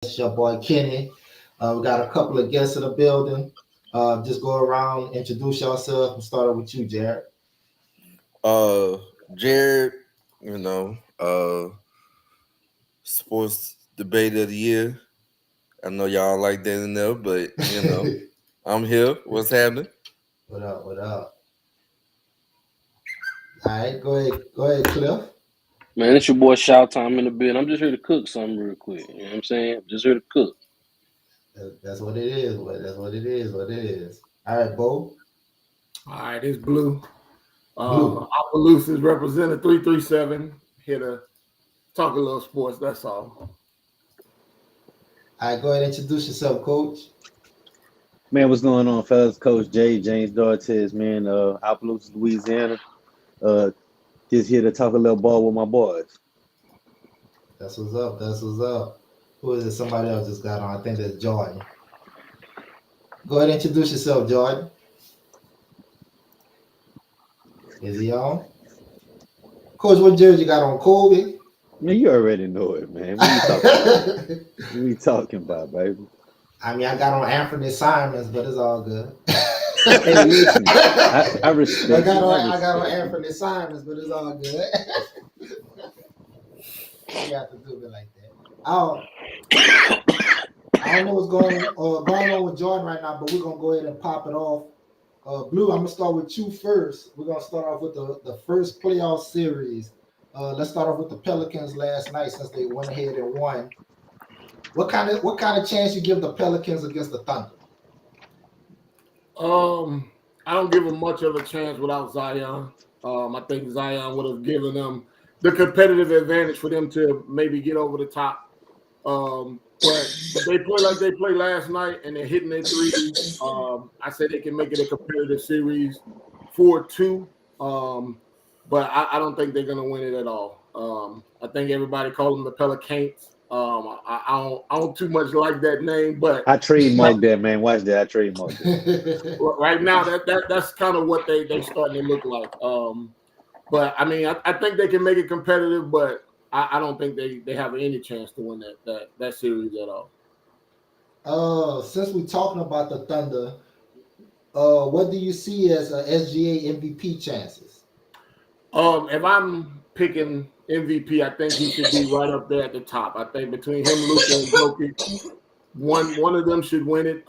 It's your boy Kenny. We got a couple of guests in the building. Just go around, introduce yourself, and start with you, Jared. Uh, Jared, you know, sports debate of the year. I know y'all like that in there, but I'm here. What's happening? What up? What up? All right, go ahead, Cliff. Man, it's your boy Shout Time in the bed. I'm just here to cook something real quick. You know what I'm saying? Just here to cook. That's what it is. That's what it is. What it is. All right, Bo. All right, it's Blue. Blue. Opelousas is represented 337. Here to talk a little sports, that's all. All right, go ahead and introduce yourself, Coach. Man, what's going on, fellas? Coach J, James Dortez, man, Opelousas, Louisiana. Uh, just here to talk a little ball with my boys. That's what's up. That's what's up. Who is it? Somebody else just got on. I think that's Jordan. Go ahead and introduce yourself, Jordan. Is he on? Coach, what jersey you got on? Kobe? Man, you already know it, man. What you talking about? What you talking about, baby? I mean, I got on Anthony Simons, but it's all good. Hey, listen, I I respect got you. on Anthony Simons, but it's all good. You have to do it like that. I don't know what's going on with Jordan right now, but we're gonna go ahead and pop it off. Blue, I'm gonna start with you first. We're gonna start off with the first playoff series. Let's start off with the Pelicans last night since they went ahead and won. What kind of chance you give the Pelicans against the Thunder? I don't give them much of a chance without Zion. I think Zion would have given them the competitive advantage for them to maybe get over the top. But if they play like they played last night and they're hitting their threes, I say they can make it a competitive series 4-2. But I don't think they're gonna win it at all. I think everybody calls them the Pelicans. I don't too much like that name, but I trademarked that, man. Watch that. I trademarked it. right now that's kind of what they starting to look like. But I mean, I think they can make it competitive, but I don't think they have any chance to win that series at all. Since we're talking about the Thunder, what do you see as SGA MVP chances? If I'm picking MVP, I think he should be right up there at the top. I think between him, Luka, and Jokic, one of them should win it.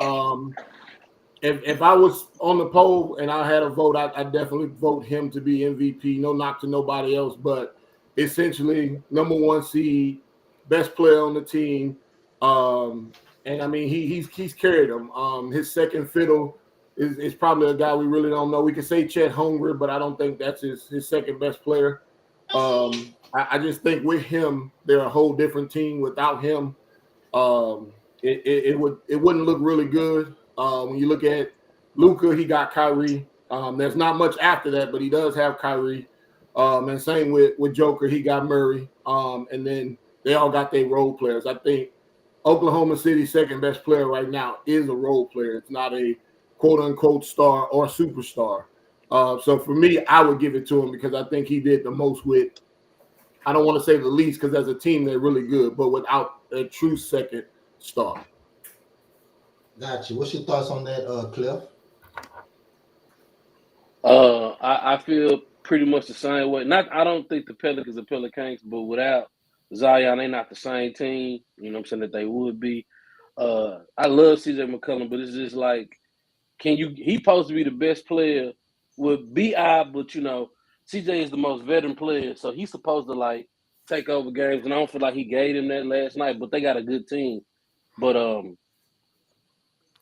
If I was on the poll and I had a vote, I'd definitely vote him to be MVP. No knock to nobody else, but essentially number one seed, best player on the team. And I mean he's carried them. His second fiddle is probably a guy we really don't know. We could say Chet Holmgren, but I don't think that's his second best player. I just think with him, they're a whole different team. Without him, it wouldn't look really good. When you look at Luka, he got Kyrie. There's not much after that, but he does have Kyrie. And same with Joker, he got Murray. And then they all got their role players. I think Oklahoma City's second best player right now is a role player. It's not a quote unquote star or superstar. So for me, I would give it to him because I think he did the most with, I don't want to say the least because as a team, they're really good, but without a true second star. Got you. What's your thoughts on that, Cliff? I feel pretty much the same way. Not I don't think the Pelicans are Pelicans, but without Zion, they're not the same team. You know what I'm saying, that they would be. I love CJ McCollum, but it's just like, he supposed to be the best player with BI, but CJ is the most veteran player, so he's supposed to like take over games, and I don't feel like he gave him that last night, but they got a good team. But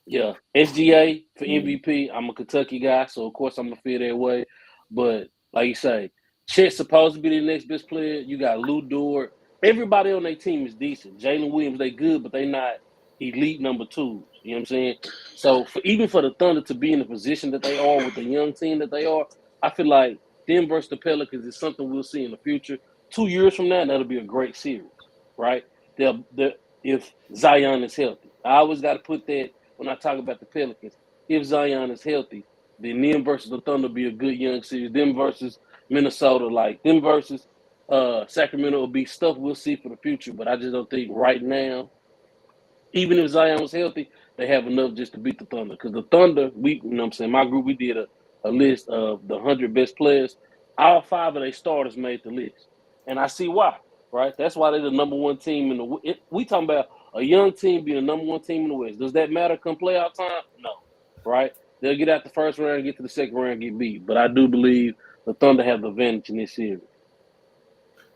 yeah, SGA for MVP. I'm a Kentucky guy, so of course I'm gonna feel that way. But like you say, Chet's supposed to be the next best player. You got Lou Dort. Everybody on their team is decent. Jalen Williams, they good, but they not elite number twos. You know what I'm saying? So even for the Thunder to be in the position that they are with the young team that they are, I feel like them versus the Pelicans is something we'll see in the future. 2 years from now, that'll be a great series, right? If Zion is healthy. I always got to put that when I talk about the Pelicans. If Zion is healthy, then them versus the Thunder be a good young series. Them versus Minnesota, like them versus Sacramento will be stuff we'll see for the future. But I just don't think right now Even if Zion was healthy, they have enough just to beat the Thunder. Because the Thunder, my group, we did a list of the 100 best players. All 5 of their starters made the list. And I see why, right? That's why they're the number 1 team in the we talking about a young team being the number 1 team in the West. Does that matter come playoff time? No, right? They'll get out the first round, get to the second round, get beat. But I do believe the Thunder have the advantage in this series.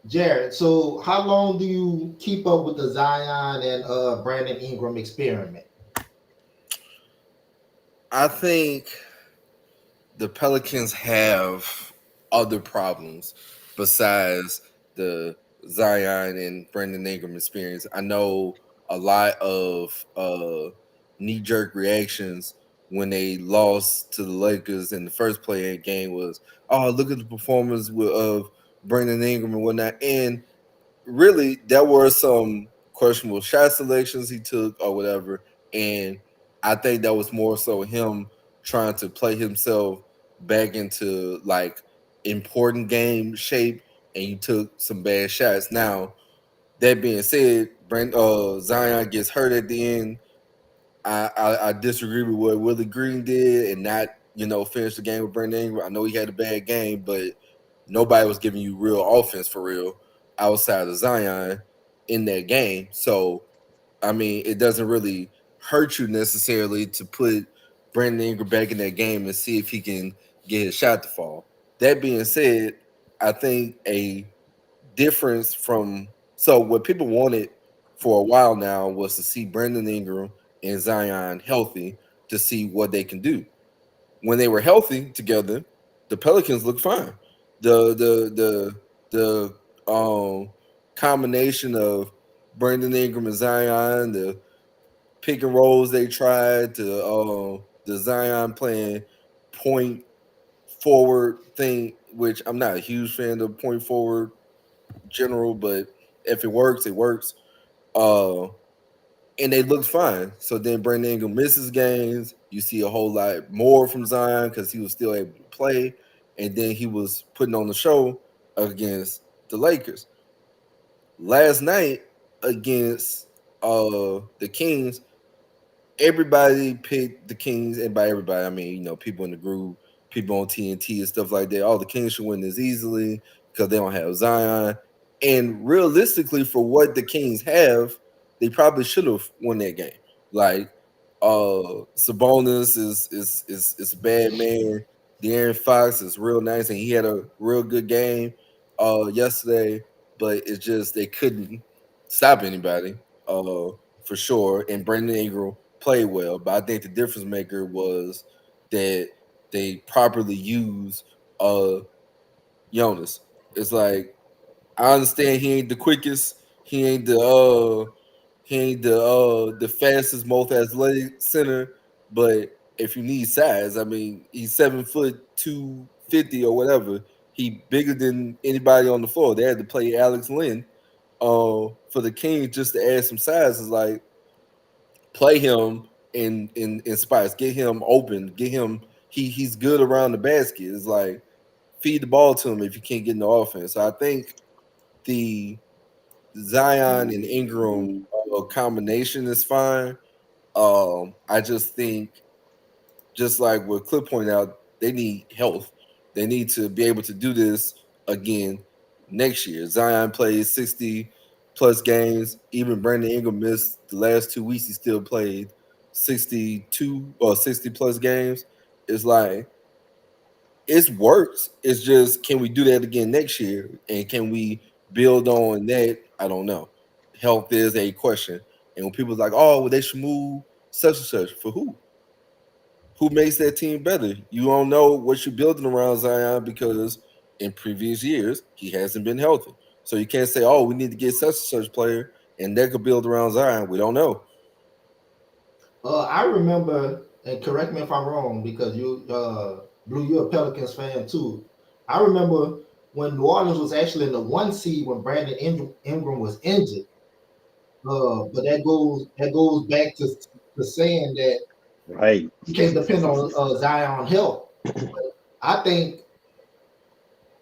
Jared, so how long do you keep up with the Zion and Brandon Ingram experiment? I think the Pelicans have other problems besides the Zion and Brandon Ingram experience. I know a lot of knee-jerk reactions when they lost to the Lakers in the first play-in game was, oh, look at the performance of Brandon Ingram and whatnot. And really, there were some questionable shot selections he took or whatever. And I think that was more so him trying to play himself back into like important game shape, and you took some bad shots. Now, that being said, Zion gets hurt at the end. I disagree with what Willie Green did and not, finish the game with Brandon Ingram. I know he had a bad game, but nobody was giving you real offense for real outside of Zion in that game. So, I mean, it doesn't really hurt you necessarily to put Brandon Ingram back in that game and see if he can get his shot to fall. That being said, I think a difference so what people wanted for a while now was to see Brandon Ingram and Zion healthy to see what they can do. When they were healthy together, the Pelicans looked fine. The combination of Brandon Ingram and Zion, the pick and rolls they tried, the Zion playing point forward thing, which I'm not a huge fan of point forward general, but if it works, it works. And they looked fine. So then Brandon Ingram misses games. You see a whole lot more from Zion because he was still able to play, and then he was putting on the show against the Lakers. Last night against the Kings, everybody picked the Kings, and by everybody I mean people in the group, people on TNT and stuff like that. All the Kings should win this easily because they don't have Zion. And realistically, for what the Kings have, they probably should have won that game. Like Sabonis is a bad man. De'Aaron Fox is real nice, and he had a real good game yesterday. But it's just they couldn't stop anybody for sure. And Brandon Ingram played well, but I think the difference maker was that they properly used Jonas. It's like I understand he ain't the quickest, he ain't the fastest, most athletic center, but if you need size, I mean, he's 7 foot 250 or whatever. He bigger than anybody on the floor. They had to play Alex Lynn for the Kings just to add some size. Is like play him in spots, get him open, get him. He's good around the basket. It's like feed the ball to him if you can't get in the offense. So I think the Zion and Ingram combination is fine. I just think, just like what Clip pointed out, they need health. They need to be able to do this again next year. Zion plays 60 plus games. Even Brandon Ingram missed the last 2 weeks. He still played 62 or 60 plus games. It's like it works. It's just, can we do that again next year? And can we build on that? I don't know. Health is a question. And when people's like, oh, well, they should move such and such. For who? Who makes that team better? You don't know what you're building around Zion because in previous years, he hasn't been healthy. So you can't say, oh, we need to get such and such player and they could build around Zion. We don't know. I remember, and correct me if I'm wrong, because Blue, you're a Pelicans fan too. I remember when New Orleans was actually in the 1 seed when Brandon Ingram was injured. But that goes back to saying that Right. you can't depend on Zion health. But I think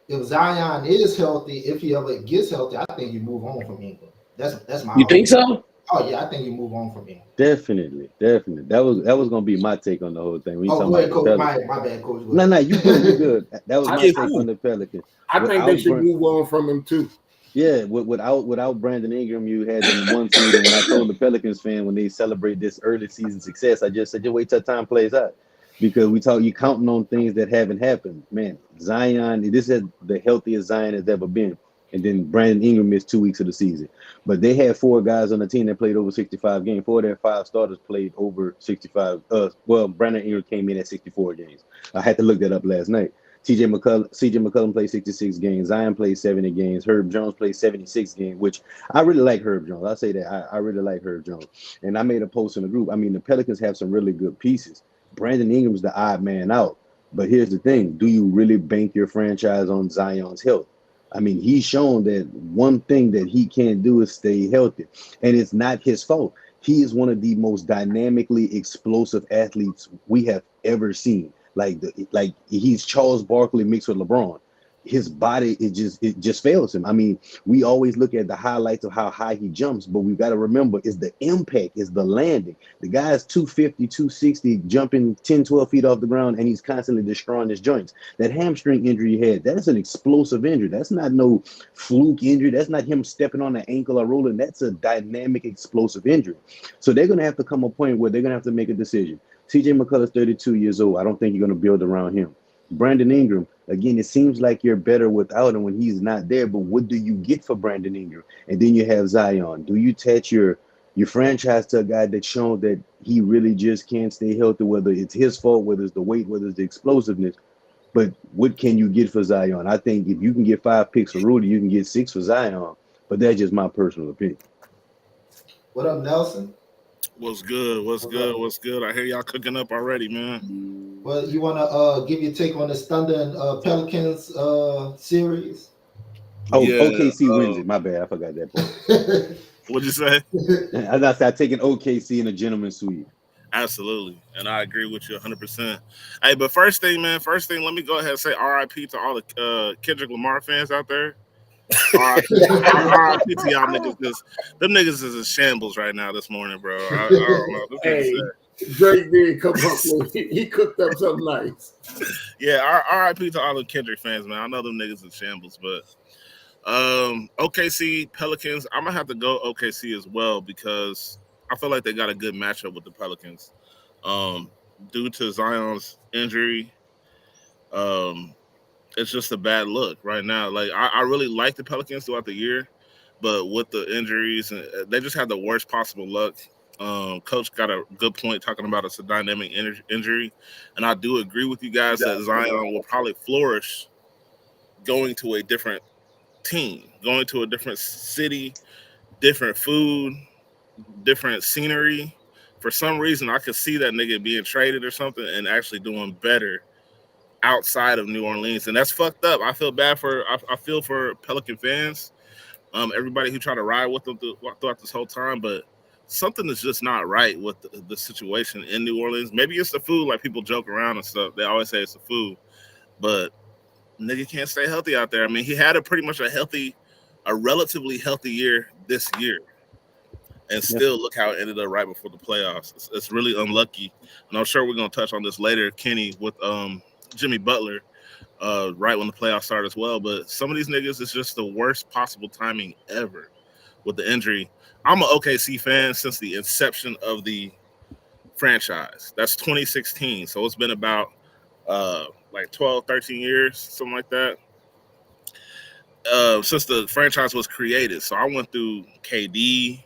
if Zion is healthy, if he ever gets healthy, I think you move on from Ingram. That's my You think so? Oh yeah, I think you move on from him. Definitely, definitely. That was gonna be my take on the whole thing. When you Oh, talking go about ahead, the coach. Pelicans. My bad, coach. Go No, ahead. no, you good, you good. That was I, my Yeah, take I, on who? the Pelicans. I think they Without should move on from him too. Yeah, without Brandon Ingram, you had them one seed. And when I told the Pelicans fan when they celebrate this early season success, I just said, just wait till time plays out. Because you counting on things that haven't happened. Man, Zion, this is the healthiest Zion has ever been. And then Brandon Ingram missed 2 weeks of the season. But they had four guys on the team that played over 65 games. Four of their five starters played over 65. Well, Brandon Ingram came in at 64 games. I had to look that up last night. CJ McCollum played 66 games. Zion played 70 games. Herb Jones played 76 games, which I really like Herb Jones. I'll say that. I really like Herb Jones. And I made a post in the group. I mean, the Pelicans have some really good pieces. Brandon Ingram's the odd man out. But here's the thing. Do you really bank your franchise on Zion's health? I mean, he's shown that one thing that he can't do is stay healthy. And it's not his fault. He is one of the most dynamically explosive athletes we have ever seen. Like he's Charles Barkley mixed with LeBron. His body it just fails him. I mean, we always look at the highlights of how high he jumps, but we've got to remember is the impact, is the landing. The guy's 250, 260, jumping 10, 12 feet off the ground, and he's constantly destroying his joints. That hamstring injury he had, that is an explosive injury. That's not no fluke injury. That's not him stepping on an ankle or rolling. That's a dynamic, explosive injury. So they're going to have to come a point where they're going to have to make a decision. CJ McCullough's 32 years old. I don't think you're going to build around him. Brandon Ingram, again, it seems like you're better without him when he's not there. But what do you get for Brandon Ingram? And then you have Zion. Do you attach your franchise to a guy that's shown that he really just can't stay healthy, whether it's his fault, whether it's the weight, whether it's the explosiveness? But what can you get for Zion? I think if you can get 5 picks for Rudy, you can get 6 for Zion. But that's just my personal opinion. What up, Nelson? What's good? What's What's good? up? What's good? I hear y'all cooking up already, man. Well, you want to give your take on this Thunder and Pelicans series? Oh, Yeah. OKC wins it. My bad. I forgot that part. What'd you say? I started taking OKC in a gentleman's suite. Absolutely, and I agree with you 100%. Hey, but first thing, man. First thing, let me go ahead and say R.I.P. to all the Kendrick Lamar fans out there. R.I.P. to y'all niggas, because them niggas is in shambles right now this morning, bro. I don't know. This niggas Hey, Drake did come up with he cooked up something nice. yeah, R.I.P. to all the Kendrick fans, man. I know them niggas in shambles, but OKC Pelicans, I'm gonna have to go OKC as well because I feel like they got a good matchup with the Pelicans. Um, Due to Zion's injury, um, it's just a bad look right now. Like I really like the Pelicans throughout the year, but with the injuries, they just had the worst possible luck. Coach got a good point talking about it's a dynamic injury, and I do agree with you guys that Zion will probably flourish going to a different team, going to a different city, different food, different scenery. For some reason, I could see that nigga being traded or something and actually doing better outside of New Orleans, and that's fucked up. I feel bad for I feel for Pelican fans, everybody who tried to ride with them throughout this whole time, but something is just not right with the situation in New Orleans. Maybe it's the food, like people joke around and stuff. They always say it's the food, but nigga can't stay healthy out there. I mean, he had pretty much a relatively healthy year this year, and Yeah. still look how it ended up right before the playoffs. It's really unlucky, and I'm sure we're gonna touch on this later, Kenny, with Jimmy Butler, right when the playoffs start as well. But some of these niggas is just the worst possible timing ever with the injury. I'm an OKC fan since the inception of the franchise. That's 2016, so it's been about like 12, 13 years, something like that, since the franchise was created. So I went through KD,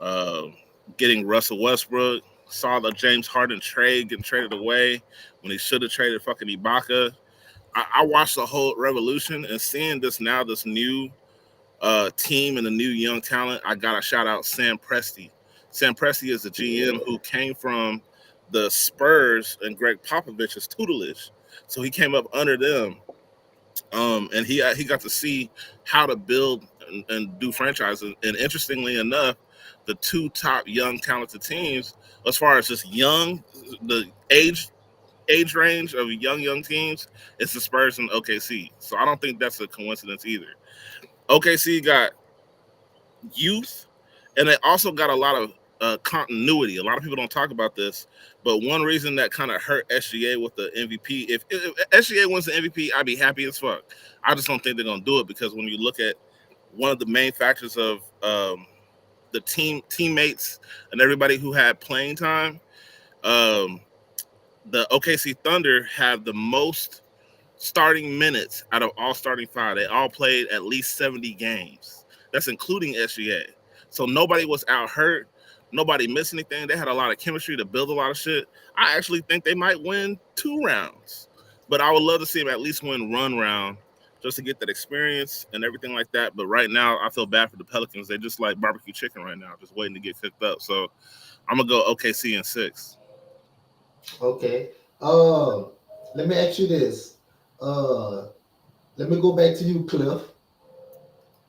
uh, getting Russell Westbrook, saw the James Harden trade getting traded away when he should have traded fucking Ibaka. I watched the whole revolution, and seeing this new team and a new young talent. I got to shout out Sam Presti. Sam Presti is the GM who came from the Spurs and Greg Popovich's tutelage, so he came up under them. And he got to see how to build and do franchises. And interestingly enough, the two top young talented teams, as far as just young, the age range of young teams, it's the Spurs and OKC. So I don't think that's a coincidence either. OKC got youth and they also got a lot of continuity. A lot of people don't talk about this, but one reason that kind of hurt SGA with the MVP, if SGA wins the MVP, I'd be happy as fuck. I just don't think they're gonna do it because when you look at one of the main factors of the teammates and everybody who had playing time, um, the OKC Thunder have the most starting minutes out of all starting five. They all played at least 70 games. That's including SGA. So nobody was out hurt. Nobody missed anything. They had a lot of chemistry to build a lot of shit. I actually think they might win 2 rounds, but I would love to see them at least win one round just to get that experience and everything like that. But right now, I feel bad for the Pelicans. They just like barbecue chicken right now, just waiting to get cooked up. So I'm gonna go OKC in 6. Okay. Let me ask you this. Uh, Let me go back to you, Cliff.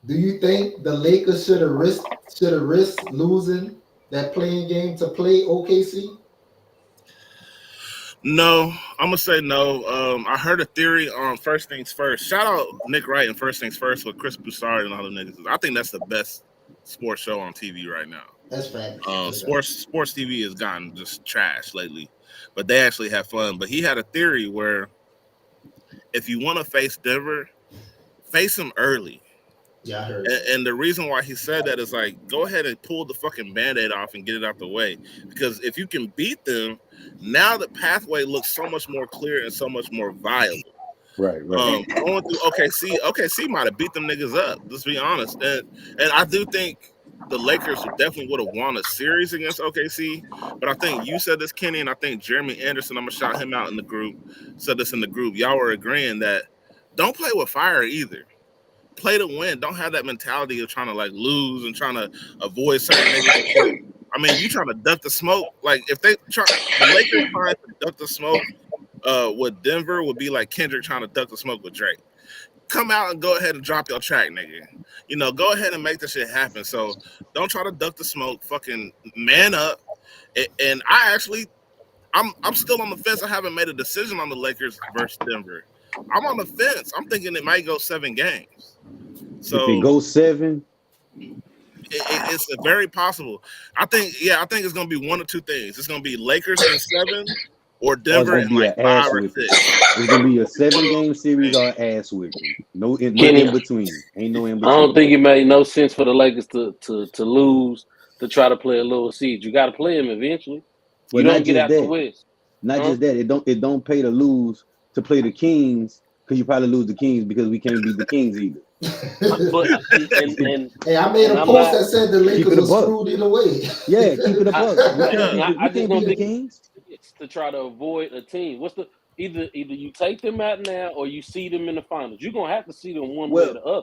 Do you think the Lakers should have risked losing that playing game to play OKC? No, I'm gonna say no. I heard a theory on First Things First. Shout out Nick Wright and First Things First with Chris Broussard and all the niggas. I think that's the best sports show on TV right now. That's fact. Sports TV has gotten just trash lately, but they actually have fun. But he had a theory where if you want to face Denver, face them early. Yeah, I heard. And the reason why he said that is like, go ahead and pull the fucking Band-Aid off and get it out the way. Because if you can beat them, now the pathway looks so much more clear and so much more viable. Right. Going through OKC might have beat them niggas up. Let's be honest. And I do think the Lakers definitely would have won a series against OKC. But I think you said this, Kenny, and I think Jeremy Anderson, I'm gonna shout him out in the group, said this in the group. Y'all were agreeing that don't play with fire either. Play to win. Don't have that mentality of trying to like lose and trying to avoid certain niggas. I mean, you trying to duck the smoke. Like if the Lakers trying to duck the smoke with Denver would be like Kendrick trying to duck the smoke with Drake. Come out and go ahead and drop your track, nigga. You know, go ahead and make this shit happen. So don't try to duck the smoke. Fucking man up. And I'm still on the fence. I haven't made a decision on the Lakers versus Denver. I'm on the fence. I'm thinking it might go 7 games. So if it goes 7, it's very possible. I think it's gonna be one of two things. It's gonna be Lakers in 7 or Denver in like 5 or 6. It's gonna be a 7-game series or ass whipping. No in between. Ain't no in between. I don't think it made no sense for the Lakers to lose to try to play a little seed. You got to play them eventually. Well, you don't get out the West. Not just that. It don't pay to lose to play the Kings because you probably lose the Kings because we can't beat the Kings either. Hey, I made a post that said the Lakers were screwed either way. Yeah, keep it a buck. I just don't think it's to try to avoid a team. What's the either you take them out now or you see them in the finals. You're gonna have to see them one way or the other.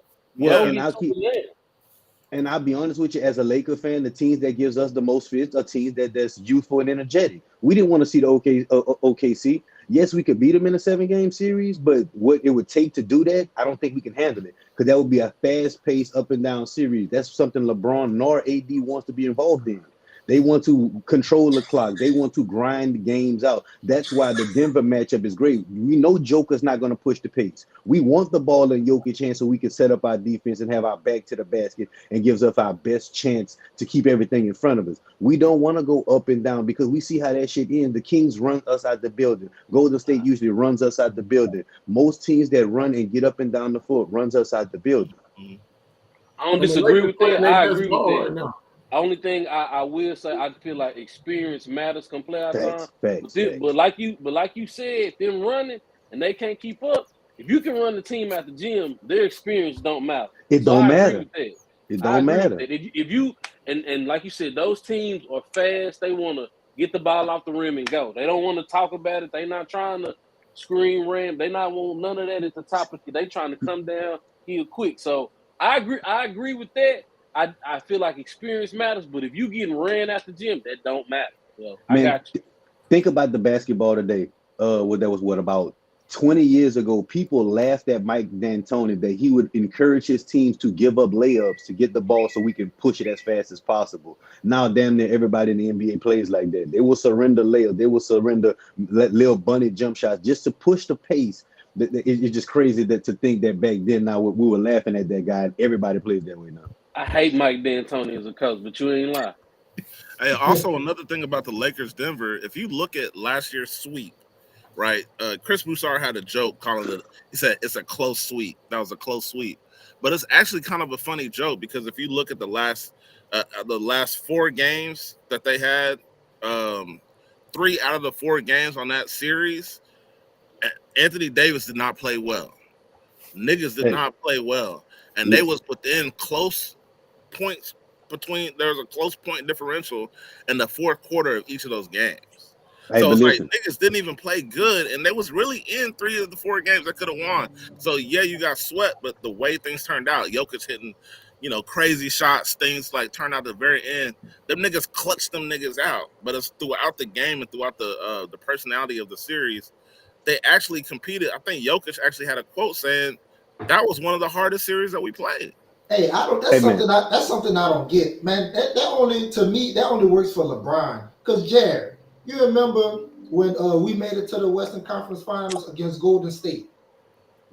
And I'll be honest with you, as a Laker fan, the teams that gives us the most fits are teams that's youthful and energetic. We didn't want to see the OKC. Yes, we could beat them in a 7-game series, but what it would take to do that, I don't think we can handle it because that would be a fast-paced, up-and-down series. That's something LeBron nor AD wants to be involved in. They want to control the clock. They want to grind the games out. That's why the Denver matchup is great. We know Joker's not going to push the pace. We want the ball in Jokic's hand so we can set up our defense and have our back to the basket and gives us our best chance to keep everything in front of us. We don't want to go up and down because we see how that shit ends. The Kings run us out the building. Golden State usually runs us out the building. Most teams that run and get up and down the floor runs us out the building. I don't disagree with that. I agree with that. Right. Only thing I will say, I feel like experience matters come playoff time. But like you said, them running and they can't keep up. If you can run the team at the gym, their experience don't matter. It don't matter. It don't matter. If you and like you said, those teams are fast. They want to get the ball off the rim and go. They don't want to talk about it. They not trying to screen ram. They not want none of that at the top of it. They trying to come down here quick. So I agree with that. I feel like experience matters, but if you getting ran at the gym, that don't matter. Well, I got you. Think about the basketball today. That was about 20 years ago. People laughed at Mike D'Antoni that he would encourage his teams to give up layups to get the ball so we can push it as fast as possible. Now, damn near everybody in the NBA plays like that. They will surrender layups. They will surrender little bunny jump shots just to push the pace. It's just crazy to think that back then. Now we were laughing at that guy. And everybody plays that way now. I hate Mike D'Antoni as a coach, but you ain't lie. Hey, also another thing about the Lakers Denver, if you look at last year's sweep, right? Chris Broussard had a joke calling it. He said it's a close sweep. That was a close sweep, but it's actually kind of a funny joke because if you look at the last 4 games that they had, 3 out of the 4 games on that series, Anthony Davis did not play well. Niggas did Hey, not play well, and they listen. was within close points between. There was a close point differential in the fourth quarter of each of those games. Hey, So but it's like listen. niggas didn't even play good, and they was really in 3 of the 4 games that could have won. So yeah, you got swept, but the way things turned out, Jokic hitting, crazy shots, things like turned out at the very end. Them niggas clutched them niggas out, but it's throughout the game and throughout the personality of the series, they actually competed. I think Jokic actually had a quote saying that was one of the hardest series that we played. Hey, I don't. Hey, man. That's something I don't get, man. That only to me that only works for LeBron. Cause Jared, you remember when we made it to the Western Conference Finals against Golden State?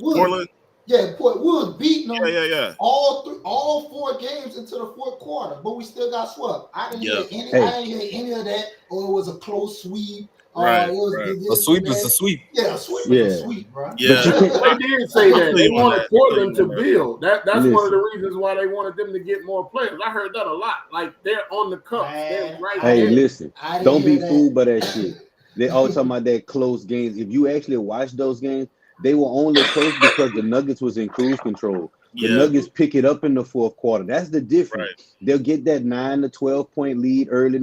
Portland, We was beating yeah, them yeah, yeah, all 4 games into the fourth quarter, but we still got swept. I didn't yeah. hear any. Hey, I didn't hear any of that. Or it was a close sweep. Right, It was right. A this and sweep is a that. sweep. Yeah, a sweep is a yeah. sweep, bro. But Yeah, you can't They did say that. They you on wanted that. Portland to You on that. build. That's one of listen. the reasons why they wanted them to get more players. I heard that a lot. Like they're on the cups. They're Man, right I Hey, there. didn't. listen. I didn't Don't hear be fooled by that that. shit. They all talking about that close games. If you actually watch those games, they were only close because the Nuggets was in cruise control. The Yeah, Nuggets pick it up in the fourth quarter. That's the difference. right. They'll get that 9 to 12 point lead late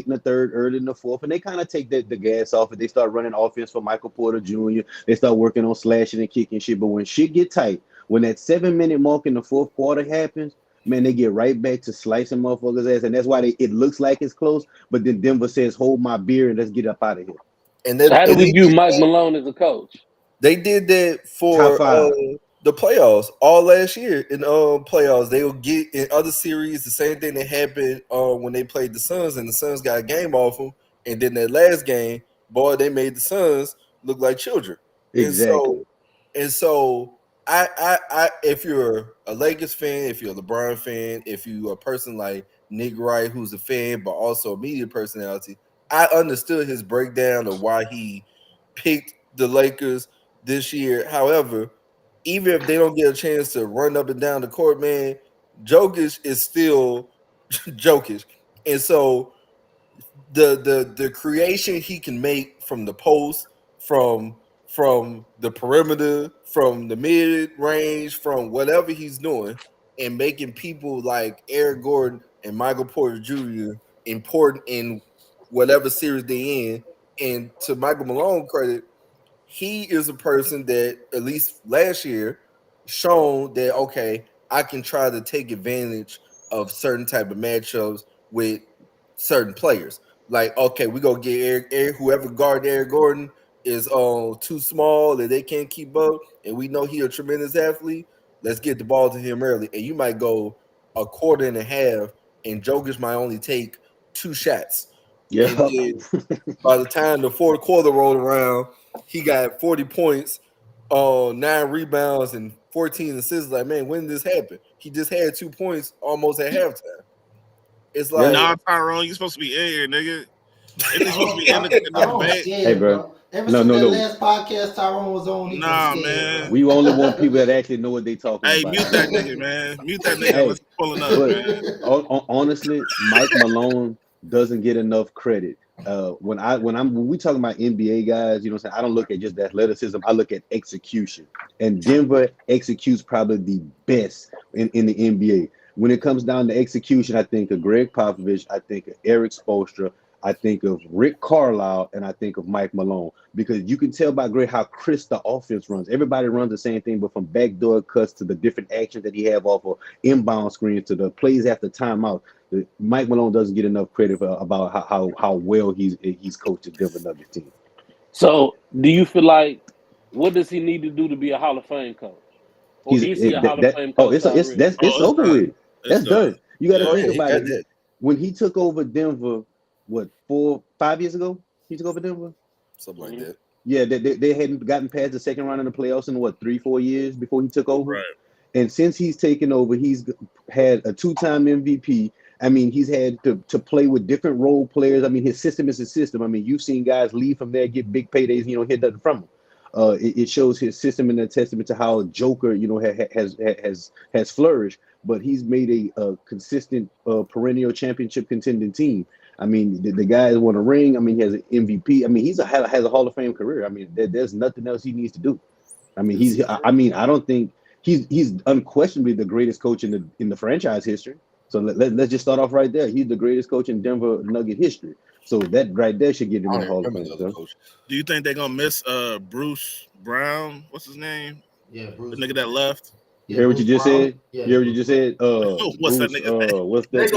in the third, early in the fourth, and they kind of take the gas off it. They start running offense for Michael Porter Jr. They start working on slashing and kicking shit. But when shit get tight, when that 7 minute mark in the fourth quarter happens, man, they get right back to slicing motherfuckers' ass, and that's why it looks like it's close. But then Denver says, "Hold my beer and let's get up out of here." And So then how do and we they view did Mike that, Malone as a coach? they did that Top for five, the playoffs all last year in playoffs. They will get in other series the same thing that happened when they played the Suns and the Suns got a game off them, and then that last game, boy, they made the Suns look like children. And so exactly. And so I if you're a Lakers fan, if you're a LeBron fan, if you're a person like Nick Wright who's a fan but also a media personality, I understood his breakdown of why he picked the Lakers this year. However, even if they don't get a chance to run up and down the court, man, Jokic is still Jokic. And so the creation he can make from the post, from the perimeter, from the mid range, from whatever he's doing, and making people like Eric Gordon and Michael Porter Jr. important in whatever series they in. And to Michael Malone credit, he is a person that at least last year shown that okay, I can try to take advantage of certain type of matchups with certain players. Like okay, we go get Eric whoever guard Eric Gordon is too small that they can't keep up, and we know he's a tremendous athlete. Let's get the ball to him early, and you might go a quarter and a half, and Jokic might only take 2 shots, and Yeah. then by the time the fourth quarter rolled around, he got 40 points, 9 rebounds, and 14 assists. Like, man, when did this happen? He just had 2 points almost at halftime. It's Yeah. like, Nah, Tyrone, you supposed to be in here, nigga. Ain't you supposed to be in the Tyrone's debate? Hey, scared, bro. bro. Ever No, since no, that no. last podcast Tyrone was on, he been Nah, scared, bro. man. We only want people that actually know what they talking Hey, about, mute that man. nigga, man. Mute that nigga Hey, unless he's pulling up, but man. honestly, Mike Malone doesn't get enough credit. When we talking about NBA guys, you know what I'm saying? I don't look at just the athleticism. I look at execution. And Denver executes probably the best in the NBA. When it comes down to execution, I think of Greg Popovich, I think of Eric Spoelstra, I think of Rick Carlisle, and I think of Mike Malone. Because you can tell by Greg how crisp the offense runs. Everybody runs the same thing, but from backdoor cuts to the different actions that he have off of inbound screens to the plays after timeout, Mike Malone doesn't get enough credit about how well he's coached the Denver Nuggets team. So do you feel like what does he need to do to be a Hall of Fame coach? Or He's is he a Hall of that Fame oh coach already? it's Oh, it's over done. with. It's That's done. done. You got to Yeah. oh think yeah, he about got it. that. When he took over Denver, what 5 years ago? He took over Denver. Something like Mhm. that. Yeah, they hadn't gotten past the second round in the playoffs in what 3-4 years before he took over. Right. And since he's taken over, he's had a 2-time MVP. I mean, he's had to play with different role players. I mean, his system is a system. I mean, you've seen guys leave from there, get big paydays, and you don't hear nothing from him. It shows his system and a testament to how Joker, has flourished. But he's made a consistent, perennial championship contending team. I mean, the guy has won a ring. I mean, he has an MVP. I mean, has a Hall of Fame career. I mean, there's nothing else he needs to do. I mean, I don't think he's unquestionably the greatest coach in the franchise history. So let's just start off right there. He's the greatest coach in Denver Nugget history. So that right there should get him in the Hall of Fame. So. Do you think they're gonna miss Bruce Brown? What's his name? Yeah, Bruce. The nigga that left. You hear what you just said? Yeah, you hear what you just said? What's that Bruce, nigga's name? what's They that?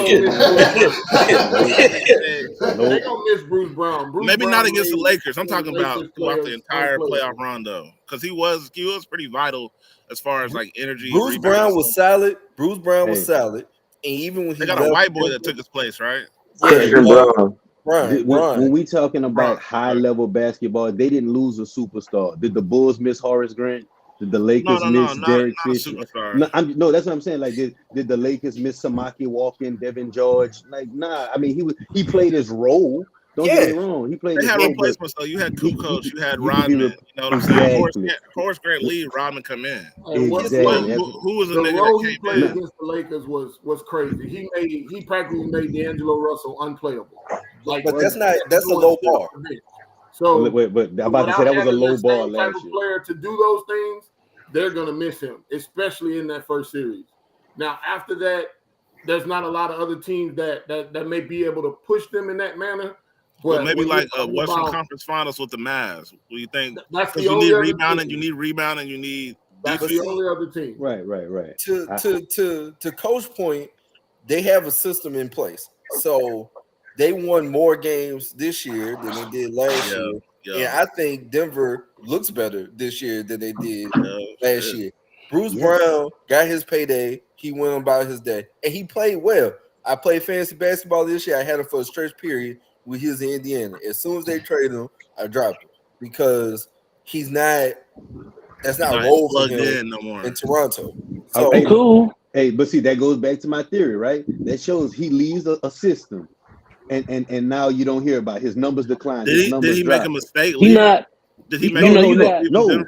gonna miss Bruce Brown. Maybe Brown not against the made Lakers. I'm talking Lakers about throughout the players entire unplayable. playoff run, though, because he was pretty vital as far as like energy. Bruce Brown was solid. Bruce Brown was solid, and even when they got a white boy that took his place, right? Christian Brown. When we talking about high level basketball, they didn't lose a superstar. Did the Bulls miss Horace Grant? Did the Lakers miss Derek Fisher? No, that's what I'm saying. Like, did the Lakers miss Samaki Walker, Devin George? Like, nah. I mean, he played his role. Don't get me wrong. He played. They had replacements though. You had Kukoc, you had Rodman. You know what I'm saying? Horace Grant leave, Rodman come in. Exactly. Who was the nigga role that he came played in? against the Lakers was crazy. He practically made D'Angelo Russell unplayable. Like, but that's a low bar. So, but I'm about to say that was a low bar last year. Player to do those things, they're gonna miss him, especially in that first series. Now, after that, there's not a lot of other teams that may be able to push them in that manner. But maybe like a Western Conference Finals with the Mavs. What do you think? That's the you only need other rebounding. team. You need rebounding. You need. That's the only other team. Right. To Coach's point, they have a system in place, so they won more games this year than they did last year. And I think Denver looks better this year than they did last year. Bruce Brown got his payday. He went about his day, and he played well. I played fantasy basketball this year. I had him for a stretch period when he was in Indiana. As soon as they traded him, I dropped him because he's not. That's not a role for him in Toronto. So cool. Hey, but see, that goes back to my theory, right? That shows he leaves a system, and now you don't hear about his numbers decline. Did he drop. make a mistake? Did he make no?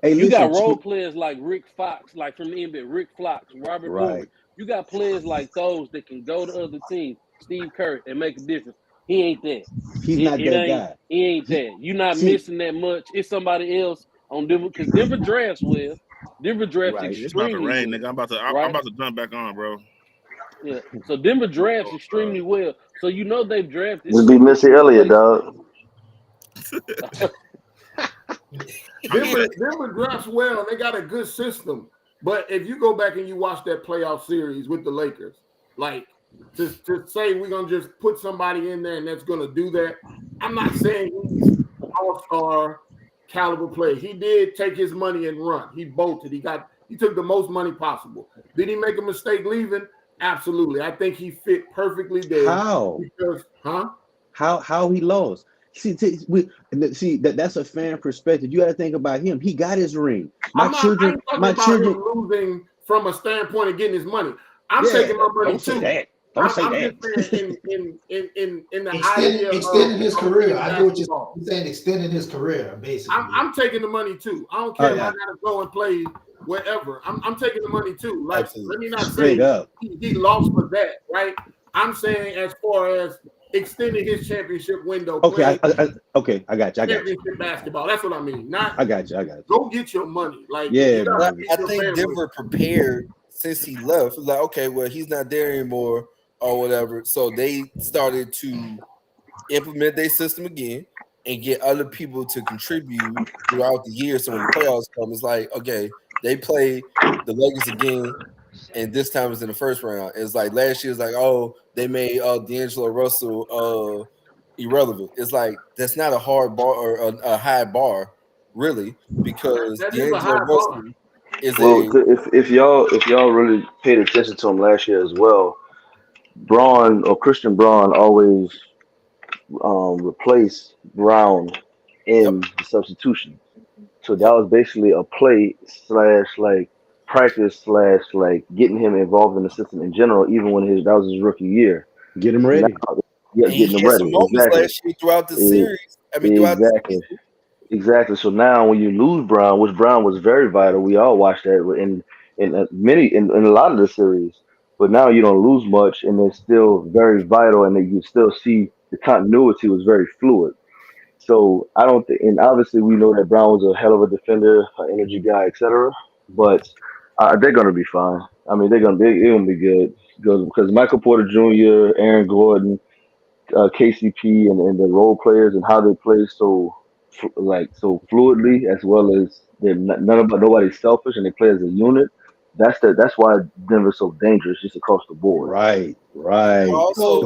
Hey, you got role players like Rick Fox, like from the NBA, Rick Fox, Robert Horry. You got players like those that can go to other teams, Steve Kerr, and make a difference. He ain't that. He's not that guy. He ain't that. You're not missing that much. It's somebody else on Denver because Denver drafts well. Denver drafts extremely well. Rain, nigga. I'm about to jump back on, bro. Yeah. So Denver drafts extremely well. So you know they've drafted. Just be Missy Elliott, dog. Denver drafts well, and they got a good system. But if you go back and you watch that playoff series with the Lakers, like to say we're gonna just put somebody in there and that's gonna do that, I'm not saying he's all-star caliber play. He did take his money and run. He bolted. He took the most money possible. Did he make a mistake leaving? Absolutely. I think he fit perfectly there. How? Because, How he lost? See, that's a fan perspective. You got to think about him. He got his ring. My children losing from a standpoint of getting his money. I'm taking my money too. Don't say that. Just saying in the idea extending his career. I get what you're saying. Extending his career, basically. I'm taking the money too. I don't care if I gotta go and play wherever. I'm taking the money too. Like, let me not say he lost for that, right? I'm saying as far as extending his championship window. Okay, I got you. Championship basketball. That's what I mean. I got you. Go get your money. Like, I think Denver prepared since he left. Like, okay, well, he's not there anymore or whatever. So they started to implement their system again and get other people to contribute throughout the year. So when the playoffs come, it's like, okay, they play the Lakers again, and this time it's in the first round. It's like last year, it's like, oh, they made D'Angelo Russell irrelevant. It's like that's not a hard bar or a high bar, really, because D'Angelo Russell is if y'all really paid attention to him last year as well, Christian Braun always replaced Brown in the substitution. So that was basically a play / like practice slash like getting him involved in the system in general, even when that was his rookie year. Get him Now, ready. yeah, And he getting him had some ready. moments Exactly. last year throughout the E- series. I mean, throughout the Exactly. season. Exactly. So now when you lose Brown, which Brown was very vital, we all watched that in a lot of the series. But now you don't lose much, and it's still very vital, and then you still see the continuity was very fluid. So I don't think, and obviously we know that Brown was a hell of a defender, an energy guy, etc. But they're gonna be fine. I mean, they're gonna be good because Michael Porter Jr., Aaron Gordon, KCP, and the role players and how they play so fluidly, as well as nobody's selfish and they play as a unit. That's why Denver's so dangerous just across the board. Right, And right. also,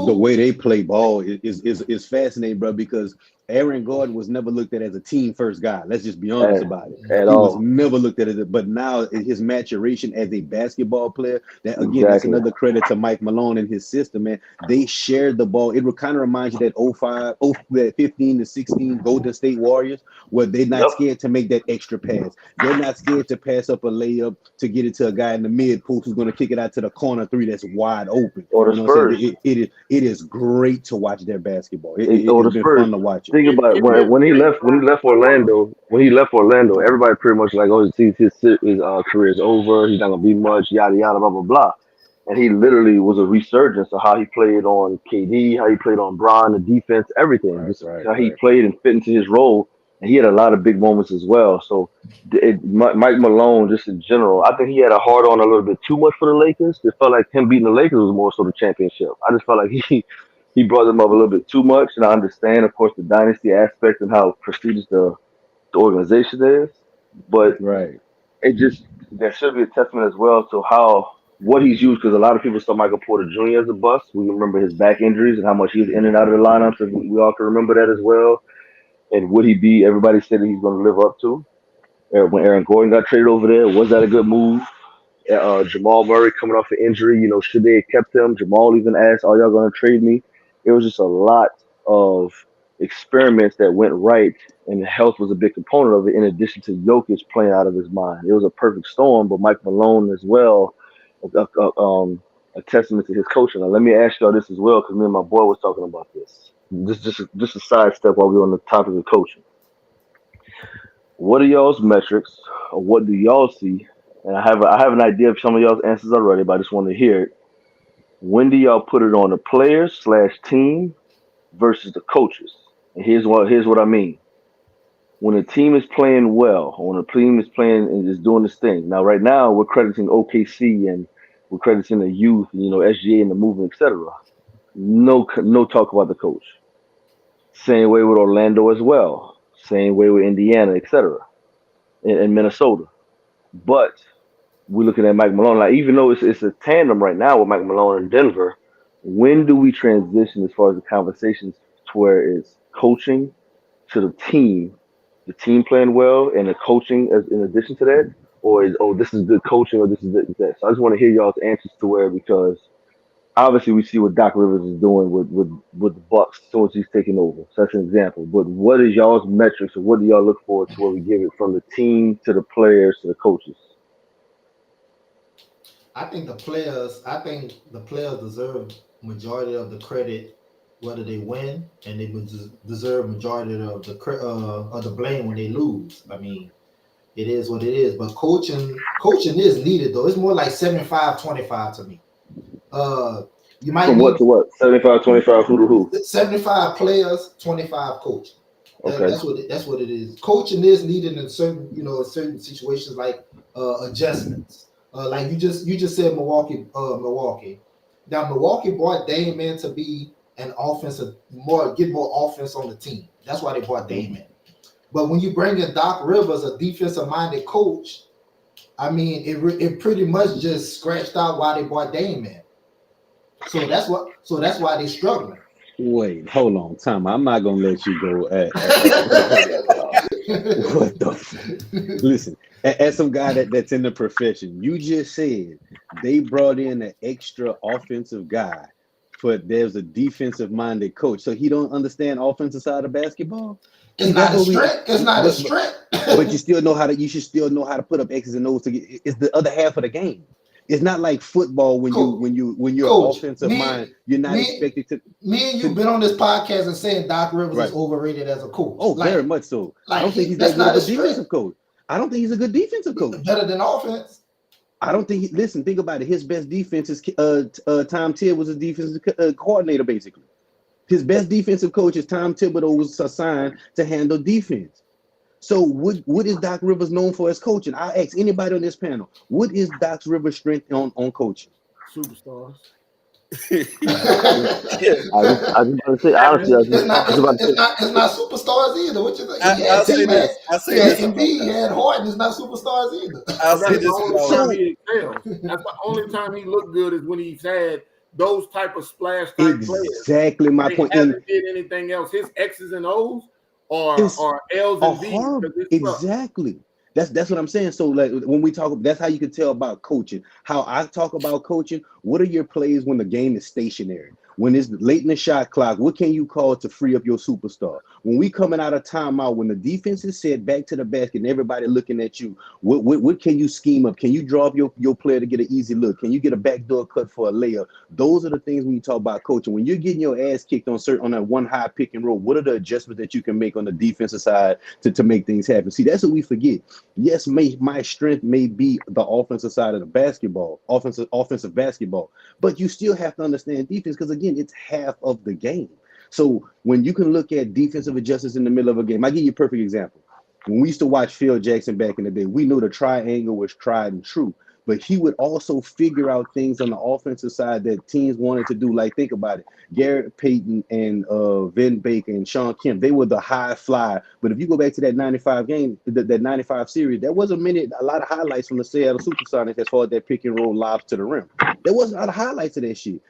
The way they play ball is fascinating, bro. Because Aaron Gordon was never looked at as a team first guy. Let's just be honest At, about it. at He was all. never looked at as but now his maturation as a basketball player. That again, that's Exactly. another credit to Mike Malone and his system, man. They shared the ball. It would kind of remind you that that 15 to 16 Golden State Warriors, where they're not Yep. scared to make that extra pass. They're not scared to pass up a layup to get it to a guy in the mid post who's going to kick it out to the corner three that's wide open. Or the You know what I'm saying? Spurs. It is great to watch their basketball. Or It's the been Spurs. fun to watch it. Think about it. When he left Orlando, everybody pretty much like, oh, his career is over. He's not gonna be much. Yada yada blah blah blah. And he literally was a resurgence of how he played on KD, how he played on Bron, the defense, everything. Right, Just right, how he right. played and fit into his role. And he had a lot of big moments as well. So Mike Malone, just in general, I think he had a hard on a little bit too much for the Lakers. It felt like him beating the Lakers was more so the championship. I just felt like he brought them up a little bit too much. And I understand, of course, the dynasty aspect and how prestigious the organization is. But Right. it just there should be a testament as well to how what he's used because a lot of people saw Michael Porter Jr. as a bust. We remember his back injuries and how much he was in and out of the lineups, and we all can remember that as well. And would he be? Everybody said that he's going to live up to. When Aaron Gordon got traded over there, was that a good move? Jamal Murray coming off an injury, should they have kept him? Jamal even asked, "Are y'all going to trade me?" It was just a lot of experiments that went right, and health was a big component of it. In addition to Jokic playing out of his mind, it was a perfect storm. But Mike Malone as well, a testament to his coaching. Now, let me ask y'all this as well, because me and my boy was talking about this. Just a sidestep while we're on the topic of coaching. What are y'all's metrics, or what do y'all see? And I have an idea of some of y'all's answers already, but I just want to hear it. When do y'all put it on the players slash team versus the coaches? And here's what I mean. When a team is playing well, or when a team is playing and is doing this thing. Now, right now, we're crediting OKC and we're crediting the youth, SGA and the movement, etc. No talk about the coach. Same way with Orlando as well. Same way with Indiana, etc. And Minnesota. But we're looking at Mike Malone. Like even though it's a tandem right now with Mike Malone in Denver, when do we transition as far as the conversations to where it's coaching to the team playing well, and the coaching as in addition to that, or this is good coaching or this is that. So I just want to hear y'all's answers to where because obviously we see what Doc Rivers is doing with the Bucks as soon as he's taking over. So that's an example. But what is y'all's metrics or what do y'all look for to where we give it from the team to the players to the coaches? I think the players deserve majority of the credit whether they win, and they would deserve majority of the blame when they lose. I mean, it is what it is. But coaching is needed though. It's more like 75-25 to me. Uh, you might From what need to what? 75, 25, who to who? 75 players, 25 coaching. Okay. That's what it is. Coaching is needed in certain situations like adjustments. Like you just said Milwaukee. Now Milwaukee brought Dame in to be an offensive get more offense on the team. That's why they brought Dame in. But when you bring in Doc Rivers, a defensive minded coach, I mean it pretty much just scratched out why they brought Dame in. So that's why they're struggling. Wait, hold on, Tom. I'm not gonna let you go. What the? Listen, as some guy that's in the profession, you just said they brought in an extra offensive guy but there's a defensive minded coach, so he don't understand offensive side of basketball. It's See, that's not a what we. strength. It's not a But strength. but you still know how to. You should still know how to put up X's and O's to get. It's the other half of the game. It's not like football when Cool. when you're Coach, offensive mind. You're not me, expected me and you to been on this podcast and saying Doc Rivers right. is overrated as a coach. Oh, very much so. I don't think he's that That's good not of a his strength. defensive coach. I don't think he's a good defensive coach. Better than offense. I don't think. Listen, think about it. His best defense is Tom Tibbs was his defensive coordinator, basically. His best defensive coach is Tom Thibodeau was assigned to handle defense. So what is Doc Rivers known for as coaching? I'll ask anybody on this panel. What is Doc Rivers' strength on coaching? Superstars. I was about to say honestly. It's not superstars either. Which is he I'll had say this. I'll say this. Embiid, he had Harden. It's not superstars either. I'll That's say the this only about time he excels. That's the only time he looked good is when he's had those type of splash type players. Exactly my He point. hasn't did anything else. His X's and O's are L's and V's. Horrible. Exactly. That's what I'm saying. So like when we talk, that's how you can tell about coaching. How I talk about coaching. What are your plays when the game is stationary? When it's late in the shot clock, what can you call to free up your superstar? When we coming out of timeout, when the defense is set back to the basket and everybody looking at you, what can you scheme up? Can you draw up your player to get an easy look? Can you get a backdoor cut for a layup? Those are the things when you talk about coaching. When you're getting your ass kicked on that one high pick and roll, what are the adjustments that you can make on the defensive side to make things happen? See, that's what we forget. Yes, my strength may be the offensive side of the basketball, offensive basketball, but you still have to understand defense because again, it's half of the game. So when you can look at defensive adjustments in the middle of a game, I'll give you a perfect example. When we used to watch Phil Jackson back in the day, we knew the triangle was tried and true, but he would also figure out things on the offensive side that teams wanted to do. Like, think about it. Garrett Payton and Vin Baker and Sean Kemp, they were the high fly. But if you go back to that 95 game, that 95 series, there wasn't a lot of highlights from the Seattle Supersonics as far as that pick and roll lobs to the rim. There wasn't a lot of highlights of that shit.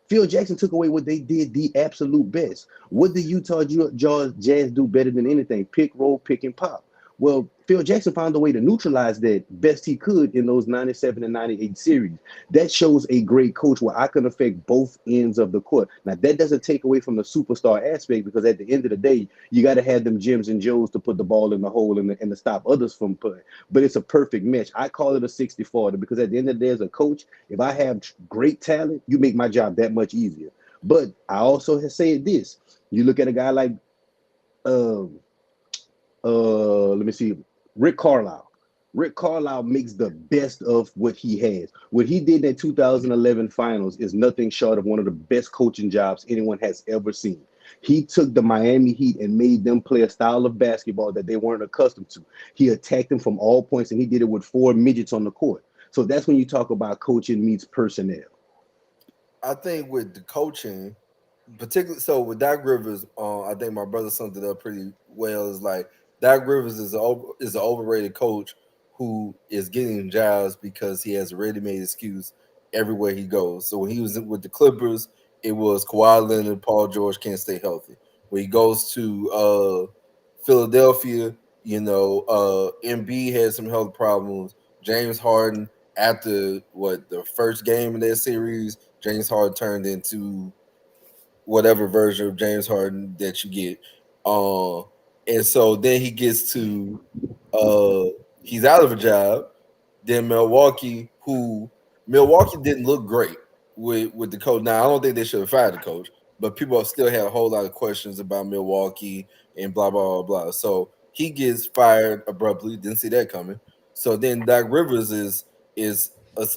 Phil Jackson took away what they did the absolute best. What did Utah Jazz do better than anything? Pick, roll, pick, and pop. Well, Phil Jackson found a way to neutralize that best he could in those 97 and 98 series. That shows a great coach where I can affect both ends of the court. Now, that doesn't take away from the superstar aspect because at the end of the day, you got to have them Jims and Joes to put the ball in the hole and to stop others from putting. But it's a perfect match. I call it a 60-40 because at the end of the day, as a coach, if I have great talent, you make my job that much easier. But I also have said this. You look at a guy like let me see, Rick Carlisle. Rick Carlisle makes the best of what he has. What he did in 2011 finals is nothing short of one of the best coaching jobs anyone has ever seen. He took the Miami Heat and made them play a style of basketball that they weren't accustomed to. He attacked them from all points, and he did it with 4 midgets on the court. So that's when you talk about coaching meets personnel. I think with the coaching, particularly so with Doc Rivers, I think my brother summed it up pretty well. Is like Doc Rivers is an overrated coach who is getting jobs because he has a ready-made excuse everywhere he goes. So when he was with the Clippers, it was Kawhi Leonard, Paul George can't stay healthy. When he goes to Philadelphia, Embiid had some health problems. James Harden, after the first game in that series, James Harden turned into whatever version of James Harden that you get. And so then he gets to he's out of a job. Then Milwaukee didn't look great with the coach. Now I don't think they should have fired the coach, but people still had a whole lot of questions about Milwaukee and blah blah blah blah. So he gets fired abruptly. Didn't see that coming. So then Doc Rivers is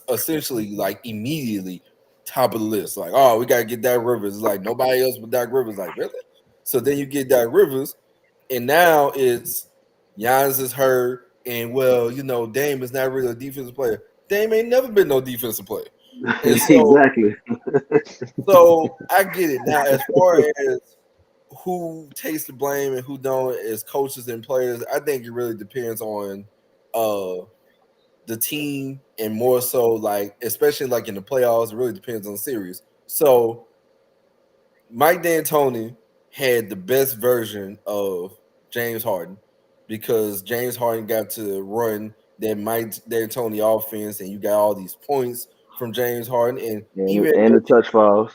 essentially like immediately top of the list. Like, oh, we gotta get Doc Rivers. It's like nobody else but Doc Rivers. Like, really? So then you get Doc Rivers, and now it's Giannis is hurt, and Dame is not really a defensive player. Dame ain't never been no defensive player. And so, Exactly. so I get it. Now, as far as who takes the blame and who don't as coaches and players, I think it really depends on the team, and more so like, especially like in the playoffs, it really depends on the series. So Mike D'Antoni had the best version of James Harden because James Harden got to run that Mike D'Antoni offense, and you got all these points from James Harden, and even And the touch fouls.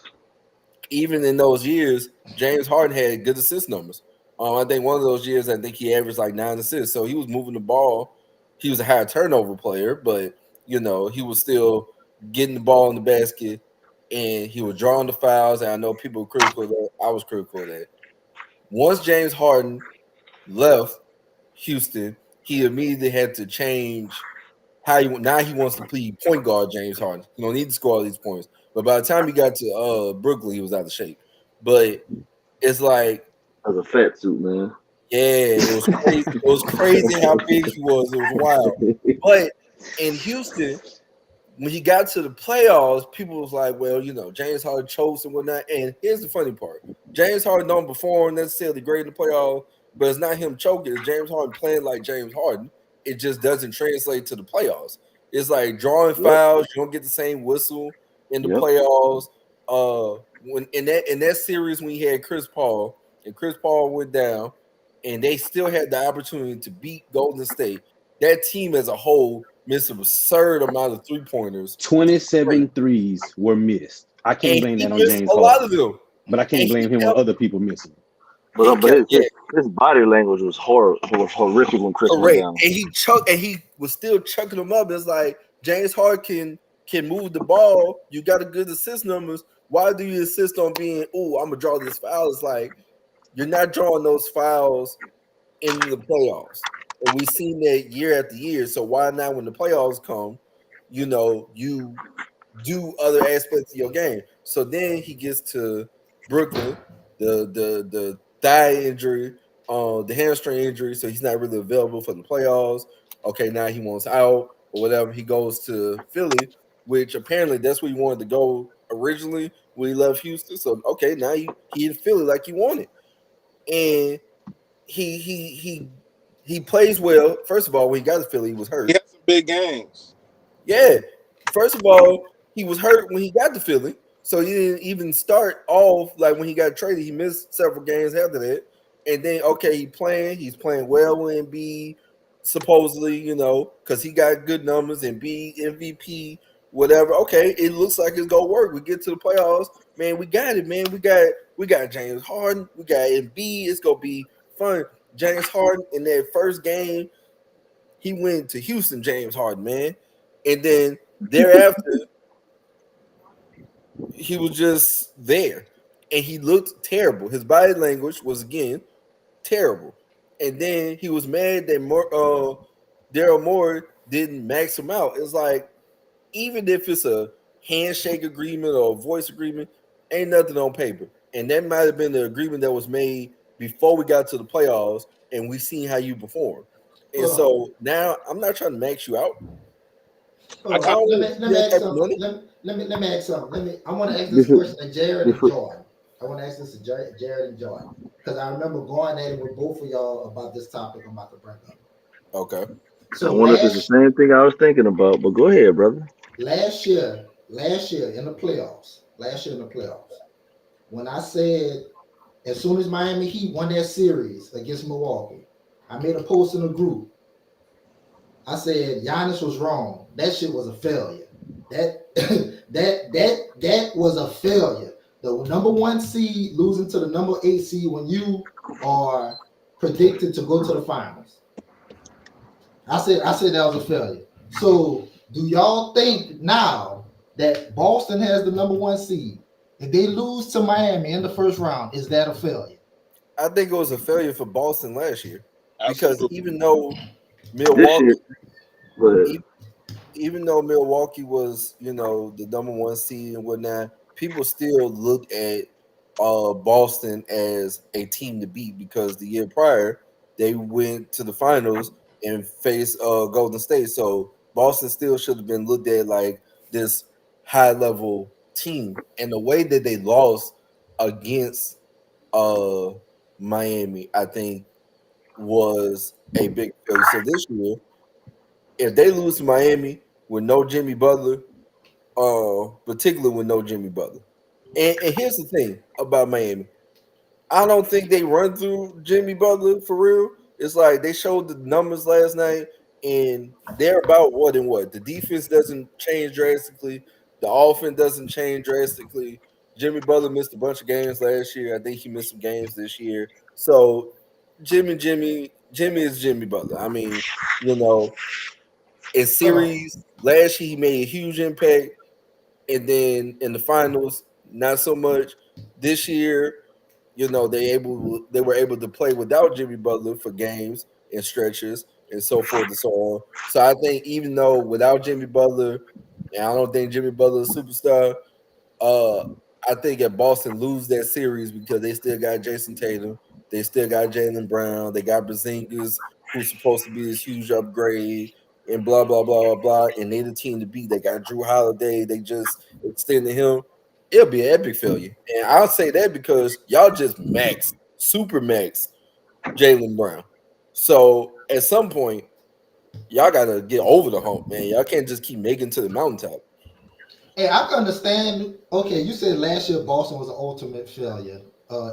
even in those years, James Harden had good assist numbers. I think one of those years, I think he averaged like 9 assists. So he was moving the ball. He was a high turnover player, but he was still getting the ball in the basket, and he was drawing the fouls. And I know people were critical of that. I was critical of that. Once James Harden left Houston, he immediately had to change how he wants to play point guard James Harden. He don't need to score all these points. But by the time he got to Brooklyn, he was out of shape. But it's like, As a fat suit, man. yeah, it was crazy. It was crazy how big he was. It was wild. But in Houston, when he got to the playoffs, people was like, well, James Harden chokes and whatnot. And here's the funny part. James Harden don't perform necessarily great in the playoffs, but it's not him choking. It's James Harden playing like James Harden. It just doesn't translate to the playoffs. It's like drawing fouls. You don't get the same whistle in the playoffs. When in that series when he had Chris Paul and Chris Paul went down, and they still had the opportunity to beat Golden State. That team as a whole missed an absurd amount of 3-pointers. 27 threes were missed. I can't blame that on James a lot Harden, of them. but I can't blame him on other people missing. But his body language was horrific when Chris went down. And he was still chucking them up. It's like James Harden can move the ball. You got a good assist numbers. Why do you insist on being, I'm gonna draw this foul? It's like you're not drawing those fouls in the playoffs. And we've seen that year after year. So why not when the playoffs come, you do other aspects of your game. So then he gets to Brooklyn, the thigh injury, the hamstring injury, so he's not really available for the playoffs. Okay, now he wants out or whatever. He goes to Philly, which apparently that's where he wanted to go originally when he left Houston. So okay, now he in Philly like he wanted. And he plays well. First of all, when he got to Philly, he was hurt. He had some big games. Yeah. First of all, he was hurt when he got to Philly. So he didn't even start off like when he got traded. He missed several games after that. And then, okay, he's playing well with Embiid, supposedly, because he got good numbers, Embiid, MVP, whatever. Okay, it looks like it's gonna work. We get to the playoffs, man. We got it, man. We got James Harden, we got Embiid. It's gonna be fun. James Harden in that first game, he went to Houston, James Harden, man. And then thereafter, he was just there. And he looked terrible. His body language was, again, terrible. And then he was mad that Daryl Morey didn't max him out. It's like, even if it's a handshake agreement or a voice agreement, ain't nothing on paper. And that might have been the agreement that was made before we got to the playoffs and we seen how you perform. And so now I'm not trying to max you out. Let me ask something. I want to ask this question to Jared and Jordan. I want to ask this to Jared and Jordan because I remember going at it with both of y'all about this topic I'm about to bring up. Okay. So I wonder if it's the same thing I was thinking about, but go ahead, brother. Last year in the playoffs, when I said as soon as Miami Heat won that series against Milwaukee, I made a post in the group. I said Giannis was wrong. That shit was a failure. That was a failure. The number 1 seed losing to the number 8 seed when you are predicted to go to the finals. I said that was a failure. So do y'all think now that Boston has the number 1 seed, if they lose to Miami in the first round, is that a failure? I think it was a failure for Boston last year. Because even though Milwaukee was, the number 1 seed and whatnot, people still look at Boston as a team to beat because the year prior they went to the finals and faced Golden State. So Boston still should have been looked at like this high level team. And the way that they lost against Miami, I think, was a big failure. So this year, if they lose to Miami with no Jimmy Butler, particularly with no Jimmy Butler, and here's the thing about Miami, I don't think they run through Jimmy Butler for real. It's like they showed the numbers last night, and they're about what and what. The defense doesn't change drastically. The offense doesn't change drastically. Jimmy Butler missed a bunch of games last year. I think he missed some games this year. So Jimmy is Jimmy Butler. I mean, you know, in Hold on. series last year he made a huge impact, and then in the finals, not so much. This year, they were able to play without Jimmy Butler for games and stretches and so forth and so on. So I think even though without Jimmy Butler, and I don't think Jimmy Butler is a superstar, uh, I think if Boston lose that series because they still got Jason Tatum, they still got Jalen Brown, they got Brazingas, who's supposed to be this huge upgrade, and blah blah blah blah blah, and they the team to beat. They got Drew Holiday, they just extended him. It'll be an epic failure, and I'll say that because y'all just super max Jalen Brown. So at some point, y'all gotta get over the hump, man. Y'all can't just keep making to the mountaintop. Hey, I can understand. Okay, you said last year Boston was an ultimate failure,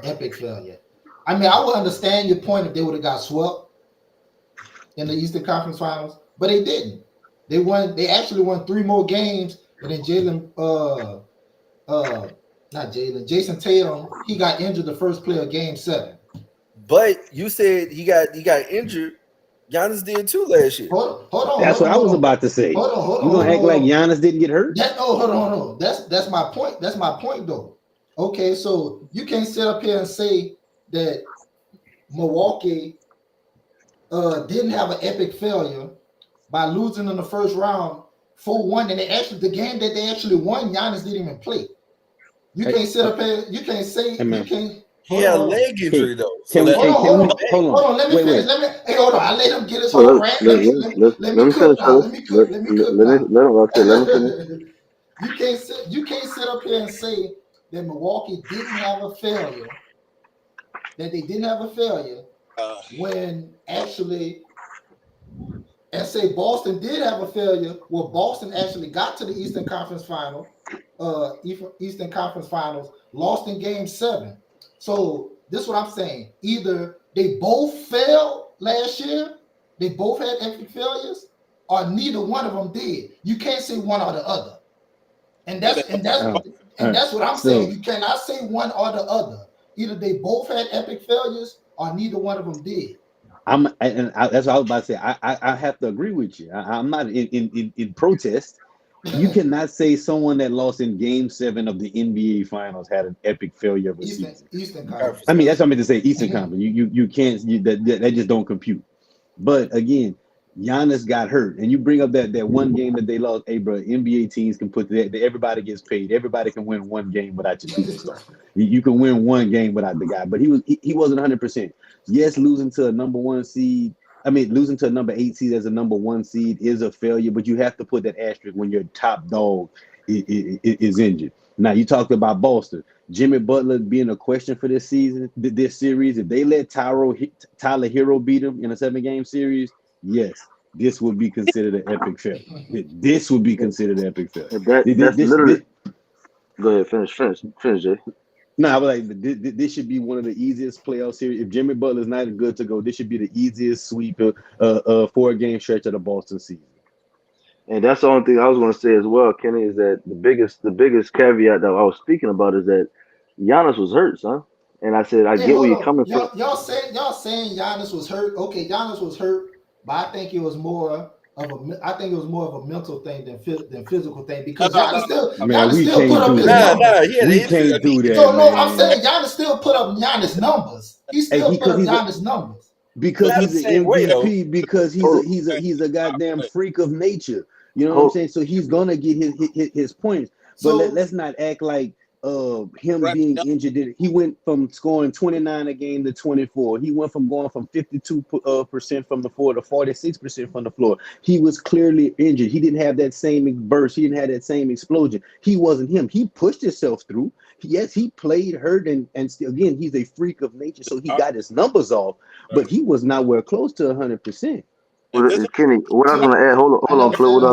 epic failure. I mean, I would understand your point if they would have got swept in the Eastern Conference Finals, but they didn't. They won. They actually won 3 more games, and then not Jalen, Jason Tatum, he got injured the first play of Game 7. But you said he got injured. Giannis did too last year. Hold on, That's hold what on, I hold was on, about to say. hold on, hold You on, gonna hold act on, like hold on. Giannis didn't get hurt? Hold on, hold on. That's my point. That's my point though. Okay, so you can't sit up here and say that Milwaukee didn't have an epic failure by losing in the first round 4-1, and the game that they actually won, Giannis didn't even play. You Hey, can't sit up here. You can't say hey you man. can't. He Hold on, had a hold on. leg Can, injury though, so can we? that Hold Hey, on, can hold we? on, Hold hold on. on. Let me Wait, finish. wait. Hey, hold on. I let him get his Well, whole rant. Let let me me cook finish now. first. Let me cook now. Let him, okay, let him finish. You can't sit up here and say that Milwaukee didn't have a failure, that they didn't have a failure when actually, and say Boston did have a failure. Well, Boston actually got to the Eastern Conference Finals, lost in Game 7. So this is what I'm saying. Either they both failed last year, they both had epic failures, or neither one of them did. You can't say one or the other. And that's and that's All and right. that's what I'm saying. So You cannot say one or the other. Either they both had epic failures, or neither one of them did. that's what I was about to say. I have to agree with you. I'm not in protest. You cannot say someone that lost in Game 7 of the NBA Finals had an epic failure of a season. Eastern conference Conference. I mean, that's finals. what I meant to say. Eastern Conference. You can't. That just don't compute. But again, Giannis got hurt, and you bring up that one game that they lost. Hey, bro, NBA teams can put that. Everybody gets paid. Everybody can win one game without your superstar. You can win one game without the guy, but he wasn't 100%. Yes, losing to a number one seed. I mean, losing to a number 8 seed as a number one seed is a failure, but you have to put that asterisk when your top dog is injured. Now you talked about Boston. Jimmy Butler being a question for this season, this series. If they let Tyler Hero beat him in a 7-game series, yes, this would be considered an epic failure. This would be considered an epic failure. That's literally. This Go ahead, finish, Jay. no, I was like, this should be one of the easiest playoff series. If Jimmy Butler's not good to go, this should be the easiest sweep of 4-game stretch of the Boston season. And that's the only thing I was going to say as well, Kenny, is that the biggest caveat that I was speaking about is that Giannis was hurt, son. And I said I Hey, get where hold you're on. coming from. Y'all saying Giannis was hurt. Okay, Giannis was hurt, but I think it was more of a mental thing than physical thing because Man, Giannis we still put can't up do his that. numbers. He had an We injury. I can't mean, do that, No, I'm man. saying Giannis still put up Giannis numbers. He Hey, still put up Giannis numbers. because not the he's an same way though. MVP because Hold, he's a goddamn freak of nature. You know what I'm hold, saying? So he's gonna get his points. But So let's not act like him being injured. He went from scoring 29 a game to 24. He went from going from 52% from the floor to 46% from the floor. He was clearly injured. He didn't have that same burst. He didn't have that same explosion. He wasn't him. He pushed himself through. Yes, he played hurt and still, again, he's a freak of nature, so he got his numbers off, but he was nowhere close to 100%. Kenny, what I was so going to add, I hold on, never Clip. said What I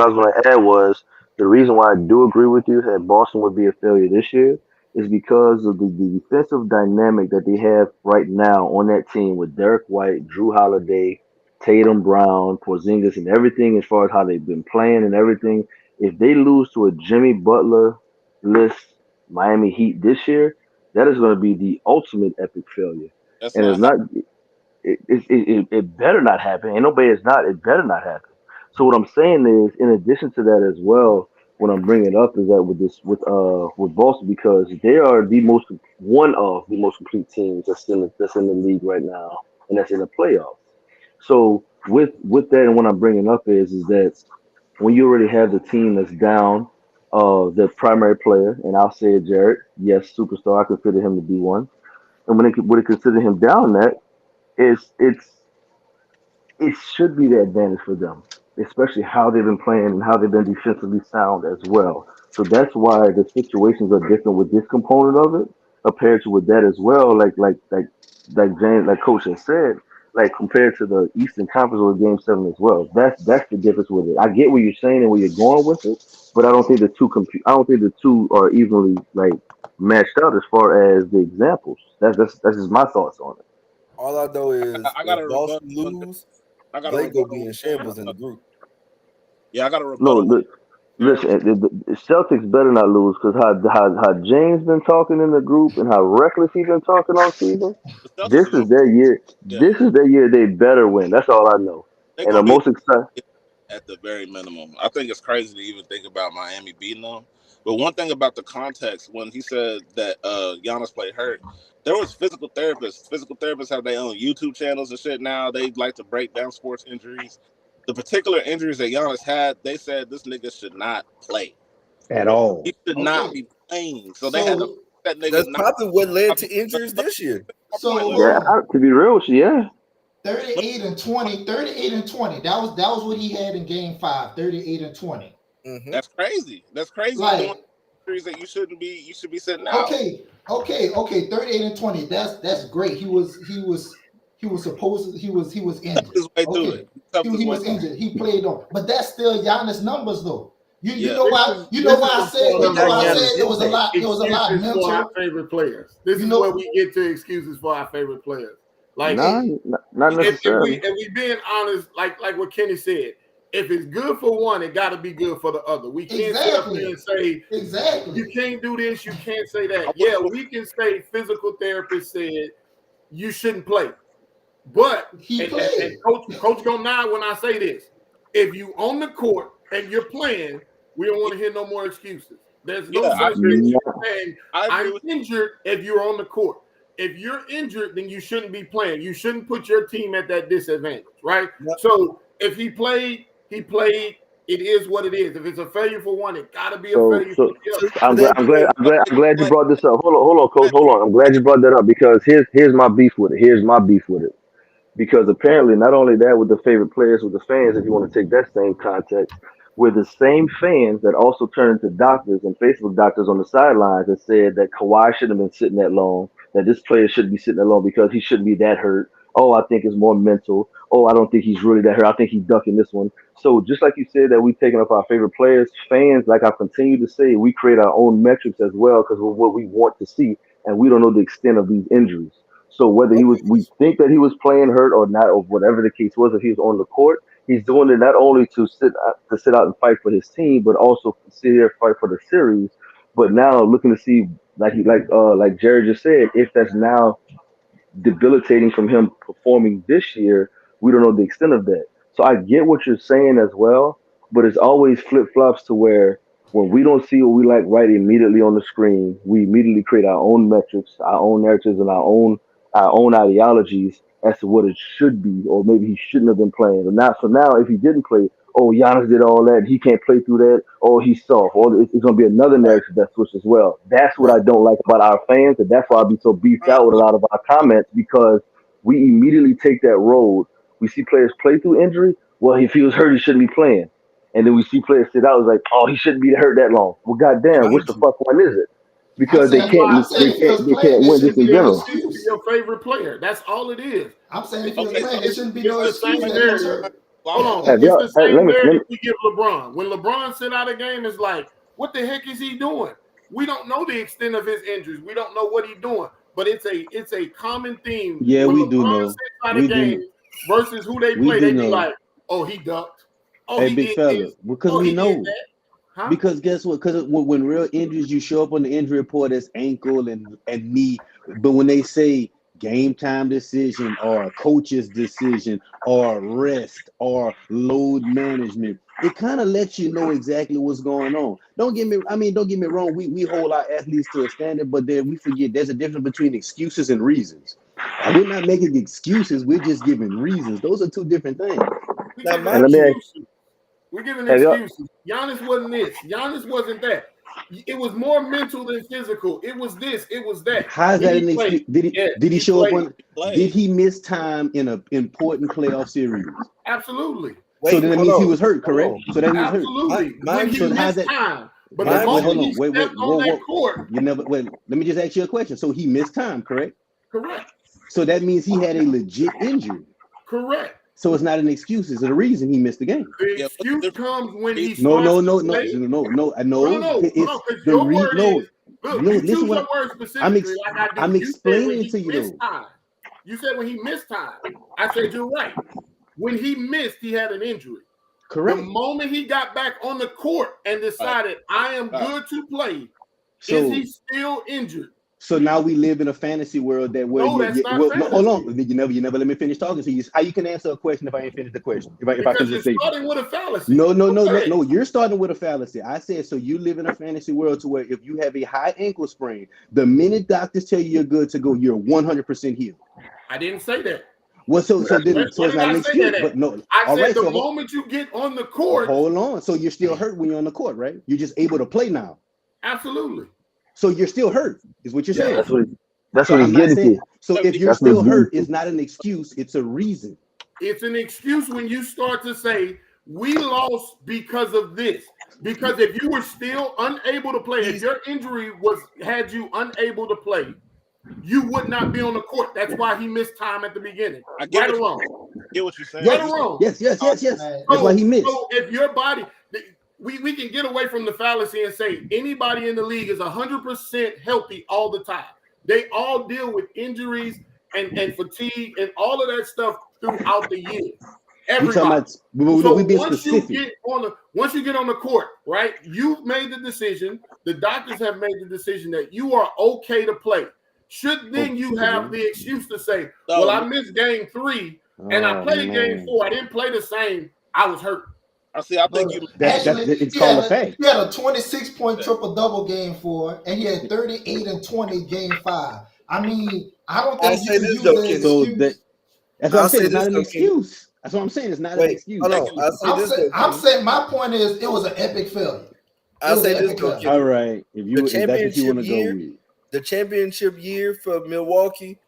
was going to add was the reason why I do agree with you that Boston would be a failure this year is because of the defensive dynamic that they have right now on that team with Derek White, Drew Holiday, Tatum Brown, Porzingis, and everything as far as how they've been playing and everything. If they lose to a Jimmy Butler list Miami Heat this year, that is going to be the ultimate epic failure. That's And not it's not. It better not happen. Ain't nobody is not. It better not happen. So what I'm saying is, in addition to that as well, what I'm bringing up is that with Boston, because they are one of the most complete teams that's in the league right now, and that's in the playoffs. So with that, and what I'm bringing up is that when you already have the team that's down, the primary player, and I'll say it, Jared, yes, superstar, I consider him to be one. And when they consider him down, that it's it should be the advantage for them, especially how they've been playing and how they've been defensively sound as well. So that's why the situations are different with this component of it compared to with that as well. Like Coach has said, like compared to the Eastern Conference or Game 7 as well. That's the difference with it. I get what you're saying and where you're going with it, but I don't think I don't think the two are evenly like matched out as far as the examples. That's just my thoughts on it. All I know is I got if a rebuttal. Boston lose, I got a they go be rebuttal. in shambles in the group. Yeah, I got a No, rebuttal. listen, the Celtics better not lose because how James been talking in the group and how reckless he been talking all season. The Celtics This are is gonna, their year. yeah, This is their year. They better win. That's all I know. they're And the gonna be most exciting. at the very minimum. I think it's crazy to even think about Miami beating them. But one thing about the context when he said that Giannis played hurt, there was physical therapists. Physical therapists have their own YouTube channels and shit now. They like to break down sports injuries. The particular injuries that Giannis had, they said this nigga should not play. at all. He should not Okay. be playing. So they had to So put that nigga That's not. probably what led to injuries this year. My so point. hold Yeah, on. to be real with you, yeah. 38 and 20, 38 and 20. That was what he had in game 5, 38 and 20. Hmm. That's crazy. That's crazy. You doing Like, injuries that you shouldn't be. You should be sitting out. okay, 38 and 20. That's great. He was supposed he was Toughed injured. his way through it. Okay. He toughed He, his he way. was injured. He played on. But that's still Giannis numbers though. You Yeah. know why This is I a said part But you of know now why I Giannis said it didn't was a play. lot excuses for our mental. favorite players. This You is where know we get to excuses for our favorite players. Like Nah, it, not if necessarily. we being honest, like what Kenny said, if it's good for one, it got to be good for the other. We can't sit up there exactly. and say you Exactly. can't do this, you can't say I that. wish Yeah, we can say physical therapist said you shouldn't play, but He and played. coach gonna nod when I say this. If you on the court and you're playing, we don't want to hear no more excuses. There's no yeah, I such agree thing with as you. saying I agree I'm with injured if you're on the court. If you're injured, then you shouldn't be playing. You shouldn't put your team at that disadvantage, right? Yep. So if he played, he played. It is what it is. If it's a failure for one, it got to be a So failure for so the So, other. so that brings I'm glad you you. brought this up. Hold on, coach. Hold on. I'm glad you brought that up because here's my beef with it. Here's my beef with it. Because apparently not only that with the favorite players with the fans, if you want to take that same context, were the same fans that also turned to doctors and Facebook doctors on the sidelines and said that Kawhi shouldn't have been sitting that long, that this player shouldn't be sitting that long because he shouldn't be that hurt. Oh, I think it's more mental. Oh, I don't think he's really that hurt. I think he's ducking this one. So just like you said that we've taken up our favorite players, fans, like I continue to say, we create our own metrics as well because of what we want to see, and we don't know the extent of these injuries. So whether we think that he was playing hurt or not, or whatever the case was, if he was on the court, he's doing it not only to sit out and fight for his team, but also to sit here and fight for the series. But now looking to see, like Jared just said, if that's now debilitating from him performing this year, we don't know the extent of that. So I get what you're saying as well, but it's always flip flops to where when we don't see what we like right immediately on the screen, we immediately create our own metrics, our own narratives, and our own ideologies as to what it should be, or maybe he shouldn't have been playing. And now, so now, if he didn't play, oh, Giannis did all that, he can't play through that, or he's soft, or it's going to be another right, narrative that's switched as well. That's what right. I don't like about our fans, and that's why I be so beefed out with a lot of our comments because we immediately take that road. We see players play through injury. Well, if he was hurt, he shouldn't be playing. And then we see players sit out. It's like, oh, he shouldn't be hurt that long. Well, goddamn, what's Mind the you, fuck one is it? I'm Because That's saying why I I'm said saying if he was they playing, can't there win just shouldn't in be no general. to excuse. your favorite player. That's all it is. I'm saying if he was Okay, so playing, there shouldn't be It's no the excuse same that he was narrative. hurt. well, Hold I'm on. Have It's y'all, the hey, same let narrative me, we give LeBron. When LeBron sit out a game, it's like, what the heck is he doing? We don't know the extent of his injuries. We don't know what he's doing. But it's a common theme. Yeah, When we do LeBron know. sits out a We game do. versus who they We play, do they be know. like, oh, he ducked. Oh, Hey, he big did fella, this. because Oh, we he did know. that. Huh? Because guess what? Because when real injuries, you show up on the injury report as ankle and knee, but when they say game time decision or coach's decision or rest or load management, it kind of lets you know exactly what's going on. Don't get me wrong. We hold our athletes to a standard, but then we forget there's a difference between excuses and reasons. And we're not making excuses. We're just giving reasons. Those are two different things. We Now, giving my And let me ask, excuses. We're giving have y'all, excuses. Giannis wasn't this. Giannis wasn't that. It was more mental than physical. It was this. It was that. How is Did that he an play? excuse? Yes, Did he he show up played. on? Did he miss time in an important playoff series? Absolutely. So wait, then that hold means he on, was hurt, hold correct? on. So that means hurt. Absolutely. When Mind he So you, how's missed that? time. But the mind Wait, hold moment you, he on. Wait, stepped on that court, You never. Wait, let me just ask you a question. So he missed time, correct? correct. So that means he had a legit injury. Correct. So it's not an excuse. It's a reason he missed the game. The excuse comes when he No, starts to no. play. No. No, because your word is, look, No, you listen choose what your word I'm specifically like I do. I'm You said when explaining he to you missed though. time. You said when he missed time. I said you're right. When he missed, he had an injury. Correct. The moment he got back on the court and decided I am good to play, is he still injured? So now we live in a fantasy world that where No, that's not no, hold fantasy. on. You never let me finish talking. So how you can answer a question if I ain't finished the question? If I Because finish the you're statement. starting with a fallacy. No. You're starting with a fallacy. I said so. You live in a fantasy world to where if you have a high ankle sprain, the minute doctors tell you you're good to go, you're 100% healed. I didn't say that. Well, so Where it's not did I an say excuse. that at? But no, I all said right. the So moment you get on the court. hold on. So you're still hurt when you're on the court, right? You're just able to play now. Absolutely. So you're still hurt, is what you're saying. that's So what I'm he's not getting saying. to. So if you're That's what still he's hurt, getting it's not an excuse. It's a reason. It's an excuse when you start to say, we lost because of this. Because if you were still unable to play, if your injury had you unable to play, you would not be on the court. That's why he missed time at the beginning. Right or wrong? Get what you're saying. Yes, Right or wrong? yes. That's why he missed. So if your body, we can get away from the fallacy and say anybody in the league is 100% healthy all the time. They all deal with injuries and fatigue and all of that stuff throughout the year. Everybody. So once you get on the court, right? You've made the decision. The doctors have made the decision that you are okay to play. Should then you have the excuse to say, well, I missed game 3 and I played game 4. I didn't play the same. I was hurt. I think it's called a fact. He had a 26-point triple-double game 4, and he had 38 and 20 game 5. I mean, I don't think you can use that excuse. That's what I'm saying. It's not an excuse. That's what I'm saying. It's not an excuse. I'm saying my point is it was an epic failure. I'll say this though. All right. If that's what you want to go with. The championship year for Milwaukee,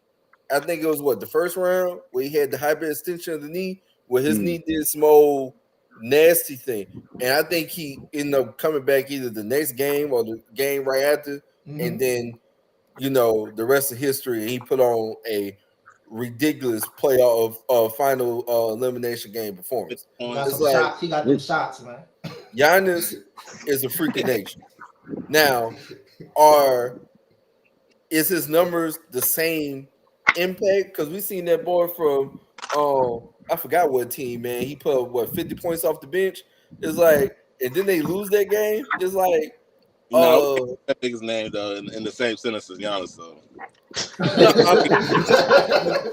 I think it was the first round where he had the hyperextension of the knee, where his knee did some old nasty thing. And I think he ended up coming back either the next game or the game right after. And then, the rest of history, and he put on a ridiculous playoff final elimination game performance. He got them shots, man. Giannis is a freak of nature. Now, is his numbers the same impact? Because we seen that boy from I forgot what team, man. He put 50 points off the bench. It's like, and then they lose that game. It's like, that nigga's name though in the same sentence as Giannis. So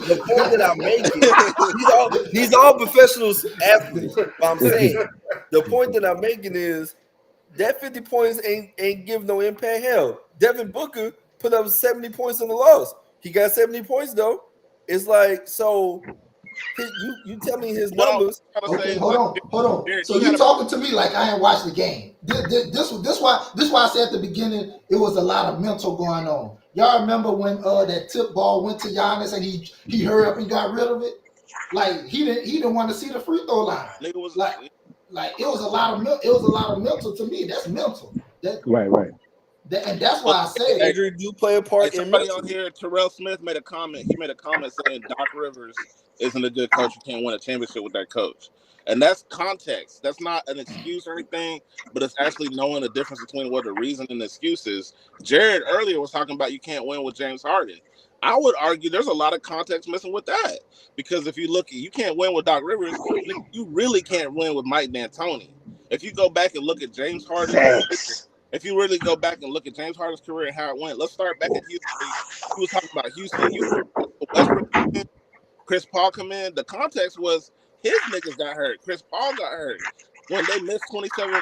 the point that I'm making, these all professional athletes. But I'm saying the point that I'm making is that 50 points ain't give no impact. Hell, Devin Booker put up 70 points in the loss. He got 70 points though. It's like, so you tell me his numbers. Okay, hold on. So you talking to me like I ain't watched the game. This why I said at the beginning it was a lot of mental going on. Y'all remember when that tip ball went to Giannis and he hurried up and got rid of it? Like he didn't want to see the free throw line. Like it was a lot of mental to me. That's mental. Right. And that's why I say injury do play a part. Somebody on here, Terrell Smith made a comment. He made a comment saying Doc Rivers isn't a good coach. You can't win a championship with that coach. And that's context. That's not an excuse or anything, but it's actually knowing the difference between what the reason and the excuse is. Jared earlier was talking about you can't win with James Harden. I would argue there's a lot of context missing with that. Because if you can't win with Doc Rivers, you really can't win with Mike D'Antoni. if you go back and look at James Harden's career, Facts. if you really go back and look at James Harden's career and how it went, let's start back at Houston. You was talking about Houston. You Westbrook, Chris Paul come in. The context was his niggas got hurt. Chris Paul got hurt when they missed 27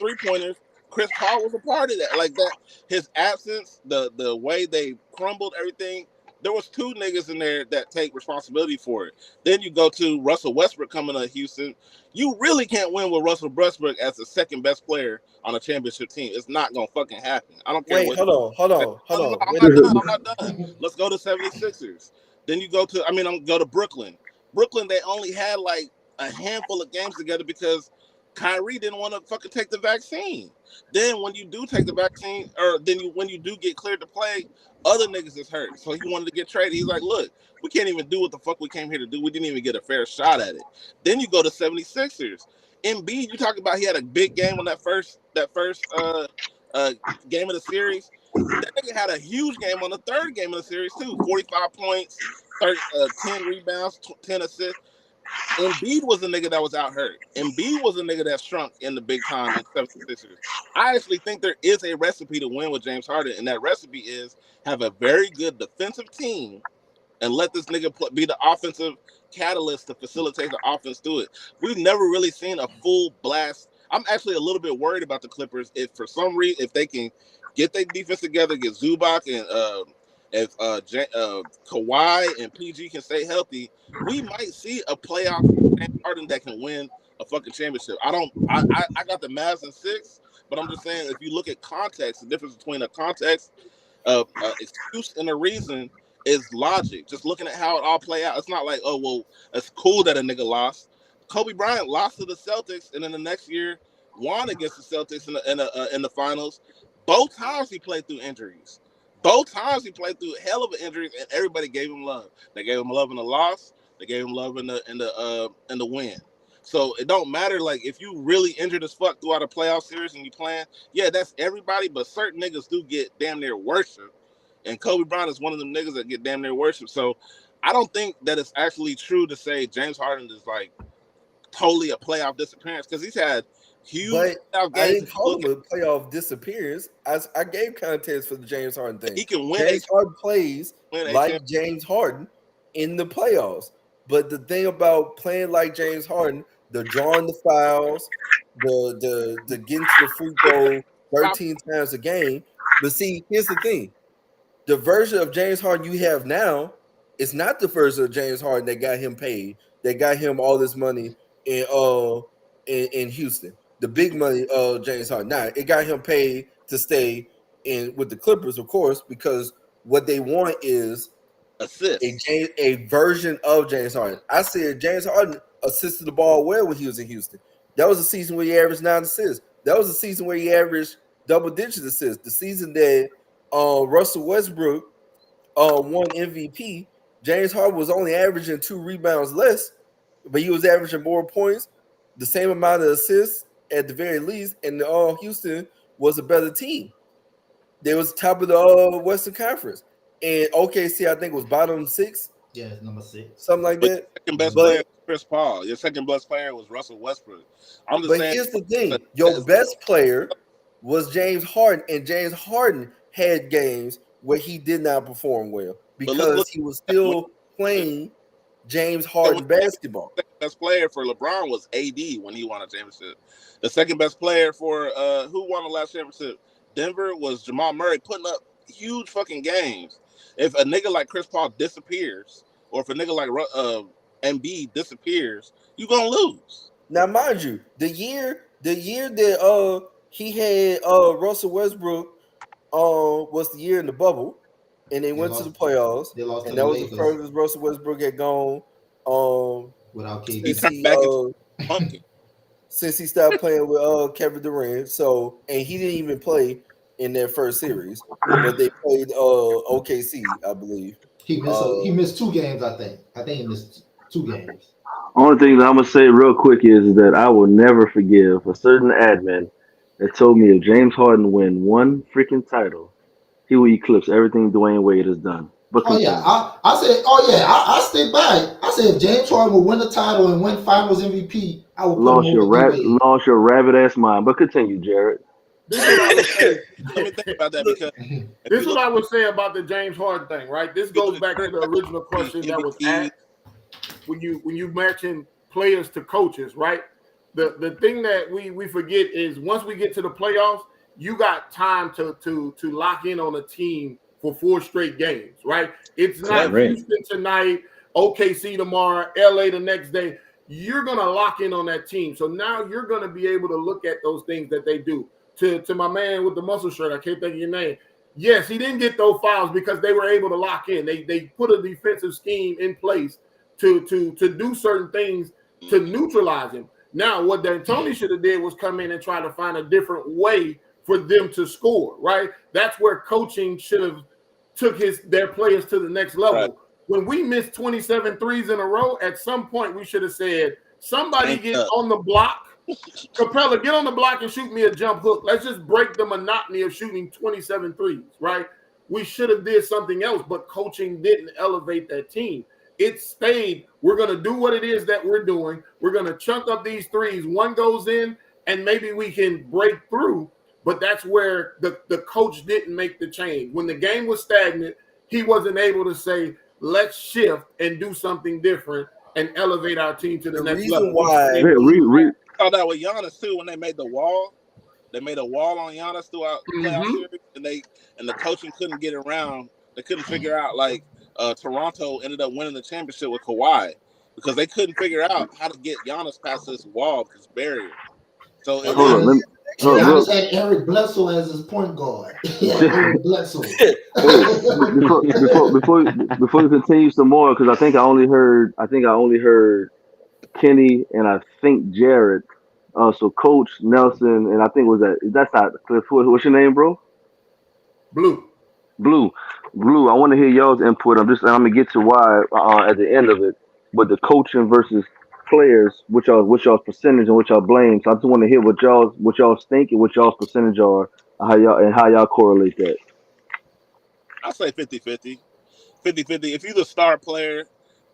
3-pointers. Chris Paul was a part of that. Like that, his absence, the way they crumbled everything. There was two niggas in there that take responsibility for it. Then you go to Russell Westbrook coming to Houston. You really can't win with Russell Westbrook as the second best player on a championship team. It's not gonna fucking happen. I don't care Wait, what. hold No, on, hold no, no, on. I'm Wait a not done. minute. I'm not done. Let's go to 76ers. Then you go to, I'm go to Brooklyn. Brooklyn, they only had like a handful of games together because Kyrie didn't want to fucking take the vaccine. Then when you do take the vaccine, or when you do get cleared to play, other niggas is hurt. So he wanted to get traded. He's like, look, we can't even do what the fuck we came here to do. We didn't even get a fair shot at it. Then you go to 76ers. Embiid, you talk about he had a big game on that first game of the series. That nigga had a huge game on the third game of the series too. 45 points, 10 rebounds, 10 assists. Embiid was a nigga that was out hurt. Embiid was a nigga that shrunk in the big time on 76ers. I actually think there is a recipe to win with James Harden, and that recipe is have a very good defensive team and let this nigga be the offensive catalyst to facilitate the offense through it. We've never really seen a full blast. I'm actually a little bit worried about the Clippers if for some reason if they can get their defense together, get Zubac and if Kawhi and PG can stay healthy, we might see a playoff James Harden that can win a fucking championship. I got the Mavs in 6, but I'm just saying if you look at context, the difference between a context excuse and a reason is logic. Just looking at how it all play out. It's not like, oh well, it's cool that a nigga lost. Kobe Bryant lost to the Celtics, and then the next year won against the Celtics in the finals. Both times he played through injuries. Both times he played through hell of injuries, and everybody gave him love. They gave him love in the loss. They gave him love in the win. So it don't matter. Like if you really injured as fuck throughout a playoff series and you playing, yeah, that's everybody. But certain niggas do get damn near worship, and Kobe Bryant is one of them niggas that get damn near worship. So I don't think that it's actually true to say James Harden is like totally a playoff disappearance because he's had huge But playoff I games. didn't call him a playoff disappearance. I gave context for the James Harden thing. He can win. James Harden plays like James Harden in the playoffs. But the thing about playing like James Harden, the drawing the fouls, the getting to the free throw 13 times a game. But see, here's the thing. The version of James Harden you have now is not the version of James Harden that got him paid, that got him all this money in Houston. The big money James Harden. Now, it got him paid to stay in with the Clippers, of course, because what they want is a version of James Harden. I said James Harden assisted the ball well when he was in Houston. That was a season where he averaged 9 assists. That was a season where he averaged double-digit assists. The season that Russell Westbrook won MVP, James Harden was only averaging 2 rebounds less, but he was averaging more points, the same amount of assists at the very least, and Houston was a better team. They was top of the Western Conference. And OKC, I think, was bottom 6. Yeah, it's number 6. Something like that. Second best player was Chris Paul. Your second best player was Russell Westbrook. I'm just saying. Here's the thing. Your best player was James Harden, and James Harden had games where he did not perform well because he was still playing James Harden basketball. The best player for LeBron was AD when he won a championship. The second best player for who won the last championship? Denver was Jamal Murray putting up huge fucking games. If a nigga like Chris Paul disappears, or if a nigga like Embiid disappears, you gonna lose. Now, mind you, the year that he had Russell Westbrook was the year in the bubble, and they went to the playoffs. They lost, and to that the was Lakers. the furthest Russell Westbrook had gone. Without KD, he turned back into monkey since he stopped playing with Kevin Durant. So, and he didn't even play in their first series, but they played OKC, I believe. He missed 2 games, I think. I think he missed 2 games. Only thing that I'm gonna say real quick is that I will never forgive a certain admin that told me if James Harden win one freaking title, he will eclipse everything Dwayne Wade has done. But I said, I stick by it. I said if James Harden would win the title and win Finals MVP, I would put him over D-Wade. Lost your rabbit ass mind. But continue, Jared. This is what I would say. Let me think about that because This is what I would say about the James Harden thing, right? This goes back to the original question that was asked when you mention players to coaches, right? The thing that we forget is once we get to the playoffs, you got time to lock in on a team for 4 straight games, right? It's not Houston tonight, OKC tomorrow, LA the next day. You're gonna lock in on that team. So now you're gonna be able to look at those things that they do. To my man with the muscle shirt, I can't think of your name. Yes, he didn't get those fouls because they were able to lock in. They put a defensive scheme in place to do certain things to neutralize him. Now, what D'Antoni should have did was come in and try to find a different way for them to score, right? That's where coaching should have took their players to the next level. Right. When we missed 27 threes in a row, at some point we should have said, somebody get on the block. Capella, get on the block and shoot me a jump hook. Let's just break the monotony of shooting 27 threes, right? We should have did something else, but coaching didn't elevate that team. It stayed, we're going to do what it is that we're doing. We're going to chunk up these threes. One goes in, and maybe we can break through, but that's where the coach didn't make the change. When the game was stagnant, he wasn't able to say, let's shift and do something different and elevate our team to the next level. Why saw that with Giannis too when they made the wall. They made a wall on Giannis throughout the playoff series, and the coaching couldn't get around. They couldn't figure out Toronto ended up winning the championship with Kawhi because they couldn't figure out how to get Giannis past this wall, this barrier. So Giannis had Eric Bledsoe as his point guard. Eric Bledsoe. Before you continue some more, because I think I only heard Kenny and I think Jared. So Coach Nelson and I think that's not Cliff. What's your name, bro? Blue. I want to hear y'all's input. I'm gonna get to why at the end of it. But the coaching versus players, which y'all's percentage and what y'all blame. So I just want to hear what y'all's think and what y'all's percentage are, how y'all correlate that. I say 50-50. 50-50. If you're the star player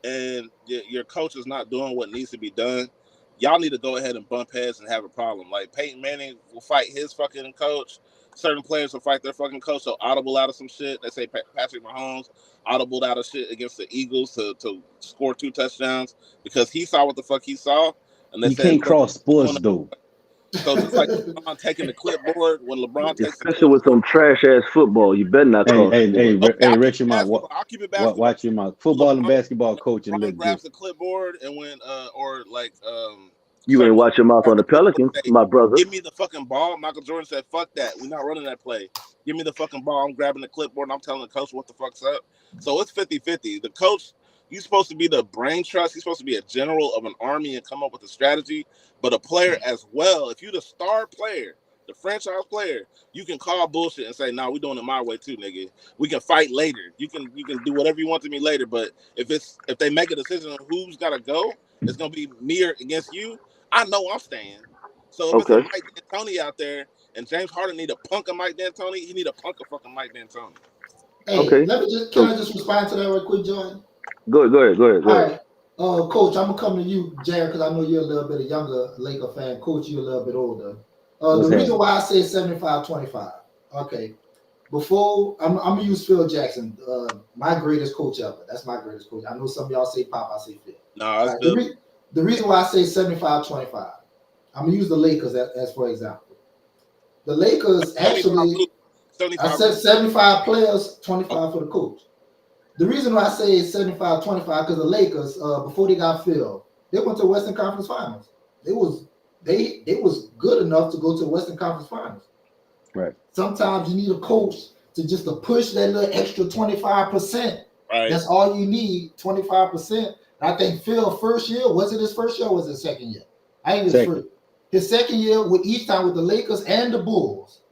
and your coach is not doing what needs to be done, y'all need to go ahead and bump heads and have a problem. Like Peyton Manning will fight his fucking coach. Certain players will fight their fucking coach. So audible out of some shit. They say Patrick Mahomes audibled out of shit against the Eagles to score 2 touchdowns because he saw what the fuck he saw. And they you can't cross sports though. So just like LeBron taking the clipboard when LeBron takes especially with some trash ass football, you better not cross. Hey, Rich, I'll keep it basketball. Watch your mouth. Football and basketball coaching. LeBron grabs the clipboard and when you ain't watch your mouth on the Pelicans, my brother. Give me the fucking ball. Michael Jordan said, fuck that. We're not running that play. Give me the fucking ball. I'm grabbing the clipboard and I'm telling the coach what the fuck's up. So it's 50-50. The coach, you're supposed to be the brain trust. He's supposed to be a general of an army and come up with a strategy. But a player as well, if you're the star player, the franchise player, you can call bullshit and say, nah, we're doing it my way too, nigga. We can fight later. You can do whatever you want to me later. But if they make a decision on who's got to go, it's going to be me against you. I know I'm staying. So if it's a Mike D'Antoni out there and James Harden need a punk of Mike D'Antoni, he need a punk of fucking Mike D'Antoni. Hey, can I just respond to that real quick, Jordan? Go ahead. All right. Coach, I'm going to come to you, Jared, because I know you're a little bit a younger Laker fan. Coach, you're a little bit older. The reason why I say 75-25, okay, before, I'm going to use Phil Jackson, my greatest coach ever. That's my greatest coach. I know some of y'all say Pop, I say Phil. No, that's good. The reason why I say 75-25, I'm going to use the Lakers as for example. The Lakers actually, I said 75 players, 25 for the coach. The reason why I say 75-25 because the Lakers, before they got Phil, they went to the Western Conference Finals. They was good enough to go to the Western Conference Finals. Right. Sometimes you need a coach to push that little extra 25%. Right. That's all you need, 25%. I think Phil first year, was it his first year or was it his second year? I think it was his second year with each time with the Lakers and the Bulls.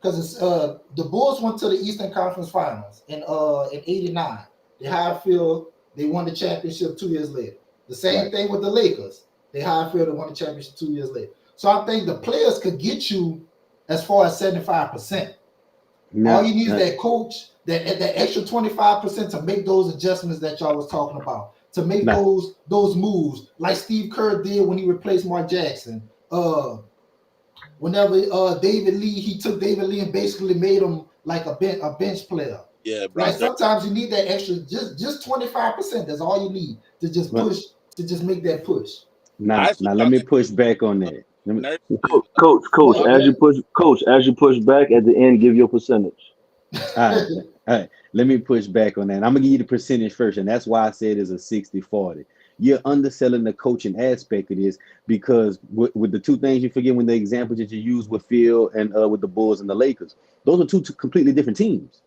Because the Bulls went to the Eastern Conference Finals in '89. They hired Phil, they won the championship 2 years later. The same thing with the Lakers. They hired Phil to win the championship 2 years later. So I think the players could get you as far as 75%. All you need is that coach that extra 25% to make those adjustments that y'all was talking about, to make Nah. those moves like Steve Kerr did when he replaced Mark Jackson. Whenever David Lee, he took David Lee and basically made him like a bench player. Yeah, Like sometimes you need that extra, just 25%. That's all you need to just push, to just make that push. Now let me push back on that. Coach, as you push back at the end, give your percentage. All right. Let me push back on that. I'm gonna give you the percentage first, and that's why I said it's a 60-40. You're underselling the coaching aspect of this because with the two things you forget when the examples that you use with Phil and with the Bulls and the Lakers, those are two completely different teams.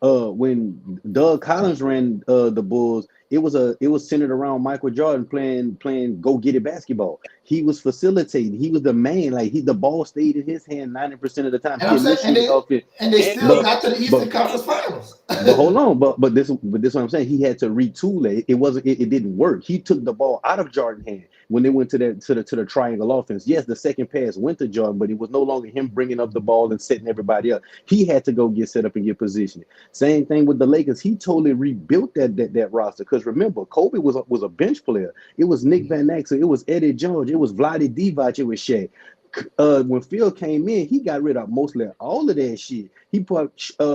When Doug Collins ran the Bulls, it was centered around Michael Jordan playing go get it basketball. He was facilitating. He was the man. Like the ball stayed in his hand 90% of the time. And I'm saying, and they still got to the Eastern Conference Finals. But hold on, but this is what I'm saying. He had to retool it. It didn't work. He took the ball out of Jordan's hand when they went to the triangle offense. Yes, the second pass went to Jordan, but it was no longer him bringing up the ball and setting everybody up. He had to go get set up and get positioned. Same thing with the Lakers. He totally rebuilt that roster because remember, Kobe was a bench player. It was Nick Van Exel. It was Eddie George. It was Vlade Divac. It was Shaq. When Phil came in, he got rid of mostly all of that shit. He put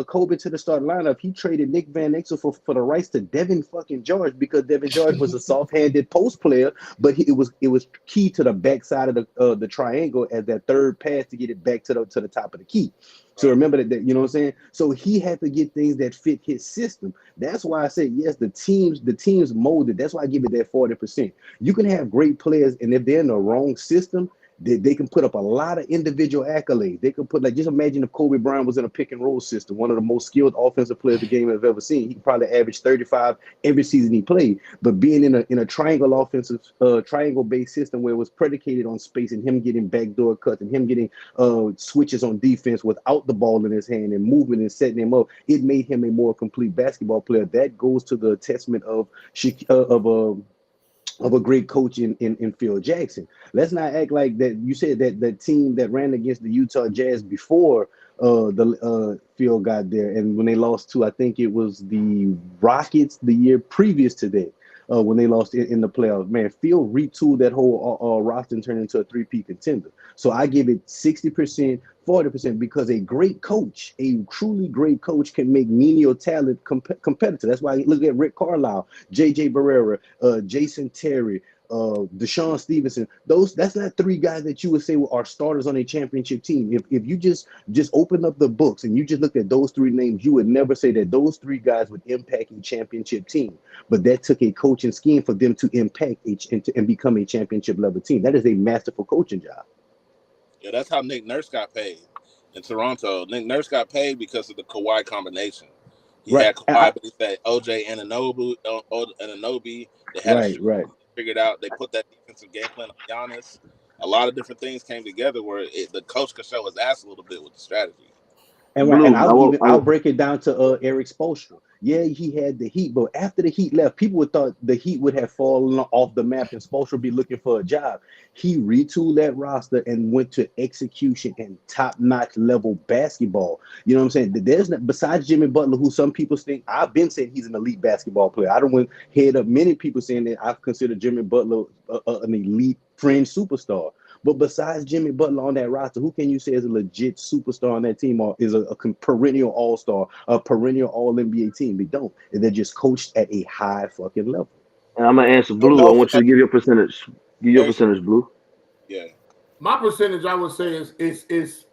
Kobe to the starting lineup. He traded Nick Van Exel for the rights to Devin fucking George because Devin George was a soft-handed post player, but it was key to the backside of the triangle as that third pass to get it back to the top of the key. So remember that you know what I'm saying. So he had to get things that fit his system. That's why I say yes. The teams molded. That's why I give it that 40%. You can have great players, and if they're in the wrong system, they can put up a lot of individual accolades. They can put just imagine if Kobe Bryant was in a pick and roll system, one of the most skilled offensive players the game has ever seen. He probably averaged 35 every season he played. But being in a triangle offensive, triangle based system where it was predicated on space and him getting backdoor cuts and him getting switches on defense without the ball in his hand and movement and setting him up, it made him a more complete basketball player. That goes to the testament of a great coach in Phil Jackson. Let's not act like that. You said that team that ran against the Utah Jazz before Phil got there, and when they lost to, I think it was the Rockets the year previous to that, when they lost in the playoffs. Man, Phil retooled that whole roster and turned into a three-peat contender. So I give it 60%, 40% because a great coach, a truly great coach, can make menial talent competitive. That's why I look at Rick Carlisle, J.J. Barrera, Jason Terry, Deshaun Stevenson. That's not three guys that you would say are starters on a championship team. If you just open up the books and you just looked at those three names, you would never say that those three guys would impact a championship team. But that took a coaching scheme for them to impact and become a championship level team. That is a masterful coaching job. Yeah, that's how Nick Nurse got paid in Toronto. Nick Nurse got paid because of the Kawhi combination. He had Kawhi, but he said OJ Anunoby. They had a figured out. They put that defensive game plan on Giannis. A lot of different things came together where the coach could show his ass a little bit with the strategy. And I'll break it down to Eric Spoelstra. Yeah, he had the Heat, but after the Heat left, people would thought the Heat would have fallen off the map and Spoelstra would be looking for a job. He retooled that roster and went to execution and top-notch level basketball. You know what I'm saying? Besides Jimmy Butler, who some people think, I've been saying he's an elite basketball player. I don't want head up many people saying that I've considered Jimmy Butler an elite fringe superstar. But besides Jimmy Butler on that roster, who can you say is a legit superstar on that team or is a perennial all-star, a perennial all-NBA team? They don't. They're just coached at a high fucking level. And I'm going to answer Blue. I want you to give your percentage. Give your percentage, Blue. Yeah. My percentage, I would say, is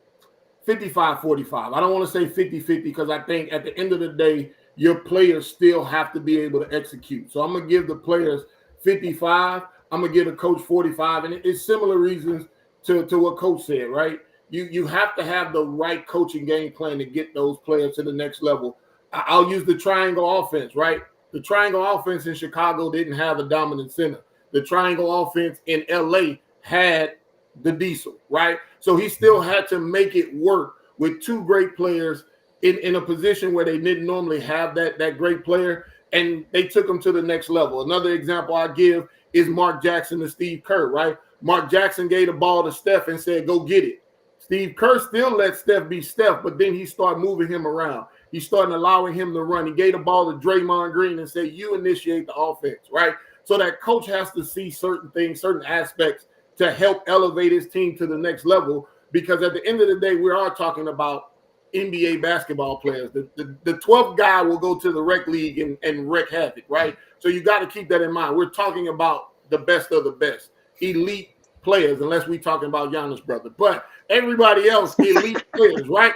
55-45. I don't want to say 50-50 because I think at the end of the day, your players still have to be able to execute. So I'm going to give the players 55. I'm going to give the coach 45. And it's similar reasons to what Coach said, right? You have to have the right coaching game plan to get those players to the next level. I'll use the triangle offense, right? The triangle offense in Chicago didn't have a dominant center. The triangle offense in LA had the diesel, right? So he still had to make it work with two great players in a position where they didn't normally have that great player, and they took them to the next level. Another example I give is Mark Jackson and Steve Kerr, right? Mark Jackson gave the ball to Steph and said, go get it. Steve Kerr still let Steph be Steph, but then he started moving him around. He started allowing him to run. He gave the ball to Draymond Green and said, "You initiate the offense," right? So that coach has to see certain things, certain aspects to help elevate his team to the next level. Because at the end of the day, we are talking about NBA basketball players. The 12th guy will go to the rec league and wreak havoc, right? So you got to keep that in mind. We're talking about the best of the best, elite players, unless we're talking about Giannis' brother. But everybody else, elite players, right?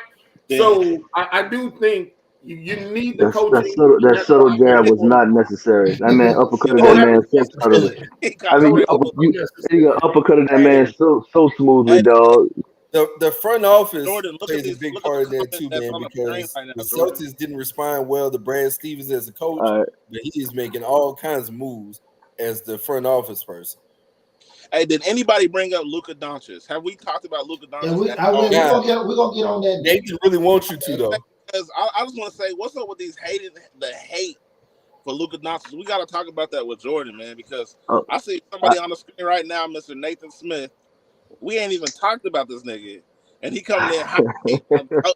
Yeah. So I do think you need the That coaching. subtle jab was not necessary. That man uppercutted Oh, that that man so was subtly. unnecessary. He I got mean, That you straight was unnecessary. uppercutted that man Hey, so smoothly, hey, dog. The front office Jordan, plays a big look at the part in that comment too, that's man, on the screen because right the now, Jordan. Celtics didn't respond well to Brad Stevens as a coach, All right. but he is making all kinds of moves as the front office person. Hey, did anybody bring up Luka Doncic? Have we talked about Luka And Doncic at all? Yeah, we're gonna get on that. Nathan really wants you to though. Because I just want to say, what's up with the hate for Luka Doncic? We got to talk about that with Jordan, man, because Oh, I see I, somebody on the screen right now, Mr. Nathan Smith. We ain't even talked about this nigga, and he coming in hot.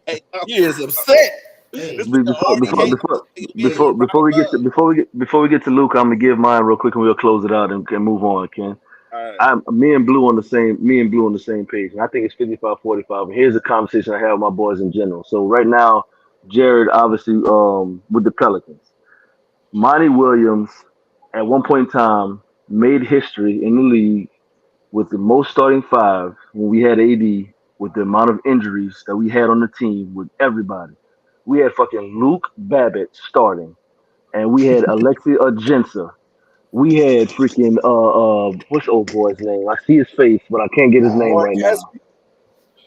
Hey, He is upset. this Hey, nigga before already before hating. before We ain't even brought it up. before we get to Luke, I'm gonna give mine real quick and we'll close it out and move on, Ken. All right. I'm me and Blue on the same page. And I think it's 55-45. And here's a conversation I have with my boys in general. So right now, Jared obviously with the Pelicans. Monty Williams at one point in time made history in the league with the most starting five when we had AD with the amount of injuries that we had on the team with everybody. We had fucking Luke Babbitt starting, and we had Alexi Argenza. We had freaking what's the old boy's name? I see his face, but I can't get his name Mark right now.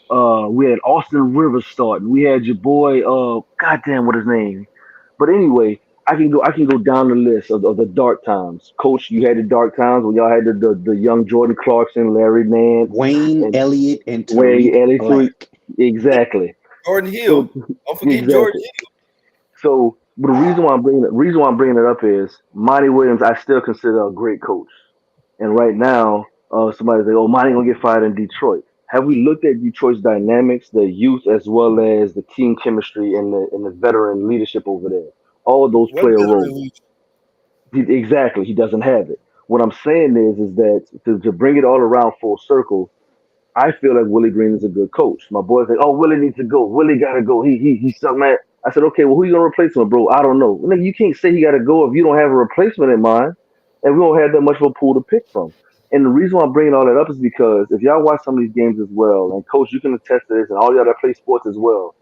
Caspi. We had Austin Rivers starting. We had your boy goddamn what his name. But anyway, I can go down the list of the dark times. Coach, you had the dark times when y'all had the young Jordan Clarkson, Larry Nance, Wayne and Elliott and Wayne Tariq Ellis. Black. Exactly. Jordan Hill. So Don't forget Jordan exactly. So, but the reason why I'm bringing it up is Monty Williams. I still consider a great coach. And right now, somebody say, "Oh, Monty gonna get fired in Detroit." Have we looked at Detroit's dynamics, the youth, as well as the team chemistry and the veteran leadership over there? All of those Hill. What play a veteran role. leader? Exactly, he doesn't have it. What I'm saying is that to bring it all around full circle, I feel like Willie Green is a good coach. My boys like, oh, Willie needs to go. Willie gotta go. He's something that I said, okay, well, who you gonna replace him, bro? I don't know. Nigga, you can't say he gotta go if you don't have a replacement in mind, and we don't have that much of a pool to pick from. And the reason why I'm bringing all that up is because if y'all watch some of these games as well, and coach, you can attest to this, and all y'all that play sports as well,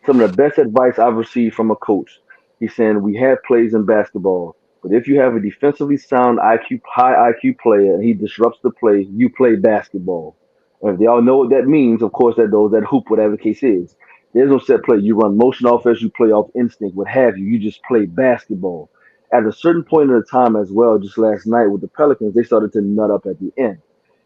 some of the best advice I've received from a coach. He's saying we have plays in basketball, but if you have a defensively sound high IQ player, and he disrupts the play, you play basketball. And if y'all know what that means, of course, that those that hoop, whatever the case is. There's no set play. You run motion offense, you play off instinct, what have you. You just play basketball. At a certain point in the time as well, just last night with the Pelicans, they started to nut up at the end.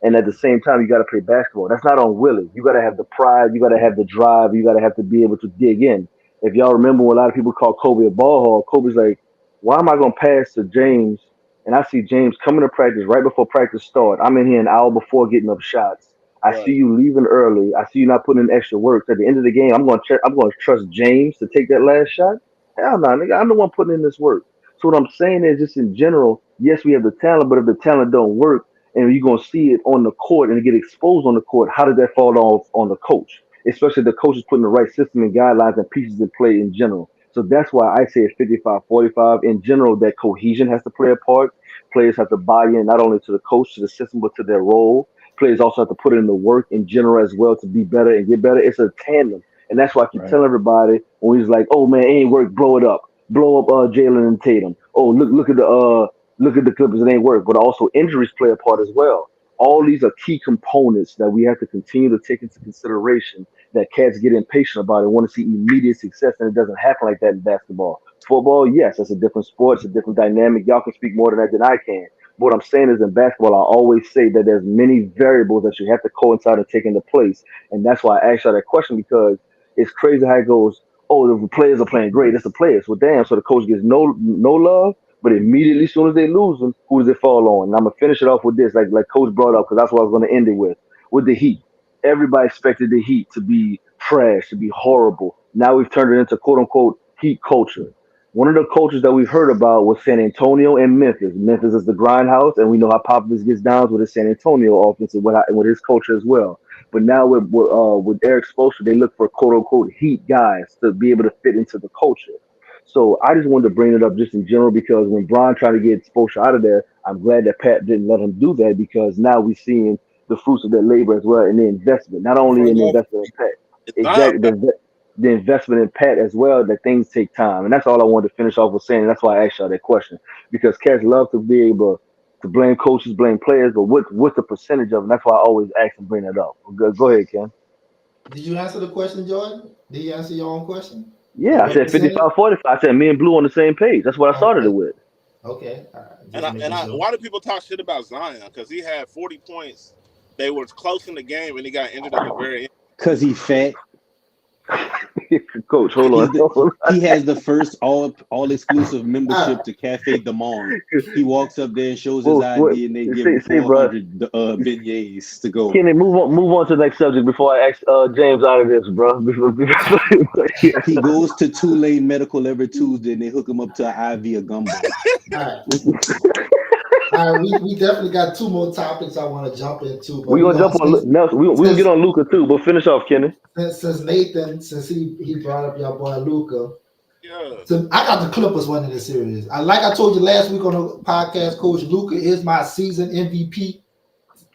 And at the same time, you got to play basketball. That's not on Willie. You got to have the pride. You got to have the drive. You got to have to be able to dig in. If y'all remember when a lot of people call Kobe a ball hog, Kobe's like, why am I going to pass to James? And I see James coming to practice right before practice start. I'm in here an hour before getting up shots. I see Right. you leaving early. I see you not putting in extra work. At the end of the game, I'm going to trust James to take that last shot. Hell no, nigga. I'm the one putting in this work. So what I'm saying is, just in general, yes, we have the talent, but if the talent don't work, and you're gonna see it on the court and get exposed on the court, how does that fall off on the coach? Especially the coach is putting the right system and guidelines and pieces in play in general. So that's why I say it's 55-45. In general, that cohesion has to play a part. Players have to buy in not only to the coach, to the system, but to their role. Players also have to put in the work in general as well to be better and get better. It's a tandem. And that's why I keep Right. telling everybody when he's like, oh man, it ain't work, blow it up. Blow up Jalen and Tatum. Oh, look at the Clippers, it ain't work. But also injuries play a part as well. All these are key components that we have to continue to take into consideration that cats get impatient about and want to see immediate success, and it doesn't happen like that in basketball. Football, yes, that's a different sport, it's a different dynamic. Y'all can speak more than that than I can. But what I'm saying is in basketball, I always say that there's many variables that you have to coincide and take into place. And that's why I asked y'all that question because it's crazy how it goes, oh, the players are playing great. It's the players. Well, damn, so the coach gets no love. But immediately, as soon as they lose them, who does it fall on? And I'm gonna finish it off with this, like Coach brought up, because that's what I was gonna end it with the Heat. Everybody expected the Heat to be trash, to be horrible. Now we've turned it into quote unquote Heat culture. One of the cultures that we've heard about was San Antonio and Memphis. Memphis is the grindhouse, and we know how Popovich gets down with his San Antonio offense and with his culture as well. But now with Eric Spoelstra, they look for quote unquote Heat guys to be able to fit into the culture. So I just wanted to bring it up just in general because when Bron tried to get Spoelstra out of there, I'm glad that Pat didn't let him do that because now we're seeing the fruits of their labor as well and the investment, not only in the investment in Pat, Zion exactly the investment in Pat as well. That things take time, and that's all I wanted to finish off with saying. And that's why I asked y'all that question because cats love to be able to blame coaches, blame players, but what's the percentage of? And that's why I always ask and bring that up. Go ahead, Ken. Did you answer the question, Jordan? Did you answer your own question? Yeah, Like I what said percentage? 55-45. I said me and Blue on the same page. That's what I started it Okay. with. Okay. All right. and Just making sure. why do people talk shit about Zion? Because he had 40 points. They were close in the game, and he got injured at the very end. Cause he fat. Coach, hold He's on. Hold he has the first all exclusive membership Ah, to Cafe Demond. He walks up there and shows his on. ID, and they give him Say, bro. 400 beignets to go. Kenny, move on to the next subject before I ask James out of this, bro. He goes to Tulane Medical every Tuesday, and they hook him up to an IV of gumbo. all right. All right. We definitely got two more topics I want to jump into, but We we gonna gonna jump on Nelson. We gonna get on Luca too, but finish off, Kenny. since Nathan, since he brought up your boy Luca. Yeah. So I got the Clippers winning this series. Like I told you last week on the podcast, Coach Luca is my season MVP.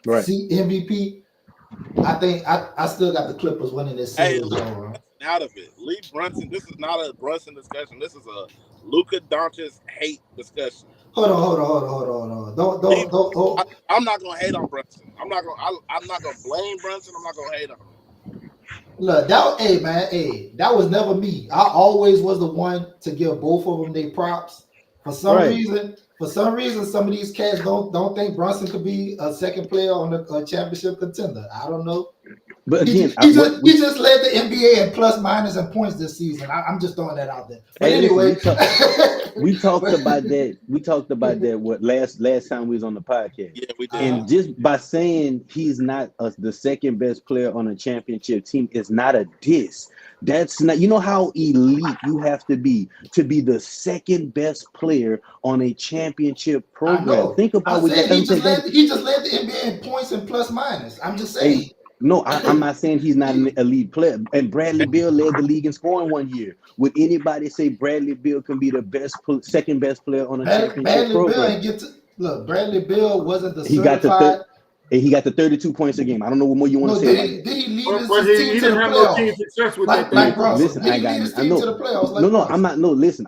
Right. MVP. I think I still got the Clippers winning this Hey, series. leave Y'all. Brunson out of it. Leave Brunson. This is not a Brunson discussion. This is a Luka Doncic hate discussion. Hold on. Don't Leave, don't. I'm not gonna hate on Brunson. I'm not gonna blame Brunson. I'm not gonna hate on him. Look, that was never me. I always was the one to give both of them their props. For some Right. reason, some of these cats don't think Brunson could be a second player on a championship contender. I don't know. But He again, just led the NBA in plus, minus, and points this season. I'm just throwing that out there. But hey, anyway, we talked about that. We talked about that. What last time we was on the podcast, Yeah, we did. and just by saying he's not the second best player on a championship team is not a diss. That's not. You know how elite you have to be the second best player on a championship I program. know. Think about I what said that. he just led the NBA in points and plus minus. I'm just saying. Hey, no, I'm not saying he's not an elite player. And Bradley Beal led the league in scoring one year. Would anybody say Bradley Beal can be the second best player on a championship Bradley Bill program? ain't get to look. Bradley Bill wasn't the He got certified. he got the 32 points a game. I don't know what more you want to say about that. Did he lead his But team he to the didn't have no team playoffs? success with Like that. Brunson. Listen, Did he lead his team to the playoffs? Like no, Brunson? I'm not. No, listen.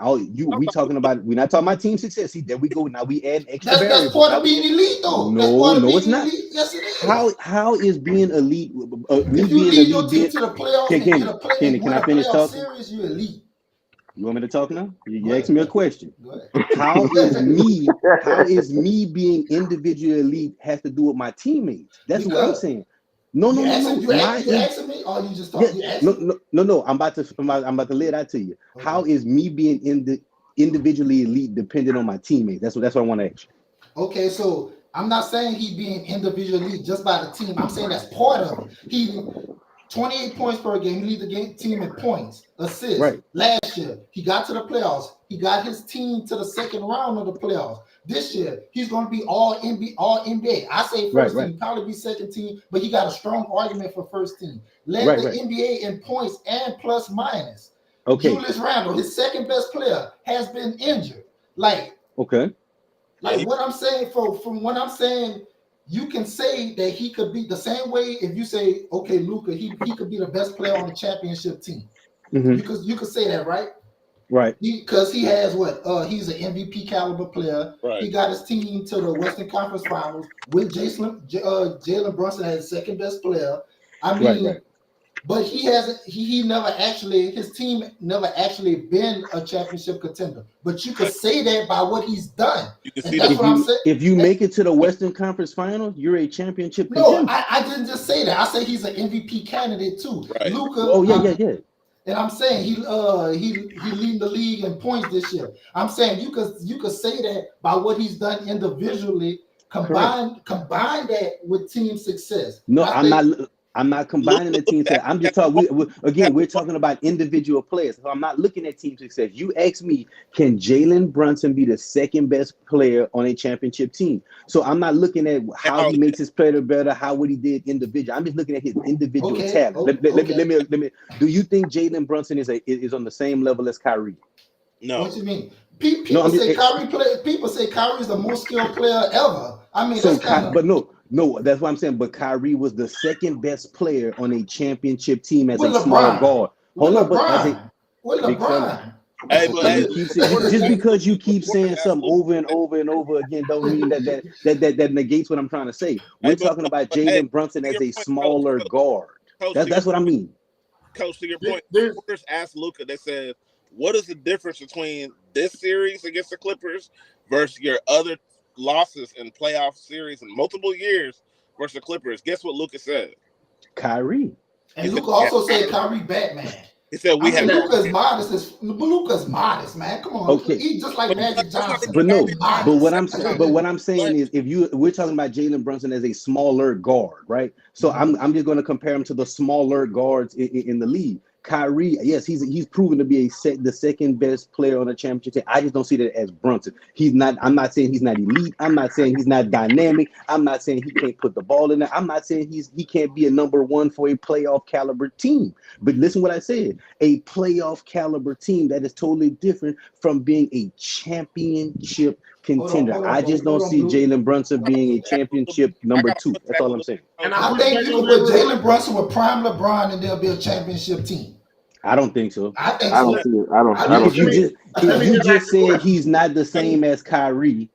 We talking about. We're not talking about team success. See, there we go. Now we add extra That's variables. part of being elite, though. That's part of being It's not. elite. Yes, it is. How is being elite? Me If you being lead your elite. team to the playoffs and Kenny, get a play Kenny, and can win I a finish playoff talking? series, you elite. You want me to talk now? You Go asked me a ahead. question. Go ahead. How is me being individually elite has to do with my teammates? That's what I'm Because saying. No. you asking me, or you just talking? Yeah, no. I'm about to lay it out to you. Okay. How is me being individually elite dependent on my teammates? That's what I want to ask you. Okay, so I'm not saying he being individually just by the team. I'm saying that's part of it. He 28 points per game. He lead the team in points, assists. Right. Last year, he got to the playoffs. He got his team to the second round of the playoffs. This year, he's going to be all NBA. I say first team, probably be second team, but he got a strong argument for first team. Led the NBA in points and plus minus. Okay. Julius Randle, his second best player, has been injured. Like what I'm saying, from what I'm saying, you can say that he could be the same way if you say, okay, Luka, he could be the best player on the championship team. Mm-hmm. You could say that, right? Right. Because he has what? He's an MVP caliber player. Right. He got his team to the Western Conference Finals with Jalen Brunson as second best player. I mean, but he hasn't. He never actually. His team never actually been a championship contender. But you could say that by what he's done. You can And see that's what I'm saying. If you make it to the Western Conference Finals, you're a championship contender. No, I didn't just say that. I say he's an MVP candidate too. Right. Luka. Oh yeah. And I'm saying he leading the league in points this year. I'm saying you could say that by what he's done individually. Combine that with team success. No, I'm not. I'm not combining the team success. I'm just talking. We're talking about individual players. So I'm not looking at team success. You asked me, can Jalen Brunson be the second best player on a championship team? So I'm not looking at how he makes his player better, how what he did individual. I'm just looking at his individual talent. Let me. Do you think Jalen Brunson is on the same level as Kyrie? No. What you mean? People say Kyrie is the most skilled player ever. I mean, so that's kind of. But no, that's what I'm saying. But Kyrie was the second best player on a championship team as a small guard. Hold on, but as a big fella. Hey, just because you keep saying something over and over and over again, don't mean that negates what I'm trying to say. We're talking about Jalen Brunson as a smaller guard. That's what I mean. Coach, to your point, Clippers asked Luka. They said, "What is the difference between this series against the Clippers versus your other losses in playoff series in multiple years versus the Clippers?" Guess what Luka said? Kyrie. And Luka also said Kyrie Batman. He said Luka's modest, man. Come on. Okay. He's just like Magic Johnson. But what I'm saying is we're talking about Jalen Brunson as a smaller guard, right? So I'm just going to compare him to the smaller guards in the league. Kyrie, yes, he's proven to be the second best player on a championship team. I just don't see that as Brunson. I'm not saying he's not elite. I'm not saying he's not dynamic. I'm not saying he can't put the ball in there. I'm not saying he can't be a number one for a playoff caliber team. But listen what I said. A playoff caliber team that is totally different from being a championship contender. I just don't see Jalen Brunson being a championship number two. That's all I'm saying. And I think you can put Jalen Brunson with prime LeBron and there'll be a championship team. I don't think so. I think I don't see it. I don't see it. If you just said he's not the same as Kyrie,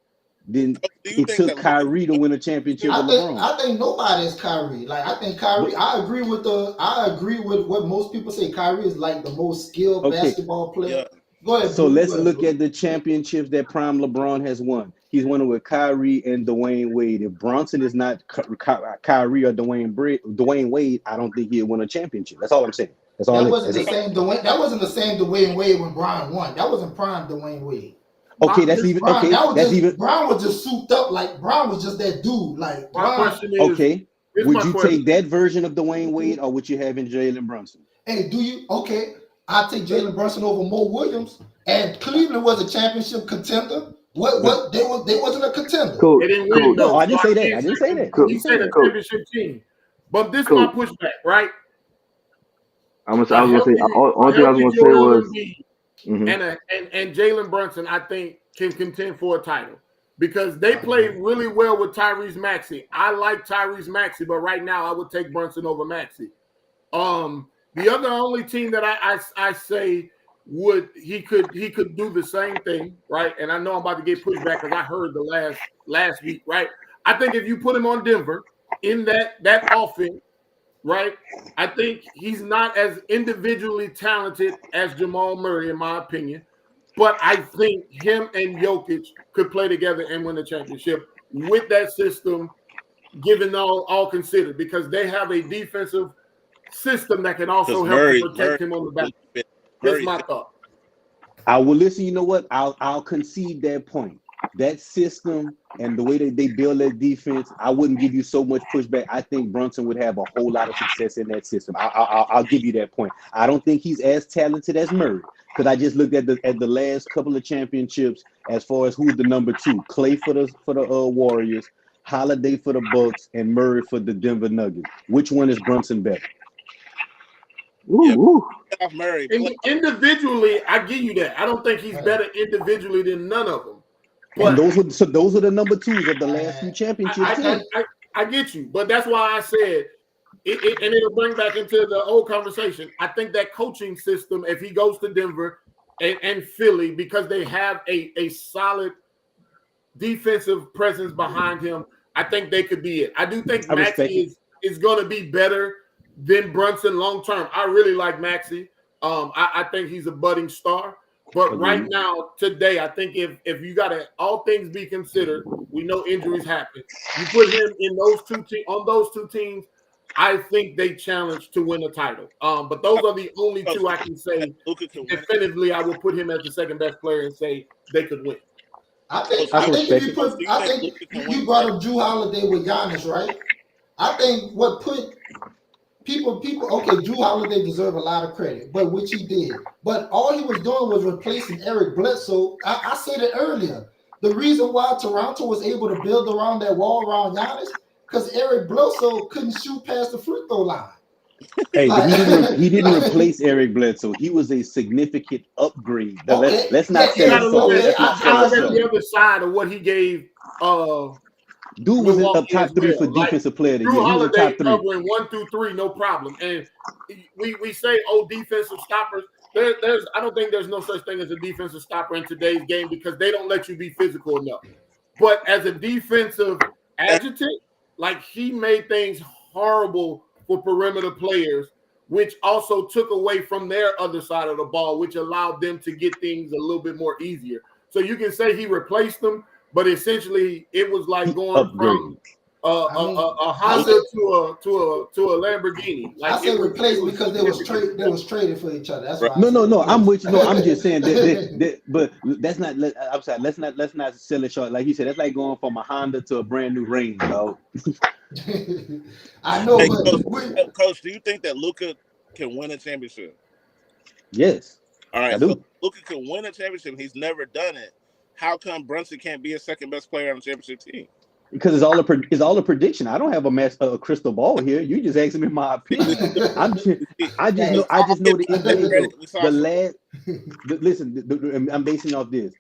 then it took Kyrie to win a championship with LeBron. I think nobody is Kyrie. Like I think Kyrie. I agree with what most people say. Kyrie is like the most skilled basketball player. Yeah. Go ahead. So let's look at the championships that prime LeBron has won. He's won it with Kyrie and Dwayne Wade. If Bronson is not Kyrie or Dwayne Wade, I don't think he'll win a championship. That's all I'm saying. That wasn't the same Dwayne Wade when Brian won. That wasn't prime Dwayne Wade. Okay, that's even okay. Brown was just souped up like Brown was just that dude. Like my question is, okay. Would you take that version of Dwayne Wade or would you have in Jalen Brunson? Hey, do you? Okay, I take Jalen Brunson over Mo Williams, and Cleveland was a championship contender. What they wasn't a contender. Cool. They didn't win. No, I didn't say that. I didn't say that. Cool. You said a championship team, but this is my pushback, right? I was gonna say. All thing I was gonna say was, and Jalen Brunson, I think, can contend for a title because they play really well with Tyrese Maxey. I like Tyrese Maxey, but right now I would take Brunson over Maxey. The only team that I say he could do the same thing, right? And I know I'm about to get pushed back because I heard the last week, right? I think if you put him on Denver in that offense, right? I think he's not as individually talented as Jamal Murray, in my opinion. But I think him and Jokic could play together and win the championship with that system, given all considered, because they have a defensive system that can also help protect him on the back. That's my thought. I will listen. You know what? I'll concede that point. That system and the way that they build that defense, I wouldn't give you so much pushback. I think Brunson would have a whole lot of success in that system. I'll give you that point. I don't think he's as talented as Murray because I just looked at the last couple of championships as far as who's the number two: Clay for the Warriors, Holiday for the Bucks, and Murray for the Denver Nuggets. Which one is Brunson better? Murray. Individually, I give you that. I don't think he's better individually than none of them. But and those are the number twos of the last few championships. I get you, but that's why I said it, and it'll bring back into the old conversation. I think that coaching system, if he goes to Denver and Philly, because they have a solid defensive presence behind him, I think they could be it. I do think Maxey is going to be better than Brunson long term. I really like Maxey. I think he's a budding star. But right now, today, I think if you got to, all things be considered, we know injuries happen. You put him in those two teams, I think they challenge to win a title. But those are the only two I can say definitively. I will put him as the second best player and say they could win. I think if you brought up Drew Holiday with Giannis, right? I think what put people. Okay, Drew Holiday deserve a lot of credit, but which he did. But all he was doing was replacing Eric Bledsoe. I said it earlier. The reason why Toronto was able to build around that wall around Giannis, because Eric Bledsoe couldn't shoot past the free throw line. Hey, but Like, he didn't like replace Eric Bledsoe. He was a significant upgrade. Now, okay, let's yeah, not You sell yeah, got to it look short. at. okay. Let's not You got sell to it look at short. the other side of what he gave Dude was in up Milwaukee as top three for well. Like defensive player of the Drew year. He was a Holiday top three. covering 1 through 3, no problem. And we say, oh, defensive stoppers. There's I don't think there's no such thing as a defensive stopper in today's game because they don't let you be physical enough. But as a defensive adjutant, like he made things horrible for perimeter players, which also took away from their other side of the ball, which allowed them to get things a little bit more easier. So you can say he replaced them, but essentially it was like He going from upgraded. I mean, a I Honda say to a Lamborghini. I Like say it replace was because significant. they was traded for each other. That's Right. why I No, say no, no. I'm replace. with you. No, I'm just saying that. But that's not. I'm sorry. Let's not sell it short. Like you said, that's like going from a Honda to a brand new Range, dog. I know, Hey, but coach, we, coach, do you think that Luca can win a championship? Yes, All I right, so do. Luca can win a championship. He's never done it. How come Brunson can't be a second best player on the championship team? Because it's all a prediction. I don't have a crystal ball here. You just asking me my opinion. I'm just, I just We know hey, I saw him just know get the the NBA credit. though. We saw The some. last listen, I'm basing off this.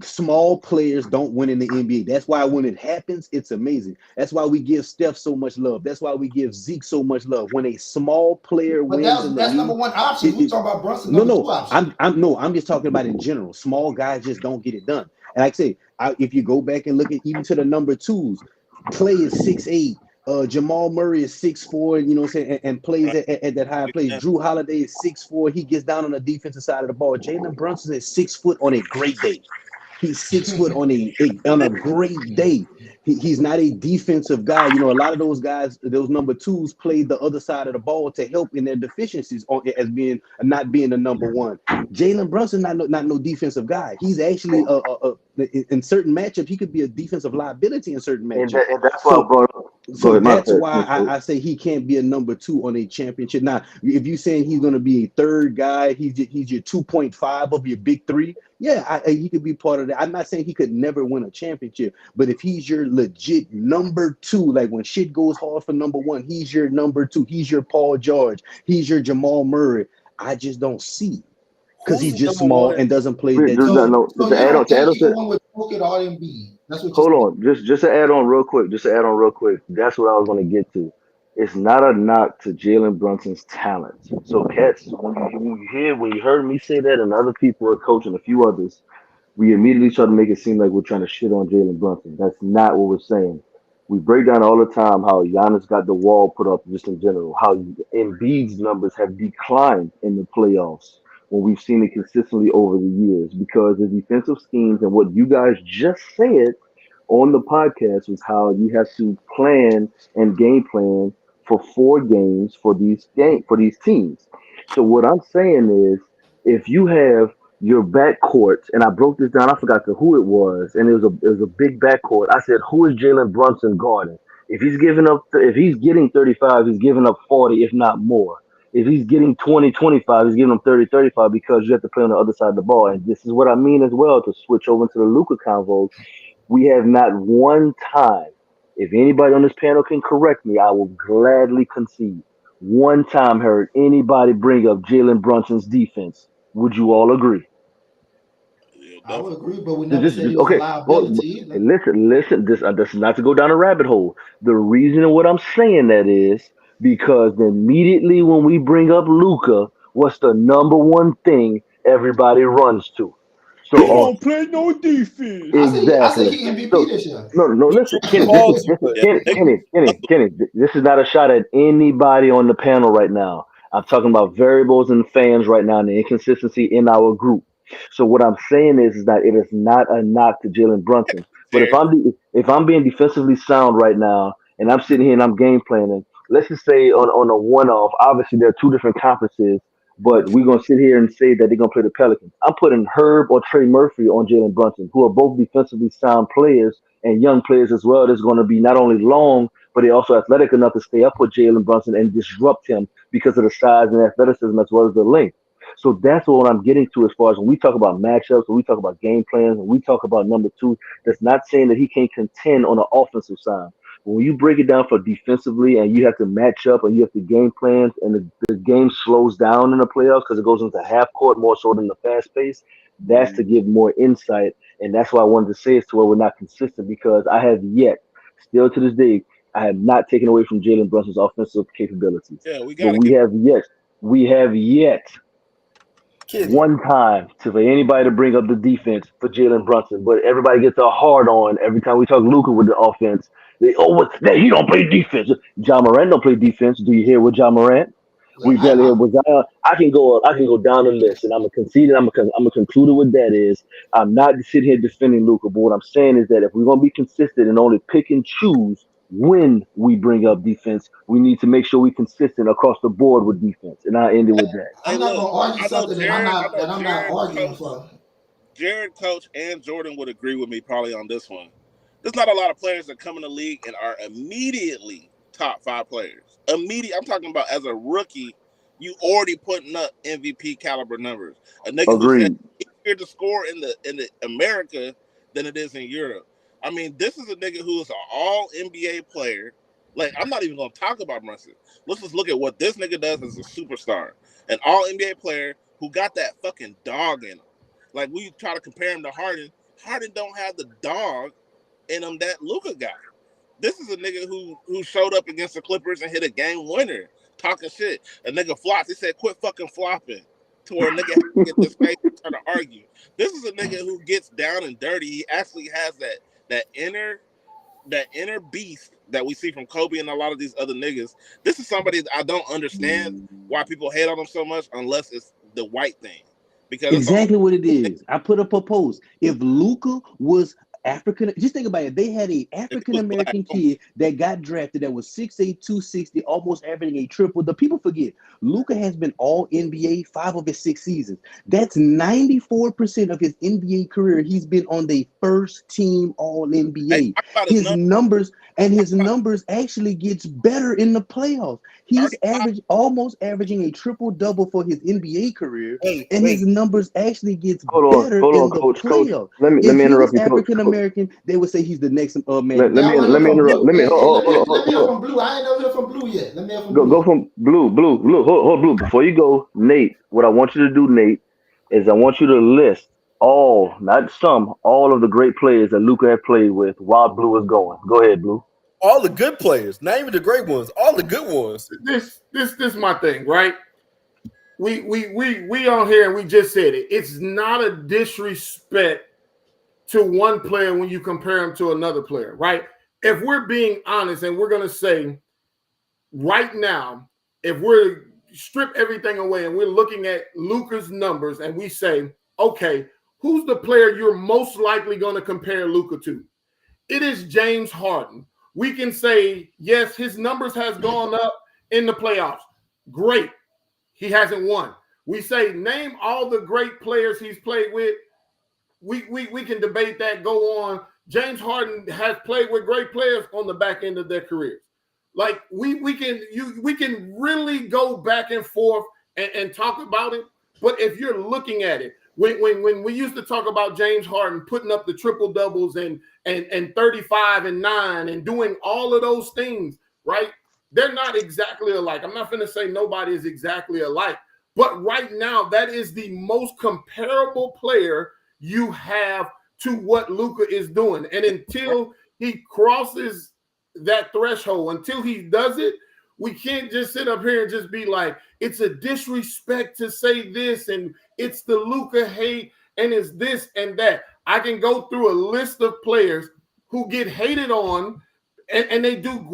Small players don't win in the NBA. That's why when it happens, it's amazing. That's why we give Steph so much love. That's why we give Zeke so much love. When a small player but wins in the that's number league, one option. it, We it talking about Brunson no, number two no, option. I'm just talking about in general. Small guys just don't get it done. And like I say, if you go back and look at even to the number twos, Clay is 6'8". Jamal Murray is 6'4", you know what I'm saying, and plays Right. at that high place. Drew Holiday is 6'4". He gets down on the defensive side of the ball. Jalen Brunson is 6 foot on a great day. He's 6 foot on a great day. He's not a defensive guy. You know, a lot of those guys, those number twos, played the other side of the ball to help in their deficiencies as being not being the number one. Jalen Brunson not no defensive guy. He's actually in certain matchups he could be a defensive liability in certain matchups. And that's why I So brought up. Go so ahead, my that's bad. why I say he can't be a number two on a championship. Now, if you're saying he's going to be a third guy, he's your 2.5 of your big three. Yeah, he could be part of that. I'm not saying he could never win a championship, but if he's your legit number two, like when shit goes hard for number one, he's your number two. He's your Paul George. He's your Jamal Murray. I just don't see because Who's he's the just number small one? and doesn't play Just, that just no, defense. no, So to you add on don't to add think on he can to win with Jokic or Embiid? That's what you're hold saying. on, just to add on real quick, just to add on real quick. That's what I was going to get to. It's not a knock to Jalen Brunson's talent. So, cats, when you heard me say that, and other people are coaching, a few others, we immediately try to make it seem like we're trying to shit on Jalen Brunson. That's not what we're saying. We break down all the time how Giannis got the wall put up just in general, how Embiid's numbers have declined in the playoffs when we've seen it consistently over the years because the defensive schemes and what you guys just said on the podcast was how you have to plan and game plan for 4 games for these teams. So what I'm saying is if you have your backcourt, and I broke this down. I forgot who it was, and it was a big backcourt. I said, who is Jalen Brunson guarding? If he's getting 35, he's giving up 40, if not more. If he's getting 20, 25, he's giving them 30, 35 because you have to play on the other side of the ball. And this is what I mean as well to switch over to the Luca convo. We have not one time, if anybody on this panel can correct me, I will gladly concede. One time heard anybody bring up Jalen Brunson's defense. Would you all agree? Yeah, I would definitely. agree, but we never This said is he was a okay. liability Hey, either. listen. This is not to go down a rabbit hole. The reason what I'm saying that is because immediately when we bring up Luca, what's the number one thing everybody runs to? So He don't play no defense. I say exactly. he MVP So this year. no, no. He Listen, shooting the Kenny. ball too much. They Kenny. This is not a shot at anybody on the panel right now. I'm talking about variables and fans right now and the inconsistency in our group. So what I'm saying is that it is not a knock to Jalen Brunson. But fair. if I'm being defensively sound right now and I'm sitting here and I'm game planning, let's just say on a one off. Obviously, there are two different conferences, but we're gonna sit here and say that they're gonna play the Pelicans. I'm putting Herb or Trey Murphy on Jalen Brunson, who are both defensively sound players and young players as well. That's going to be not only long but they're also athletic enough to stay up with Jalen Brunson and disrupt him because of the size and athleticism as well as the length. So that's what I'm getting to as far as when we talk about matchups, when we talk about game plans, when we talk about number two, that's not saying that he can't contend on the offensive side. When you break it down for defensively and you have to match up and you have to game plans and the game slows down in the playoffs because it goes into half court more so than the fast pace, that's to give more insight. And that's why I wanted to say it's to where we're not consistent because I have yet, still to this day, I have not taken away from Jalen Brunson's offensive capabilities. Yeah, we But got to get. we have yet Kidding. one time to for anybody to bring up the defense for Jalen Brunson, but everybody gets a hard on every time we talk Luka with the offense. They what's that? He don't play defense. John Morant don't play defense. Do you hear what John Morant? Yeah, We barely hear what Zion. I can go down the list, and I'm a conceded. I'm a concluded with that is I'm not sitting here defending Luka, but what I'm saying is that if we're gonna be consistent and only pick and choose when we bring up defense, we need to make sure we're consistent across the board with defense. And I ended with that. Hey, I'm not look, gonna argue I know something that I'm Jared. I not know that I'm not Jared, arguing coach, for. Jared, coach, and Jordan would agree with me probably on this one. There's not a lot of players that come in the league and are immediately top 5 players. Immediate. I'm talking about as a rookie, you already putting up MVP caliber numbers. A nigga who said Agreed. it's easier to score in the America than it is in Europe. I mean, this is a nigga who is an all NBA player. Like, I'm not even gonna talk about Brunson. Let's just look at what this nigga does as a superstar. An all NBA player who got that fucking dog in him. Like, we try to compare him to Harden. Harden don't have the dog in him that Luka got. This is a nigga who showed up against the Clippers and hit a game winner, talking shit. A nigga flops. He said, "Quit fucking flopping," to where a nigga has to get this face and try to argue. This is a nigga who gets down and dirty. He actually has that inner beast that we see from Kobe and a lot of these other niggas. This is somebody that I don't understand why people hate on him so much unless it's the white thing. Because it's all Exactly what it is. I put up a post. If Luca was African, just think about it. They had a if it African was black. American kid that got drafted that was 6'8", 260, almost averaging a triple. The people forget Luca has been all NBA 5 of his 6 seasons. That's 94% of his NBA career. He's been on the first team all Hey, NBA. talk about His numbers Talk about actually gets better in the playoffs. He's 35. almost averaging a triple double for his NBA career. Wait, And his numbers actually gets better Hold in on, the coach. playoffs. Let If me he was interrupt you, coach. African American, they would say he's the next Magic Yeah, I want Johnson. to Let hear me from interrupt. Blue. Let me Hey, let me hear hold on. from Blue. I ain't never hear from Blue yet. Let me hear from Go Blue. from blue. Hold blue. Before you go, Nate. What I want you to do, Nate, is I want you to list all, not some, all of the great players that Luca had played with while Blue is going. Go ahead, Blue. all the good players, not even the great ones, all the good ones. This is my thing, right? We on here and we just said it. It's not a disrespect to one player when you compare him to another player, right? If we're being honest and we're gonna say right now, if we're strip everything away and we're looking at Luka's numbers and we say, okay, who's the player you're most likely going to compare Luka to? It is James Harden. We can say, yes, his numbers has gone up in the playoffs. Great. He hasn't won. We say, name all the great players he's played with. We can debate that, go on. James Harden has played with great players on the back end of their careers. Like we can really go back and forth and talk about it. But if you're looking at it, when we used to talk about James Harden putting up the triple doubles and 35 and 9 and doing all of those things, right? They're not exactly alike. I'm not going to say nobody is exactly alike, but right now that is the most comparable player you have to what Luka is doing. And until he crosses that threshold, until he does it, we can't just sit up here and just be like, it's a disrespect to say this and it's the Luka hate and it's this and that. I can go through a list of players who get hated on and they do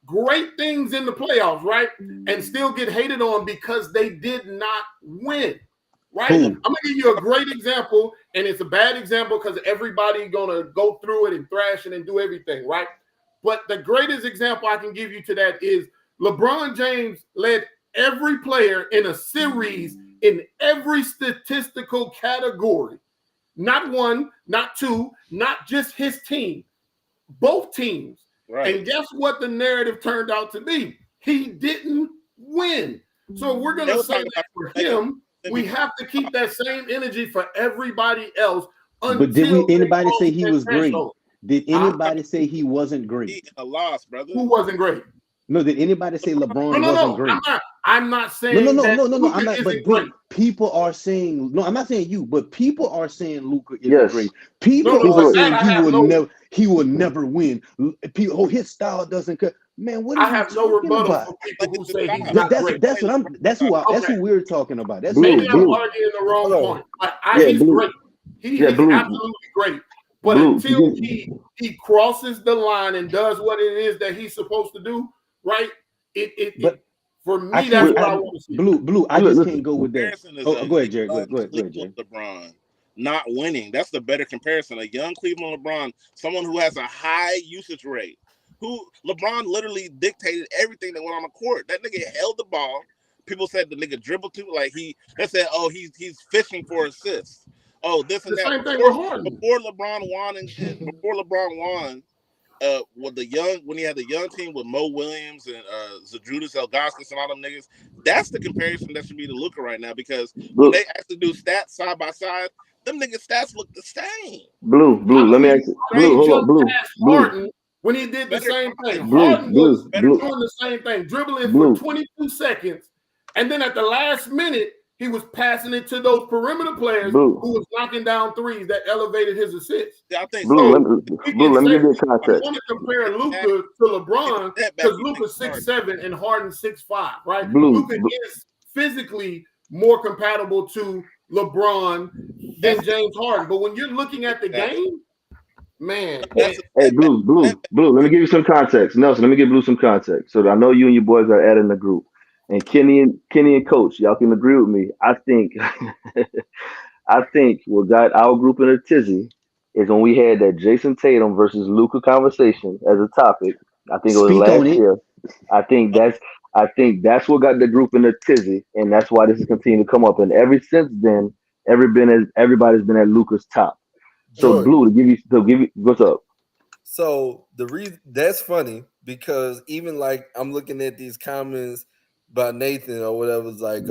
great things in the playoffs, right? And still get hated on because they did not win. Right? Who? I'm gonna give you a great example, and it's a bad example because everybody's gonna go through it and thrash it and do everything, right? But the greatest example I can give you to that is LeBron James led every player in a series in every statistical category. Not one, not two, not just his team. Both teams. Right. And guess what the narrative turned out to be? He didn't win. So we're going They to were say talking that about for making him, we MVP. have to keep that same energy for everybody else But did until we they anybody cross say he that was great? threshold. Did Huh? anybody say he wasn't He great? in a loss, brother. Who wasn't great? No, did anybody say No, LeBron no, wasn't no. great? I'm not No, no, saying no, that no, no, no. Luka I'm not. isn't But great. people are saying no. I'm not saying you, but people are saying Luca isn't Yes, great. No, People no. are people. That saying I have no. he will never win. People, oh, his style doesn't cut. Man, what are I you have no talking rebuttal about? for people Like who it's the say he's style. That, not that's great. that's Play what I'm. LeBron That's style. who. That's Okay, who we're talking about. That's who Blue, we're maybe I'm talking blue. about. arguing the wrong Hold on. point, but Yeah, he's blue. great. Yeah, He's blue. absolutely great. But Blue. until he crosses the line and does what it is that he's supposed to do, right? It But for I me, that's can't. what I I want to see. blue. I just Listen, can't go with that. Comparison is Oh, a go ahead, Jerry. Go young ahead. Go ahead. Go ahead, Cleveland Jerry. LeBron not winning. That's the better comparison. A young Cleveland LeBron, someone who has a high usage rate. Who LeBron literally dictated everything that went on the court. That nigga held the ball. People said the nigga dribbled too. Like they said, oh, he's fishing for assists. Oh, this and The that. same thing with Harden. Before LeBron won and before LeBron won, with when he had the young team with Mo Williams and Zadrunas Elgauskas and all them niggas, that's the comparison that should be the looker right now because when blue, they actually do stats side by side, them niggas stats look the same. blue. I Let me believe ask you, they blue. Hold up, jumped blue, past blue, Harden when he did the Better same thing. context, blue, Harden was blue, better blue, doing the same thing, dribbling for blue. 22 seconds, and then at the last minute, he was passing it to those perimeter players Blue, who was knocking down threes that elevated his assists. Yeah, I think blue, Steph So blue. Let me give you a we can context. only compare get back, Luka to get LeBron the step back. because You think Luka's hard. 6'7" and Harden 6'5", right? Blue, Luka is physically more compatible to LeBron than That's James Harden. But when you're looking at the exactly. game, man, That's a hey, step back. blue, Step back. blue. Let me give you some context, Nelson. Let me give Blue some context. So that I know you and your boys are adding the group, and Kenny and Coach, y'all can agree with me. I think, I think what got our group in a tizzy is when we had that Jason Tatum versus Luca conversation as a topic. I think it was Speak on last it. year. I think that's I think that's what got the group in a tizzy, and that's why this is continuing to come up. And ever since then, everybody's been at Luca's top. So Jordan. Blue to give you what's up? So the reason that's funny because even like I'm looking at these comments about Nathan or whatever, it's like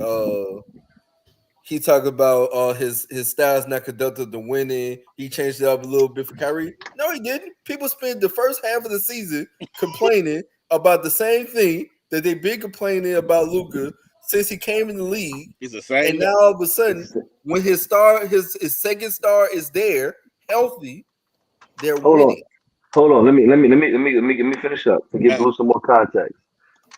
he talked about his style's not conducted to winning. He changed it up a little bit for Kyrie. No, he didn't. People spent the first half of the season complaining about the same thing that they've been complaining about Luca since he came in the league. He's the same And guy. now all of a sudden, when his second star is there, healthy, they're Hold on, winning. hold on. Let me finish up to give Uh, Blue some more context.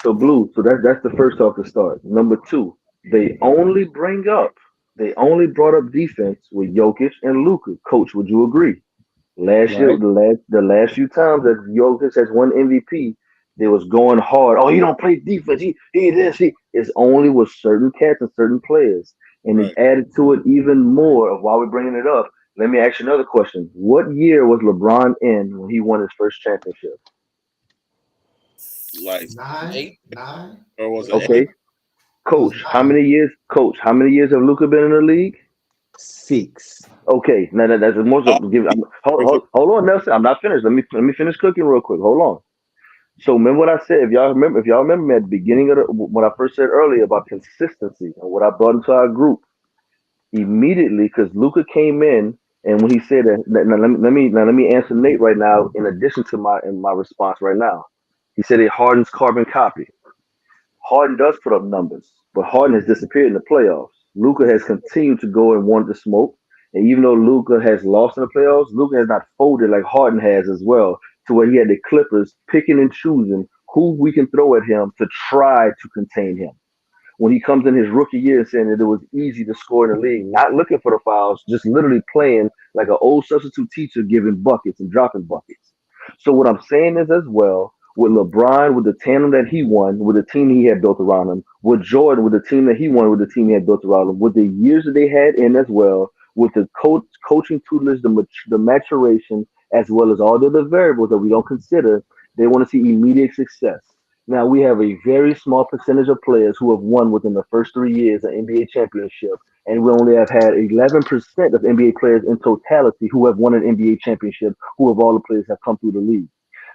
So Blue, so that's the first off the start. Number two, they only brought up defense with Jokic and Luka. Coach, would you agree? Last year, Right. the last few times that Jokic has won MVP, they was going hard. Oh, he don't play defense. He this. It's only with certain cats and certain players, and it right. added to it even more of why we're bringing it up. Let me ask you another question. What year was LeBron in when he won his first championship? Like Nine, eight nine. or was Was it it eight? Okay, nine? It was Coach. How nine. many years? Coach. How many years have Luca been in the league? 6. Okay, now that's most All of give. years of- Hold on, Nelson. I'm not finished. Let me finish cooking real quick. Hold on. So remember what I said. If y'all remember me at the beginning of what I first said earlier about consistency and what I brought into our group immediately, because Luca came in and when he said that, now let me answer Nate right now. In addition to my response right now, he said it hardens carbon copy. Harden does put up numbers, but Harden has disappeared in the playoffs. Luca has continued to go and want to smoke. And even though Luca has lost in the playoffs, Luca has not folded like Harden has as well, to where he had the Clippers picking and choosing who we can throw at him to try to contain him when he comes in his rookie year saying that it was easy to score in the league, not looking for the fouls, just literally playing like an old substitute teacher giving buckets and dropping buckets. So what I'm saying is as well, with LeBron, with the tandem that he won, with the team he had built around him, with Jordan, with the team that he won, with the team he had built around him, with the years that they had in as well, with the coaching tutelage, the maturation, as well as all the other variables that we don't consider, they want to see immediate success. Now we have a very small percentage of players who have won within the first 3 years an NBA championship, and we only have had 11% of NBA players in totality who have won an NBA championship, who of all the players have come through the league.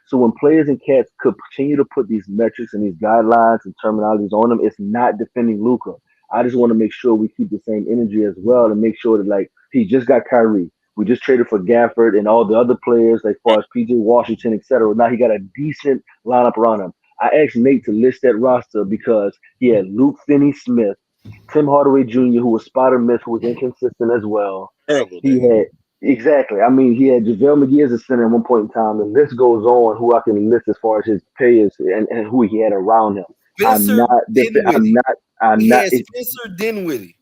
So when players and cats could continue to put these metrics and these guidelines and terminologies on them, it's not defending Luka. I just want to make sure we keep the same energy as well and make sure that like he just got Kyrie. We just traded for Gafford and all the other players, like far as PJ Washington, etc. Now he got a decent lineup around him. I asked Nate to list that roster because he had Luke Finney-Smith, Tim Hardaway Jr., who was spot or miss, who was inconsistent as well. Terrible, He dude. had exactly. I mean, he had JaVale McGee as a center at one point in time. The list goes on who I can list as far as his players and who he had around him. Spencer Dinwiddie. I'm He not had Spencer Dinwiddie.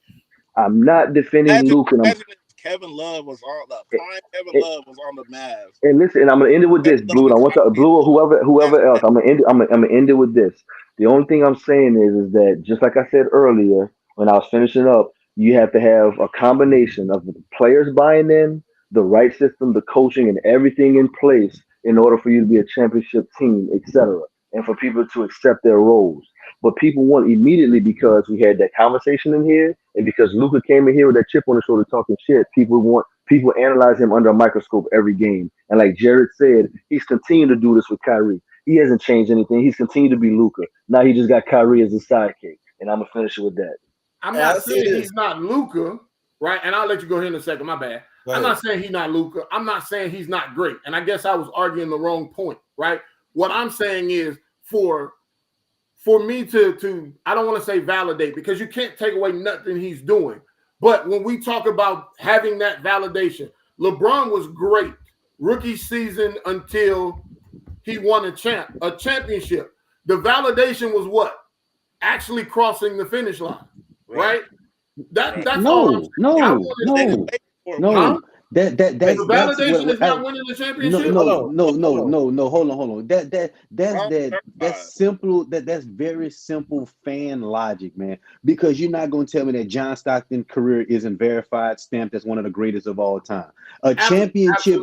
I'm not defending Luke, and Imagine if Kevin Love was on the prime. Kevin Love was on the Mavs. and listen, and I'm gonna end it with this, Kevin Love Blue. I is want to Blue or whoever else. I'm gonna end it with this. The only thing I'm saying is that just like I said earlier when I was finishing up, you have to have a combination of the players buying in, the right system, the coaching, and everything in place in order for you to be a championship team, etc., and for people to accept their roles. But people want immediately because we had that conversation in here, and because Luca came in here with that chip on his shoulder talking shit. People analyze him under a microscope every game. And like Jared said, he's continued to do this with Kyrie. He hasn't changed anything. He's continued to be Luca. Now he just got Kyrie as a sidekick. And I'm gonna finish it with that. I'm And I'll not say saying this. he's not Luka, right? And I'll let you go here in a second. My bad. Go I'm ahead. not saying he's not Luka. I'm not saying he's not great. And I guess I was arguing the wrong point, right? What I'm saying is for me to I don't want to say validate because you can't take away nothing he's doing. But when we talk about having that validation, LeBron was great rookie season until he won a championship. The validation was what? Actually crossing the finish line, right? That's all I'm saying. No. That's The validation what is not winning the championship. No. Hold on. Wrong That's simple. That's very simple fan logic, man. Because you're not going to tell me that John Stockton's career isn't verified, stamped as one of the greatest of all time. A championship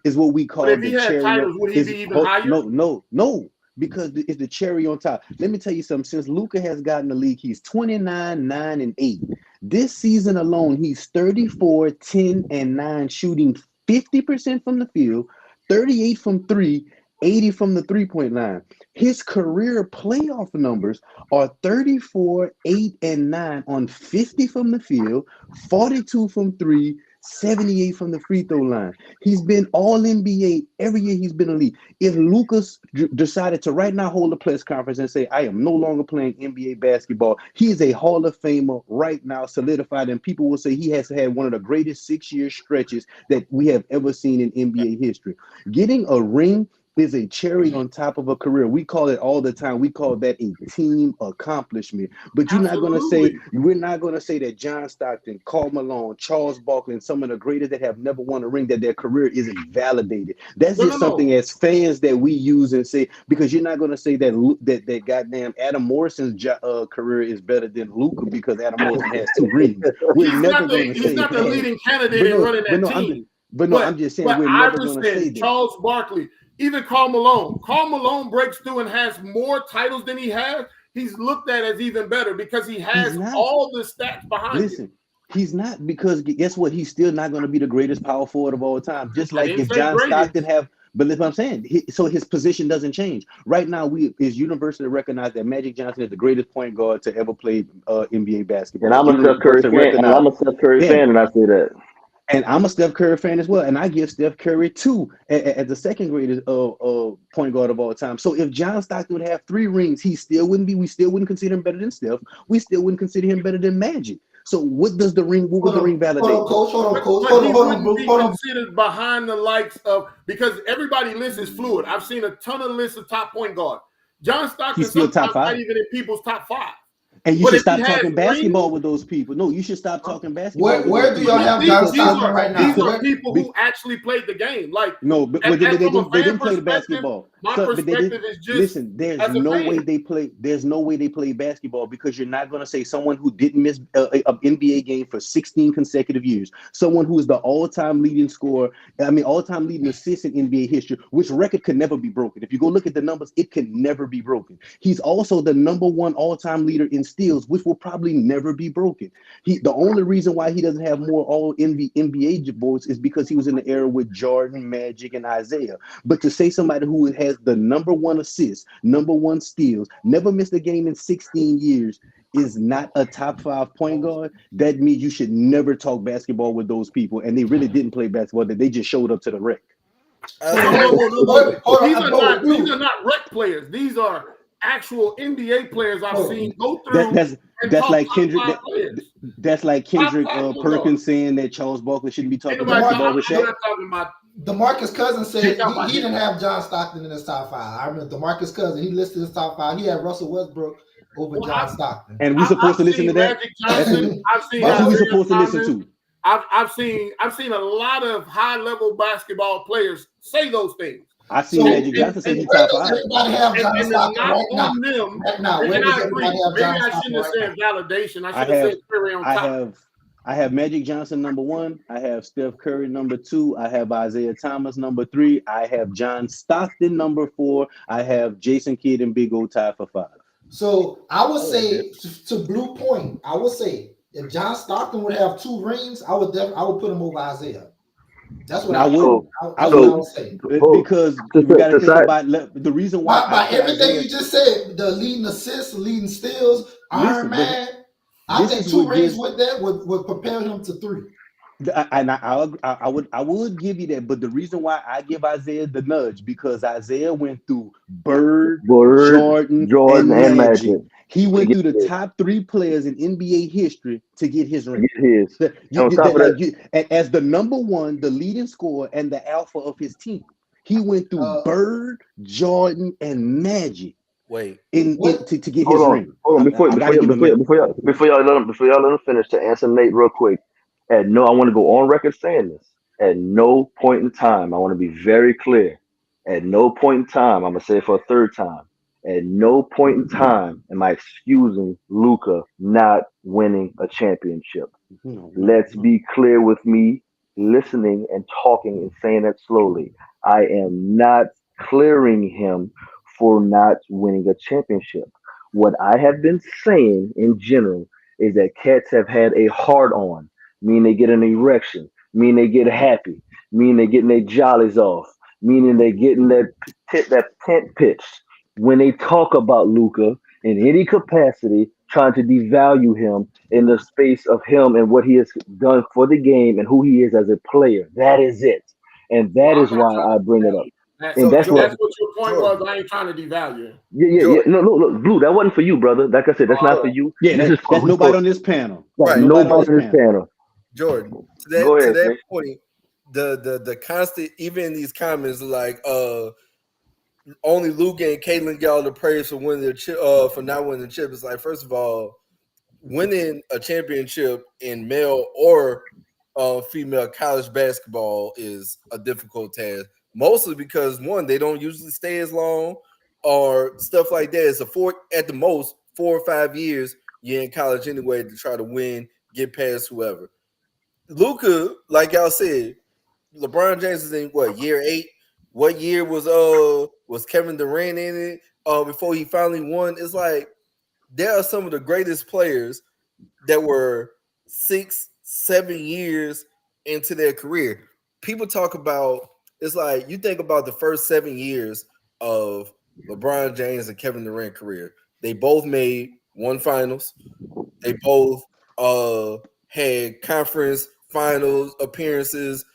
is what we call But if the he had cherry. titles, would he be even higher? No. Because it's the cherry on top. Let me tell you something. Since Luka has gotten the league, he's 29, 9, and 8. This season alone, he's 34, 10, and 9, shooting 50% from the field, 38 from 3, 80 from the three-point line. His career playoff numbers are 34, 8, and 9 on 50 from the field, 42 from 3, 78 from the free throw line. He's been all NBA every year he's been in the league. If Lucas decided to right now hold a press conference and say, I am no longer playing NBA basketball, he is a Hall of Famer right now, solidified, and people will say he has had one of the greatest 6-year stretches that we have ever seen in NBA history. Getting a ring is a cherry on top of a career. We call it all the time. We call that a team accomplishment. But you're not going to say, we're not going to say that John Stockton, Karl Malone, Charles Barkley, and some of the greatest that have never won a ring, that their career isn't validated. That's just something as fans that we use and say, because you're not going to say that goddamn Adam Morrison's career is better than Luka because Adam Morrison has 2 rings. We're never going to say he's not the leading candidate in running that team. I'm just saying we're never going to say that. Charles Barkley, even Karl Malone. Karl Malone breaks through and has more titles than he has. He's looked at as even better because he has all the stats behind him. He's not, because guess what? He's still not going to be the greatest power forward of all time. Just like if John Stockton but that's what I'm saying. So his position doesn't change. Right now, it's universally recognized that Magic Johnson is the greatest point guard to ever play NBA basketball. And I'm a Steph Curry fan, and I say that. And I'm a Steph Curry fan as well, and I give Steph Curry 2 as the second greatest point guard of all time. So if John Stockton would have 3 rings, we still wouldn't consider him better than Steph. We still wouldn't consider him better than Magic. So what would the ring validate? Hold on, Coach. He wouldn't be considered behind the likes of, because everybody list is fluid. I've seen a ton of lists of top point guard. John Stockton sometimes not even in people's top 5. And you should stop talking basketball with those people. No, you should stop talking basketball. Where do y'all have John Stockton right now? These are people who actually played the game. Like, no, but they didn't play the basketball. My So, but perspective is just listen. There's as a no fan. way they play. There's no way they play basketball because you're not going to say someone who didn't miss an NBA game for 16 consecutive years, someone who is the all-time leading scorer. I mean, all-time leading assist in NBA history, which record could never be broken. If you go look at the numbers, it can never be broken. He's also the number one all-time leader in steals, which will probably never be broken. The only reason why he doesn't have more all NBA votes is because he was in the era with Jordan, Magic, and Isaiah. But to say somebody who has the number one assist, number one steals, never missed a game in 16 years is not a top 5 point guard, that means you should never talk basketball with those people. And they really didn't play basketball, they just showed up to the rec. Hold These on, are not these are not rec players. These are actual NBA players I've seen go through That's like Kendrick. players. That's like Kendrick Top five Perkins saying that Charles Barkley shouldn't be talking Anybody basketball with I'm Shaq. not talking about. DeMarcus Cousins said he didn't have John Stockton in his top 5. I remember DeMarcus Cousins, he listed his top 5. He had Russell Westbrook over John Stockton. And we supposed to listen to that? Magic Johnson. I've seen That's who we Isaiah supposed to listen Thomas. to. I've seen a lot of high-level basketball players say those things. I seen Magic Johnson say he top 5. Everybody have John And Stockton not right now. on them. Right now, And where I does agree. everybody have Maybe John I Stockton shouldn't have right said now? validation. I should have said Curry on top. I have Magic Johnson number 1. I have Steph Curry number 2. I have Isaiah Thomas number 3. I have John Stockton number 4. I have Jason Kidd and Big O tied for 5. So I would say to Blue Point, I would say if John Stockton would have 2 rings, I would put him over Isaiah. That's what I would say. Because we got to think about the reason why. By everything you just said, the leading assists, leading steals, Iron Man. I think 2 rings with that would propel him to 3. And I would give you that, but the reason why I give Isaiah the nudge because Isaiah went through Bird, Jordan, and Magic. He went through the top 3 players in NBA history to get his ring. As the number 1, the leading scorer, and the alpha of his team, he went through Bird, Jordan, and Magic. Wait, to get his ring. Hold on, before y'all let him finish, to answer Nate real quick. I want to go on record saying this. At no point in time, I want to be very clear. At no point in time, I'm gonna say it for a third time. At no point in time am I excusing Luka not winning a championship. Let's be clear with me, listening and talking and saying that slowly. I am not clearing him for not winning a championship. What I have been saying in general is that cats have had a hard on, meaning they get an erection, meaning they get happy, meaning they getting their jollies off, meaning they getting that tent pitched when they talk about Luka in any capacity, trying to devalue him in the space of him and what he has done for the game and who he is as a player. That is it. And that is why I bring it up. That's what your point was. I ain't trying to devalue. Yeah. No, Blue, that wasn't for you, brother. Like I said, that's not for you. Yeah, that's nobody on this panel. Right, nobody on this panel. Jordan, to that point, the constant, even in these comments, like only Luka and Caitlin get all the praise for winning the chip, for not winning the chip. It's like, first of all, winning a championship in male or female college basketball is a difficult task. Mostly because, one, they don't usually stay as long or stuff like that. It's at the most 4 or 5 years you're in college anyway to try to win, get past whoever. Luka, like y'all said, LeBron James is in year 8? What year was Kevin Durant in it before he finally won? It's like there are some of the greatest players that were 6, 7 years into their career. People talk about, it's like you think about the first 7 years of LeBron James and Kevin Durant career. They both made 1 finals. They both had conference finals appearances,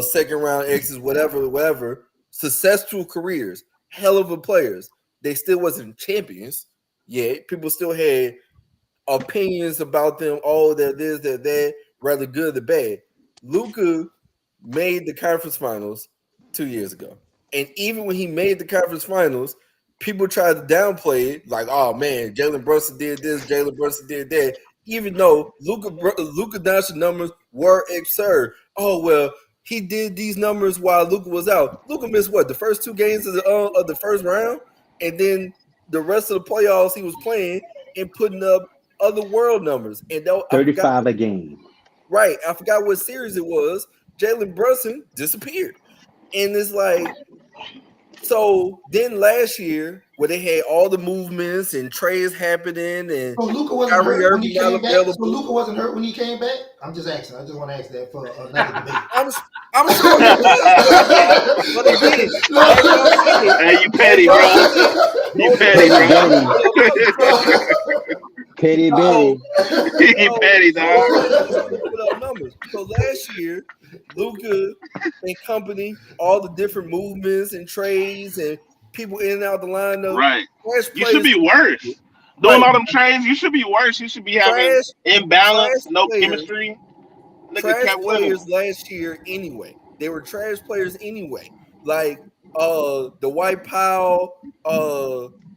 second round exits, whatever. Successful careers, hell of a players. They still wasn't champions yet. People still had opinions about them. Oh, they're this, they're that, rather good or bad. Luka made the conference finals 2 years ago. And even when he made the conference finals, people tried to downplay it, like, oh man, Jalen Brunson did this, Jalen Brunson did that. Even though Luka Doncic numbers were absurd. Oh well, he did these numbers while Luka was out. Luka missed what, the first 2 games of the first round, and then the rest of the playoffs he was playing and putting up other world numbers. And I forgot 35 a game. Right. I forgot what series it was. Jalen Brunson disappeared. And it's like, so then last year, where they had all the movements and trades happening and So Luka wasn't Kyrie hurt when he Irving not came back. available. So Luka wasn't hurt when he came back. I'm just asking. I just want to ask that for another debate. I'm sure he was. But again, as y'all said, Hey, you petty, as bro. y'all said, You those petty, numbers bro. put up numbers. Katie Betty. You petty, dog. Those numbers put up numbers. So last year, Luka and company, all the different movements and trades and people in and out the lineup. Right. Trash You should players, be worse. Doing all them trades, you should be worse. You should be having trash imbalance, no players, chemistry. Nigga trash kept winning. players last year anyway. They were trash players anyway. Like the White Powell,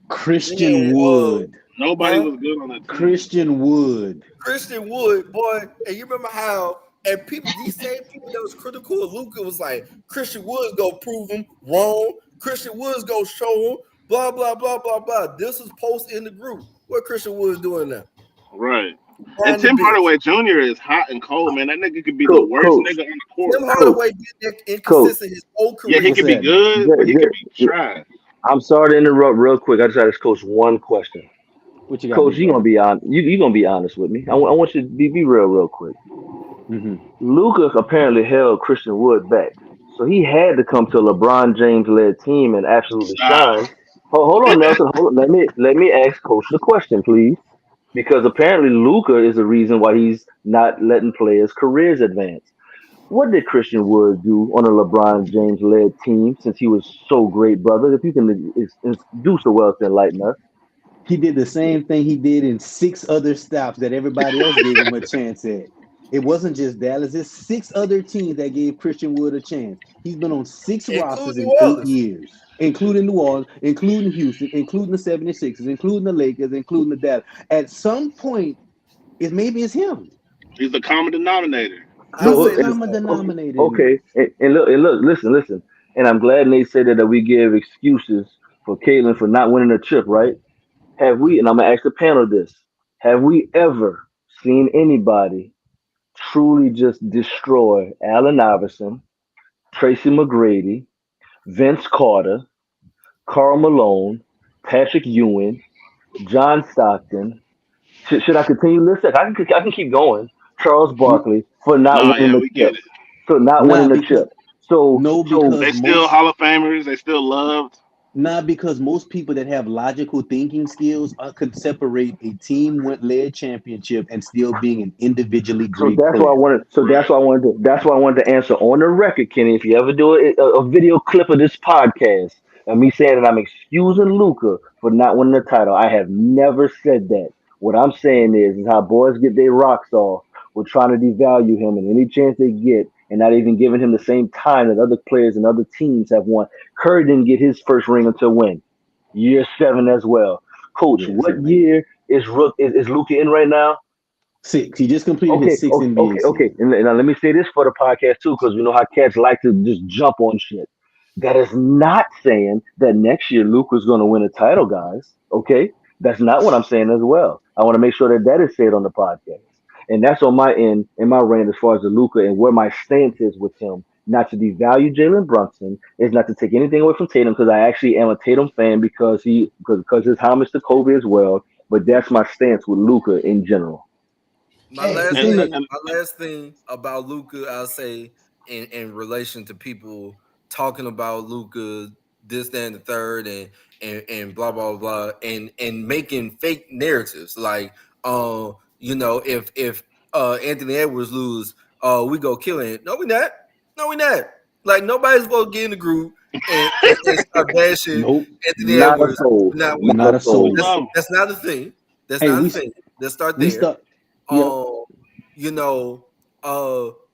Christian Wood. Nobody was good on that team. Christian Wood, boy. And you remember how and people, these same people that was critical of Luka was like, Christian Wood's go prove him wrong. Christian Wood's go show him. Blah blah blah blah blah. This was post in the group. What Christian Wood's doing now? Right. And Tim Hardaway Jr. is hot and cold, man. That nigga could be the worst nigga on the court. Tim Hardaway been inconsistent his whole career. Yeah, he could be good, but he could be trash. I'm sorry to interrupt real quick. I just had to ask Coach one question. What you got? Coach, you gonna be on? You gonna be honest with me? I want you to be real quick. Mm-hmm. Lucas apparently held Christian Wood back, so he had to come to a LeBron James led team and absolutely shine. Hold on, Nelson. Let me ask Coach the question, please, because apparently Luka is the reason why he's not letting players' careers advance. What did Christian Wood do on a LeBron James led team since he was so great, brother? If you can do so well to enlighten us. He did the same thing he did in 6 other stops that everybody else gave him a chance at. It wasn't just Dallas. There's 6 other teams that gave Christian Wood a chance. He's been on 6 rosters in 8 years, including New Orleans, including Houston, including the 76ers, including the Lakers, including the Dallas. At some point, maybe it's him. He's the common denominator. Okay. And listen. And I'm glad they said that we give excuses for Caitlin for not winning a chip, right? Have we, and I'm going to ask the panel this, have we ever seen anybody truly just destroy Allen Iverson, Tracy McGrady, Vince Carter, Karl Malone, Patrick Ewing, John Stockton? Should I continue listening? I can keep going. Charles Barkley for not winning the chip. So not winning the chip. Because they still Hall of Famers. They still loved. Not because most people that have logical thinking skills could separate a team-led championship and still being an individually great player. That's why I wanted to answer on the record, Kenny. If you ever do a video clip of this podcast and me saying that I'm excusing Luka for not winning the title, I have never said that. What I'm saying is how boys get their rocks off. We're trying to devalue him, and any chance they get, and not even giving him the same time that other players and other teams have won. Curry didn't get his first ring until when? Year 7 as well. Coach, what year is Luka in right now? 6. He just completed his 6th NBA season. Okay. And now let me say this for the podcast too, because we know how cats like to just jump on shit. That is not saying that next year Luka's going to win a title, guys. Okay? That's not what I'm saying as well. I want to make sure that is said on the podcast. And that's on my end in my reign as far as the Luka and where my stance is with him. Not to devalue Jalen Brunson, is not to take anything away from Tatum, because I actually am a Tatum fan because his homage to Kobe as well. But that's my stance with Luka in general. My last thing about Luka, I'll say in relation to people talking about Luka, this, that, and the third, and blah blah blah, and making fake narratives like if Anthony Edwards lose, we go killing it. No, we not. Like nobody's supposed to get in the group and start bashing Anthony Edwards. Not a soul. That's not a thing. That's not a thing. Let's start there.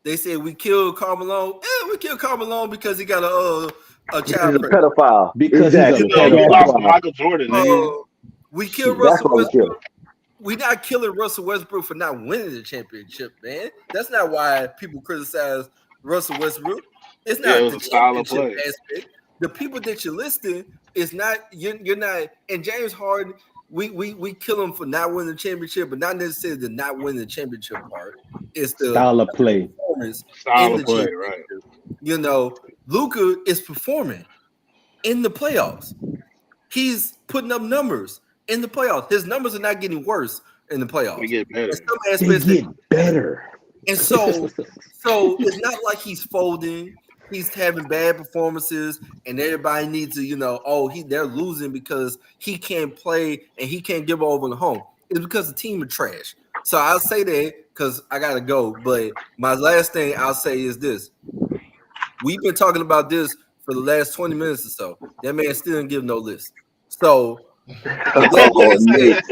They said we killed Karl Malone. Yeah, we killed Karl Malone because he got a child. He's a pedophile. Because he's a pedophile. We lost Michael Jordan. We killed Russell Westbrook. We're not killing Russell Westbrook for not winning the championship, man. That's not why people criticize Russell Westbrook. It's Yeah, it not was the a style of championship play. aspect. The people that you're listing is not you're not. And James Harden, we kill him for not winning the championship, but not necessarily the not winning the championship part. It's the Style of play. performance Style in of the play, championship. right? You know, Luka is performing in the playoffs. He's putting up numbers in the playoffs. His numbers are not getting worse in the They playoffs. get better. In some They aspects, get better. and so it's not like he's folding. He's having bad performances, and everybody needs to, they're losing because he can't play and he can't give over the home. It's because the team is trash. So I'll say that because I gotta go. But my last thing I'll say is this: we've been talking about this for the last 20 minutes or so. That man still didn't give no list. So with that Oh, being Nate.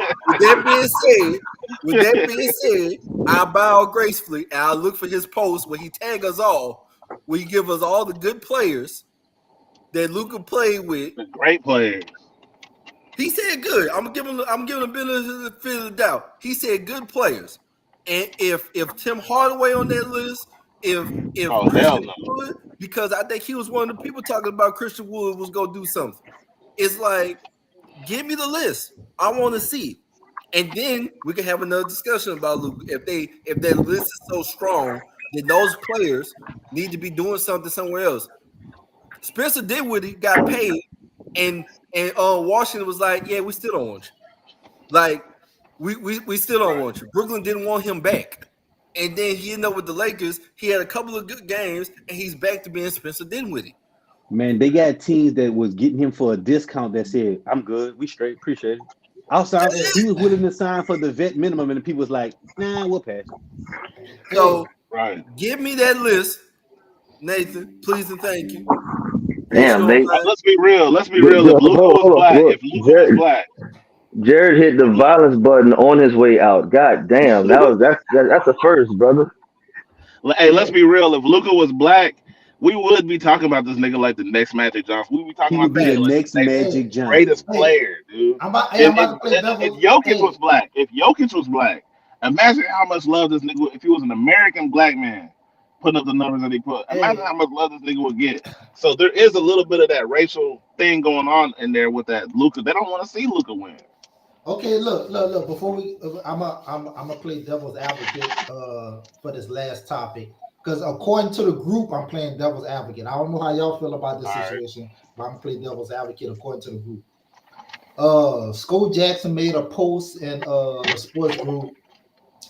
said, with that being said, I'll bow gracefully and I'll look for his post where he tag us all, where he give us all the good players that Luka played with. The great players. He said good. I'm giving him a benefit of the doubt. He said good players. And if Tim Hardaway on that list, if Oh, hell Christian no. Wood, because I think he was one of the people talking about Christian Wood was gonna do something. It's like, give me the list. I want to see. And then we can have another discussion about Luka. If that list is so strong, then those players need to be doing something somewhere else. Spencer Dinwiddie got paid, and Washington was like, yeah, we still don't want you. Like, we still don't want you. Brooklyn didn't want him back. And then he ended up with the Lakers. He had a couple of good games, and he's back to being Spencer Dinwiddie. Man, they got teams that was getting him for a discount that said, I'm good, we straight, appreciate it. Also, he was willing to sign for the vet minimum, and the people was like, nah, we'll pass. So Right. give me that list, Nathan, please and thank you. Damn, Nate. Let's be real. Let's be real. If Luka was black, Jared hit the violence button on his way out. God damn, that's a first, brother. hey, let's be real. If Luka was black, we would be talking about this nigga like the next Magic Johnson. We would be talking He about would be this the nigga like next the Magic Johnson. greatest player, dude. I'm about to play If devil's. Jokic was black, imagine how much love this nigga. If he was an American black man putting up the numbers that he put, imagine how much love this nigga would get. So there is a little bit of that racial thing going on in there with that Luka. They don't want to see Luka win. Okay, look. Before I'm gonna play devil's advocate for this last topic because according to the group, I'm playing devil's advocate. I don't know how y'all feel about this situation, but I'm gonna play devil's advocate according to the group. Sko Jackson made a post in the sports group,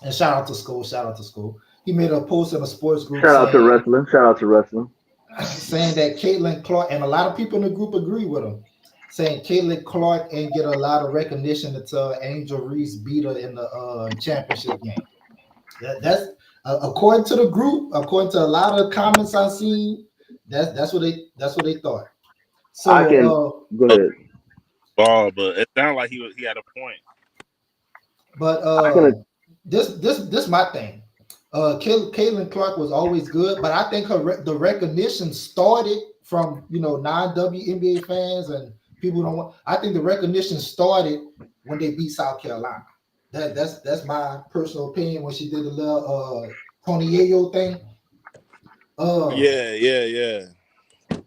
and shout out to Sko. He made a post in a sports group. Shout out to wrestling. Saying that Caitlin Clark, and a lot of people in the group agree with him, saying Caitlin Clark ain't get a lot of recognition until Angel Reese beat her in the championship game. That's according to the group, according to a lot of comments I've seen. That's what they thought. So I can go ahead. Ball, but it sounded like he had a point. But this my thing. Caitlin Clark was always good, but I think the recognition started from non-WNBA fans and people don't want. I think the recognition started when they beat South Carolina. That's my personal opinion when she did the little Tony Yayo thing. Yeah.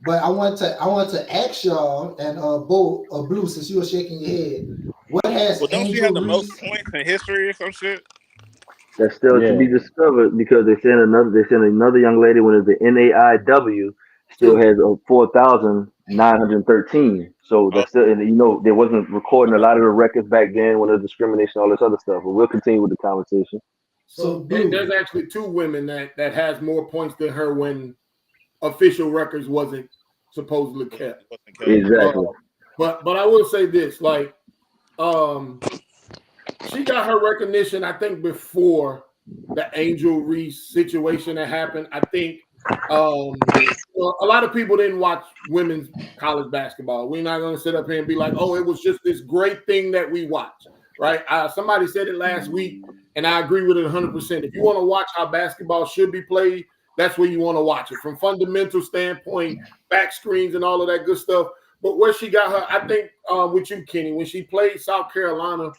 But I want to ask y'all and Blue, since you were shaking your head, what has don't she Angel have the most Reese? points in history or some shit? That's still to be discovered because they sent another young lady when it's the NAIW still has 4,913. So that's still, and they wasn't recording a lot of the records back then when there was discrimination, all this other stuff. But we'll continue with the conversation. So there's actually two women that has more points than her when official records wasn't supposedly kept. Exactly. But I will say this, like, she got her recognition, I think, before the Angel Reese situation that happened. I think a lot of people didn't watch women's college basketball. We're not going to sit up here and be like, oh, it was just this great thing that we watched, right? Somebody said it last week, and I agree with it 100%. If you want to watch how basketball should be played, that's where you want to watch it from fundamental standpoint, back screens and all of that good stuff. But where she got her, I think with you, Kenny, when she played South Carolina,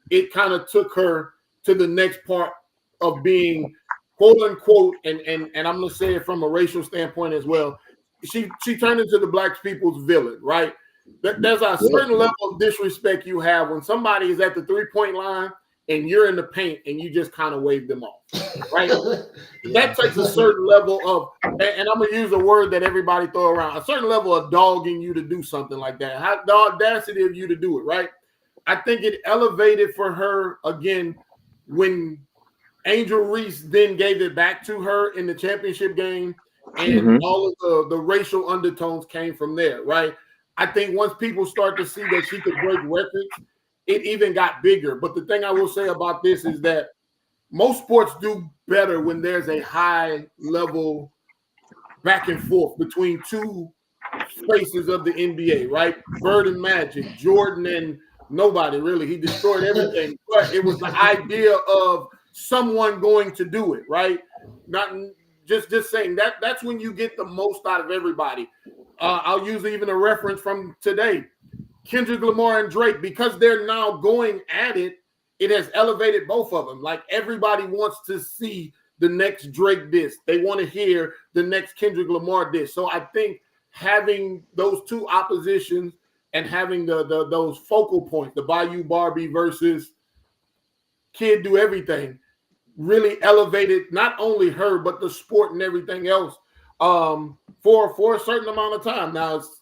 it kind of took her to the next part of being quote unquote, and I'm gonna say it from a racial standpoint as well. She turned into the black people's villain, right? There's a certain level of disrespect you have when somebody is at the 3-point line and you're in the paint and you just kind of wave them off, right? That takes a certain level of, and I'm gonna use a word that everybody throw around, a certain level of dogging you to do something like that. How the audacity of you to do it, right? I think it elevated for her again when Angel Reese then gave it back to her in the championship game, and all of the racial undertones came from there, right? I think once people start to see that she could break records, it even got bigger. But the thing I will say about this is that most sports do better when there's a high level back and forth between two faces of the NBA, right? Bird and Magic, Jordan and nobody really. He destroyed everything, but it was the idea of someone going to do it, right? Not just saying that that's when you get the most out of everybody. I'll use even a reference from today. Kendrick Lamar and Drake, because they're now going at it, it has elevated both of them. Like everybody wants to see the next Drake diss. They want to hear the next Kendrick Lamar diss. So I think having those two oppositions and having those focal points, the Bayou Barbie versus Kid Do Everything, really elevated not only her but the sport and everything else for a certain amount of time. Now it's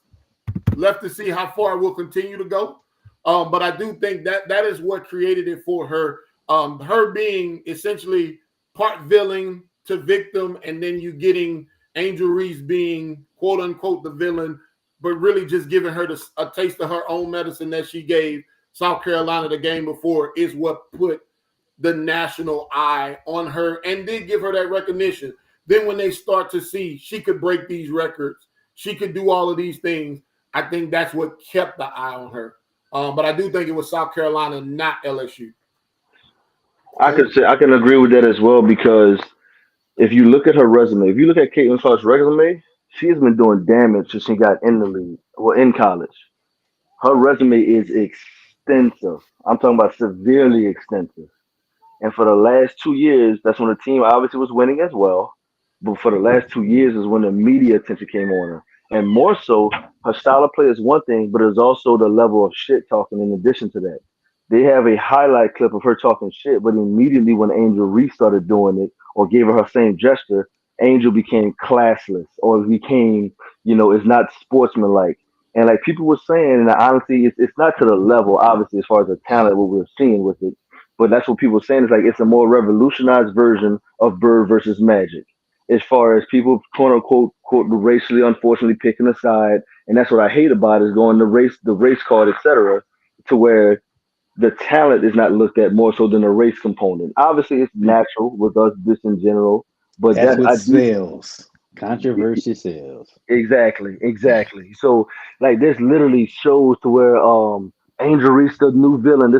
left to see how far it will continue to go. But I do think that is what created it for her. Her being essentially part villain to victim, and then you getting Angel Reese being quote unquote the villain, but really just giving her a taste of her own medicine that she gave South Carolina the game before is what put the national eye on her and did give her that recognition. Then when they start to see she could break these records, she could do all of these things, I think that's what kept the eye on her. But I do think it was South Carolina, not LSU. I could say I can agree with that as well because if you look at her resume, if you look at Caitlin Clark's resume, she has been doing damage since she got in the league or in college. Her resume is extensive. I'm talking about severely extensive. And for the last 2 years, that's when the team obviously was winning as well. But for the last 2 years is when the media attention came on her. And more so, her style of play is one thing, but it's also the level of shit talking in addition to that. They have a highlight clip of her talking shit, but immediately when Angel Reese started doing it or gave her same gesture, Angel became classless or became, it's not sportsmanlike. And like people were saying, and honestly, it's not to the level, obviously, as far as the talent, what we're seeing with it. But that's what people are saying. It's like it's a more revolutionized version of Bird versus Magic, as far as people quote unquote quote racially unfortunately picking a side, and that's what I hate about it, is going the race card, etc., to where the talent is not looked at more so than the race component. Obviously, it's natural with us this in general, but That's that what I do. sells. Controversy sells. Exactly. So like there's literally shows to where Angel Reese the new villain. There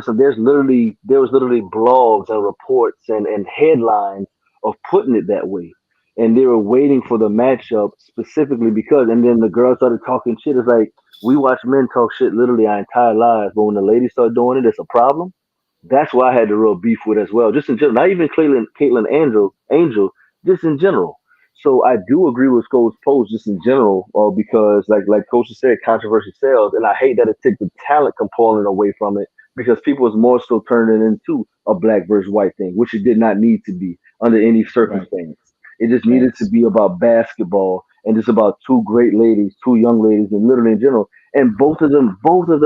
was literally blogs and reports and headlines of putting it that way. And they were waiting for the matchup specifically because and then the girls started talking shit. It's like we watch men talk shit literally our entire lives, but when the ladies start doing it, it's a problem. That's why I had the real beef with as well. Just in general, not even Caitlin Angel, just in general. So I do agree with Coach Post just in general, because like Coach said, controversy sells, and I hate that it took the talent component away from it because people was more so turning it into a black versus white thing, which it did not need to be under any Right. circumstance. It just needed to Facts. be about basketball and just about two great ladies, two young ladies, and literally in general. And both of them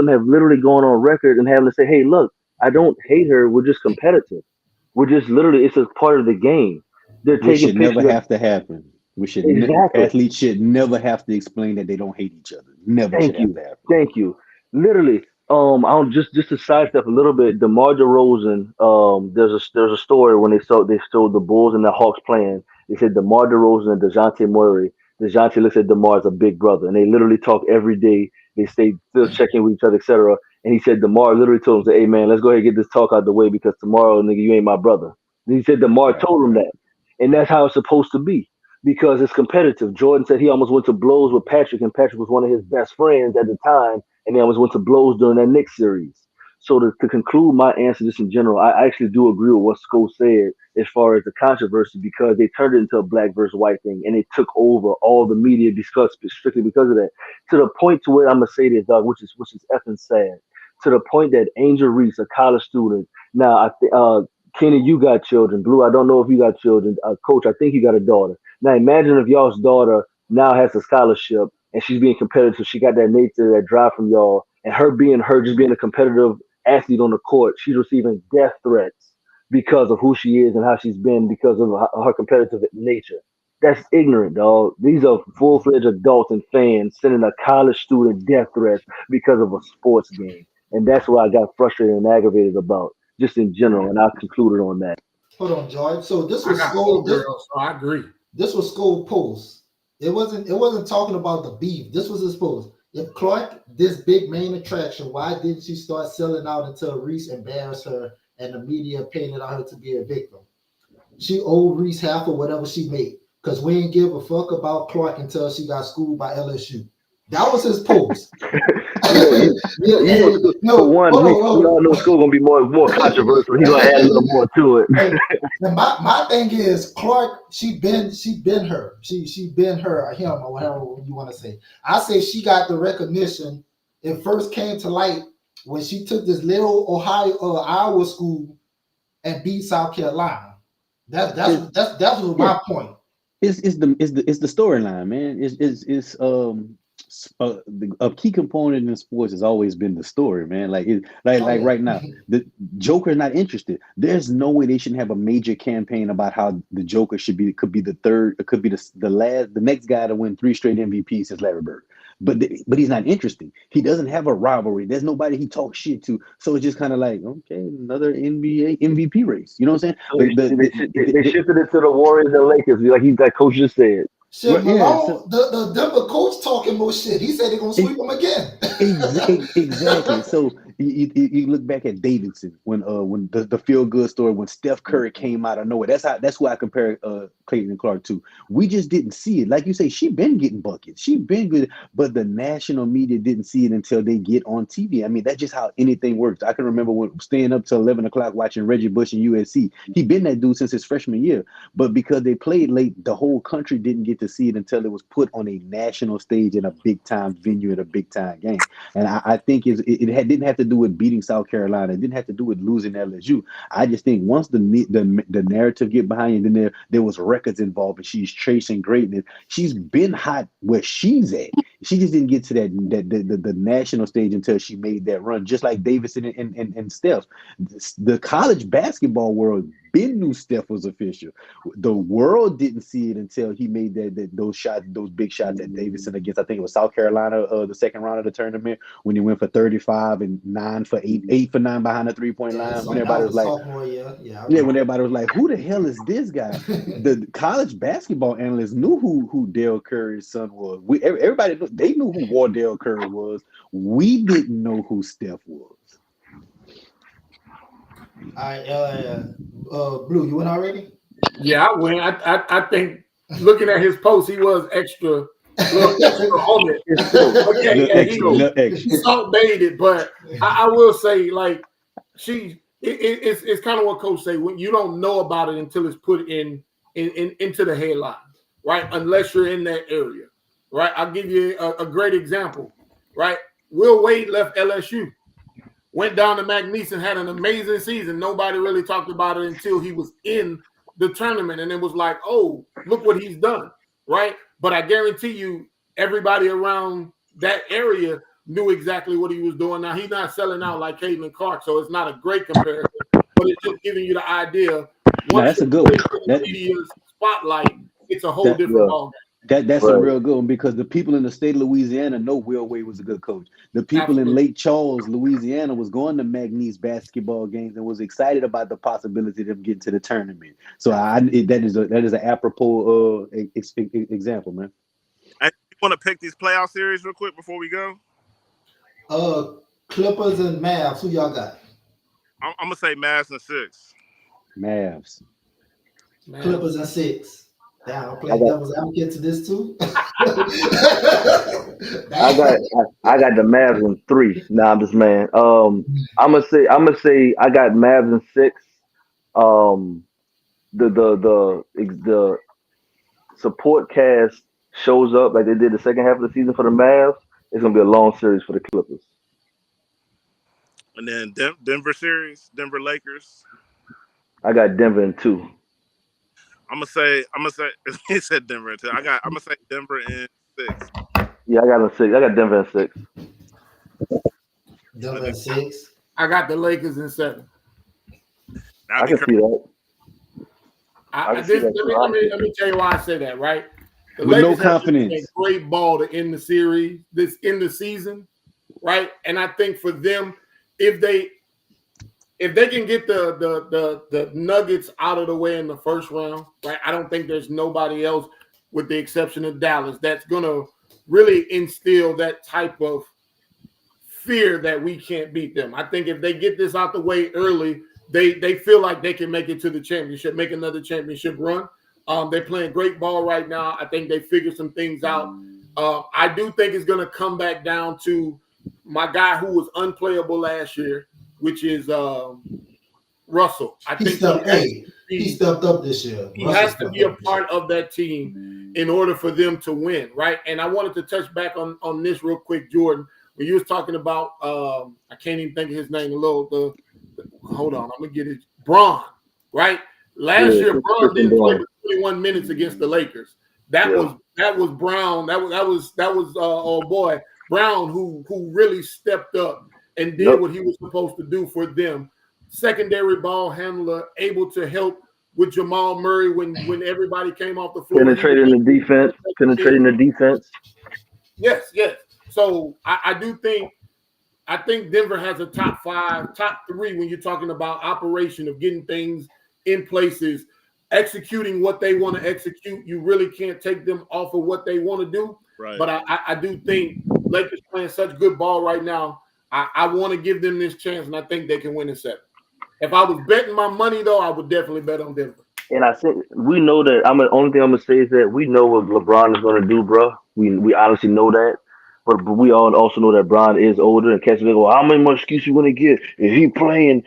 have literally gone on record and having to say, "Hey, look, I don't hate her. We're just competitive. We're just literally it's a part of the game." They're Which taking should never pictures of have to happen. exactly. Athletes should never have to explain that they don't hate each other. Never should Thank have you. to happen. Thank you. Literally, I'll just to sidestep a little bit. DeMar DeRozan, there's a story when they showed the Bulls and the Hawks playing. They said DeMar DeRozan and Dejounte Murray. Dejounte looks at DeMar as a big brother, and they literally talk every day. They stay still checking with each other, etc. And he said DeMar literally told him, "Hey man, let's go ahead and get this talk out the way because tomorrow, nigga, you ain't my brother." And he said DeMar Right. told him that, and that's how it's supposed to be because it's competitive. Jordan said he almost went to blows with Patrick, and Patrick was one of his best friends at the time, and they almost went to blows during that Knicks series. So to conclude my answer just in general, I actually do agree with what Sko said as far as the controversy because they turned it into a black versus white thing and it took over all the media because strictly because of that. To the point to where I'm gonna say this, dog, which is effing sad. To the point that Angel Reese, a college student, now Kenny, you got children. Blue, I don't know if you got children. Coach, I think you got a daughter. Now imagine if y'all's daughter now has a scholarship and she's being competitive. She got that nature, that drive from y'all, and her just being a competitive athlete on the court, she's receiving death threats because of who she is and how she's been because of her competitive nature. That's ignorant, dog. These are full-fledged adults and fans sending a college student death threats because of a sports game, and that's what I got frustrated and aggravated about, just in general. And I concluded on that. Hold on, Joy. So this I was got four Skull. girls, so I agree. This was Skull post. It wasn't talking about the beef. This was his post. If Clark, this big main attraction, why didn't she start selling out until Reese embarrassed her and the media painted on her to be a victim? She owed Reese half of whatever she made because we didn't give a fuck about Clark until she got schooled by LSU. That was his post. For No, one, hold on, we hold all know on. school gonna be more controversial. He's gonna add a little more to it. Hey, now my thing is Clark. She been her. She been her or him or whatever you want to say. I say she got the recognition. It first came to light when she took this little Iowa school and beat South Carolina. That was my point. It's the storyline, man. A key component in sports has always been the story, man. Like right now, the Joker's not interested. There's no way they shouldn't have a major campaign about how the Joker could be the third, it could be the next guy to win 3 straight MVPs since Larry Bird. But he's not interested. He doesn't have a rivalry. There's nobody he talks shit to. So it's just kind of like, okay, another NBA MVP race. You know what I'm saying? So they shifted it to the Warriors and Lakers, like Coach just said. Shit, Malone, the Denver coach talking more shit. He said they're gonna sweep them again. Exactly. So you look back at Davidson when the feel good story when Steph Curry came out of nowhere. That's who I compare Clayton and Clark to. We just didn't see it. Like you say, she been getting buckets. She been good, but the national media didn't see it until they get on TV. I mean, that's just how anything works. I can remember when staying up till 11 o'clock watching Reggie Bush and USC. He been that dude since his freshman year, but because they played late, the whole country didn't get to see it until it was put on a national stage in a big time venue at a big time game. And I think it didn't have to do with beating South Carolina. It didn't have to do with losing LSU. I just think once the narrative get behind you, then there was records involved, and she's chasing greatness. She's been hot where she's at. She just didn't get to the national stage until she made that run. Just like Davidson and Steph, the college basketball world knew Steph was official. The world didn't see it until he made those big shots at Davidson against, I think it was South Carolina, the second round of the tournament, when he went for 35 and 9 for 8 for 9 behind the 3-point line. When everybody was like, when everybody was like, who the hell is this guy? The college basketball analysts knew who Dale Curry's son was. Everybody knew, they knew who Wardell Curry was. We didn't know who Steph was. All right, Blue, you went already? Yeah, I went. I think looking at his post, he was extra on it. Okay, he salt baited, but I will say, like, it's kind of what Coach say, when you don't know about it until it's put into the headlines, right? Unless you're in that area, right? I'll give you a great example, right? Will Wade left LSU. Went down to McNeese and had an amazing season. Nobody really talked about it until he was in the tournament. And it was like, oh, look what he's done, right? But I guarantee you, everybody around that area knew exactly what he was doing. Now, he's not selling out like Caden and Clark, so it's not a great comparison. But it's just giving you the idea. Once that's a good one. The media spotlight, it's a whole different ballgame. That's a real good one, because the people in the state of Louisiana know Will Wade was a good coach. The people in Lake Charles, Louisiana, was going to McNeese basketball games and was excited about the possibility of them getting to the tournament. So that is an apropos example, man. You want to pick these playoff series real quick before we go? Clippers and Mavs. Who y'all got? I'm gonna say Mavs and 6. Mavs. Clippers and 6. Damn, I'm I playing got devil's advocate to this too. I got Damn. I got the Mavs in 3. Nah, I'm just man. I'm gonna say I got Mavs in 6. Um, the support cast shows up like they did the second half of the season for the Mavs. It's gonna be a long series for the Clippers. And then Denver series, Denver Lakers. I got Denver in 2. I'm gonna say he said Denver too. I'm gonna say Denver in 6. Yeah, I got in 6. I got Denver in 6. And Denver then in 6. I got the Lakers in 7. that'd I be can crazy. see that. I can see Let that me too, let me honestly. let me tell you why I say that. Right, the With no Lakers have been playing confidence. great ball to end the series, this end the season, right? And I think for them, if they can get the Nuggets out of the way in the first round, right? I don't think there's nobody else, with the exception of Dallas, that's gonna really instill that type of fear that we can't beat them. I think if they get this out the way early, they feel like they can make it to the championship, make another championship run. They're playing great ball right now. I think they figured some things out. I do think it's going to come back down to my guy who was unplayable last year, which is Russell. I He think stepped. Hey, he stepped up this year. he Russell has to stepped be a up this year. part of that team in order for them to win, right? And I wanted to touch back on this real quick, Jordan. When you was talking about, I can't even think of his name. Hold on, I'm gonna get it. Braun, right? Last Yeah, year, Braun Christian didn't play Braun. but 21 minutes against the Lakers. That Yeah. was Brown. Oh boy, Brown who really stepped up and did Yep. what he was supposed to do for them. Secondary ball handler, able to help with Jamal Murray when everybody came off the floor. He was Penetrating the able defense. to Penetrating the defense. yes, yes. So I do think Denver has a top 5, top 3 when you're talking about operation of getting things in places, executing what they want to execute. You really can't take them off of what they want to do. Right. But I do think Lakers playing such good ball right now. I want to give them this chance, and I think they can win in 7. If I was betting my money, though, I would definitely bet on Denver. And I think we know that. Only thing I'm gonna say is that we know what LeBron is gonna do, bro. We honestly know that. But we all also know that Bron is older, and cats will go, how many more excuses you gonna get if he playing?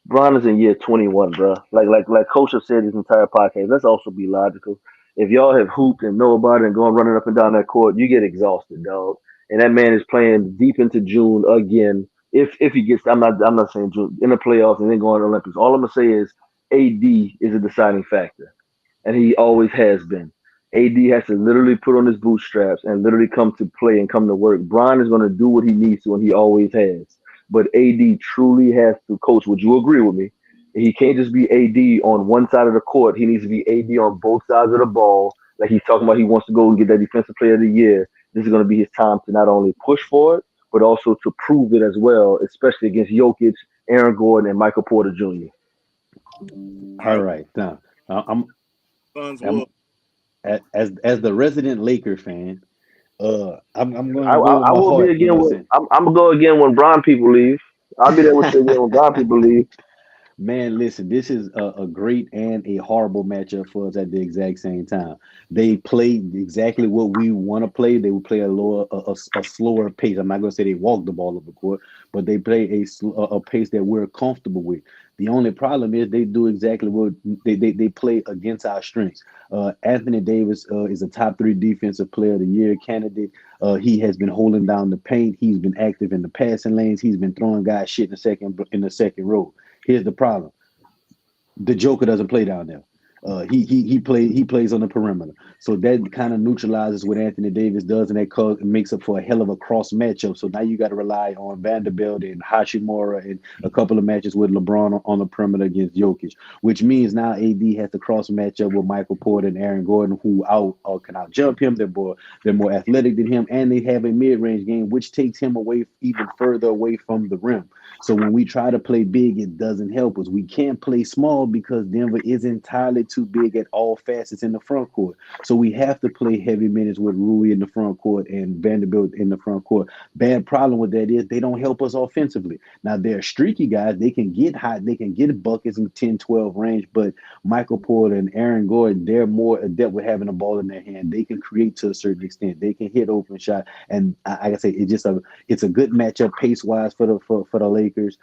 Bron is in year 21, bro. Like Coach has said this entire podcast. Let's also be logical. If y'all have hooped and know about it and going running up and down that court, you get exhausted, dog. And that man is playing deep into June again. If he gets, I'm not saying June in the playoffs and then going to the Olympics. All I'm gonna say is AD is a deciding factor, and he always has been. AD has to literally put on his bootstraps and literally come to play and come to work. Bron is going to do what he needs to, and he always has. But AD truly has to coach. Would you agree with me? He can't just be AD on one side of the court. He needs to be AD on both sides of the ball. Like he's talking about, he wants to go and get that Defensive Player of the Year. This is going to be his time to not only push for it, but also to prove it as well, especially against Jokic, Aaron Gordon, and Michael Porter Jr. All All right. right. Now, Suns I'm will. as the resident Laker fan, I'm going I, to go I, with I my will be heart. You know again. what I'm saying? I'm gonna go again when Brown people leave. I'll be there with you again when Brown people leave. Man, listen, this is a great and a horrible matchup for us at the exact same time. They play exactly what we want to play. They will play a slower pace. I'm not going to say they walk the ball up the court, but they play a pace that we're comfortable with. The only problem is they do exactly what they play against our strengths. Anthony Davis is a top 3 defensive player of the year candidate. He has been holding down the paint. He's been active in the passing lanes. He's been throwing guys shit in the second row. Here's the problem: the Joker doesn't play down there. He plays on the perimeter, so that kind of neutralizes what Anthony Davis does, and makes up for a hell of a cross matchup. So now you got to rely on Vanderbilt and Hashimura and a couple of matches with LeBron on the perimeter against Jokic, which means now AD has to cross matchup with Michael Porter and Aaron Gordon, who can out jump him. They're more athletic than him, and they have a mid range game, which takes him away even further away from the rim. So when we try to play big, it doesn't help us. We can't play small because Denver is entirely too big at all facets in the front court. So we have to play heavy minutes with Rui in the front court and Vanderbilt in the front court. Bad problem with that is they don't help us offensively. Now they're streaky guys. They can get hot. They can get buckets in 10, 12 range. But Michael Porter and Aaron Gordon, they're more adept with having a ball in their hand. They can create to a certain extent. They can hit open shot. And I say it's a good matchup pace wise for the Lakers.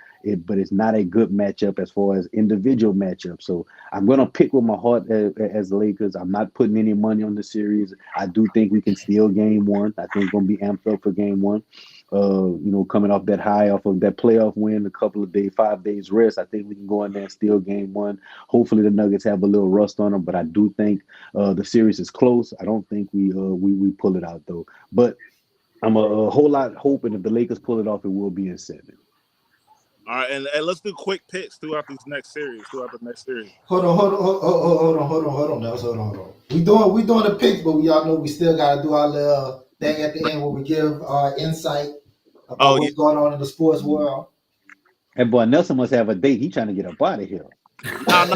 But it's not a good matchup as far as individual matchups. So I'm gonna pick with my heart as the Lakers. I'm not putting any money on the series. I do think we can steal game one. I think it's gonna be amped up for game one. Coming off that high off of that playoff win, a couple of days, 5 days rest, I think we can go in there and steal game one. Hopefully the Nuggets have a little rust on them, but I do think the series is close. I don't think we pull it out though. But I'm a whole lot hoping if the Lakers pull it off, it will be in 7. All right, and let's do quick picks throughout the next series. Hold on, Nelson. Hold on. We doing the picks, but we all know we still gotta do our little thing at the end where we give our insight about what's going on in the sports world. And boy, Nelson must have a date. He trying to get up out of here. No. Also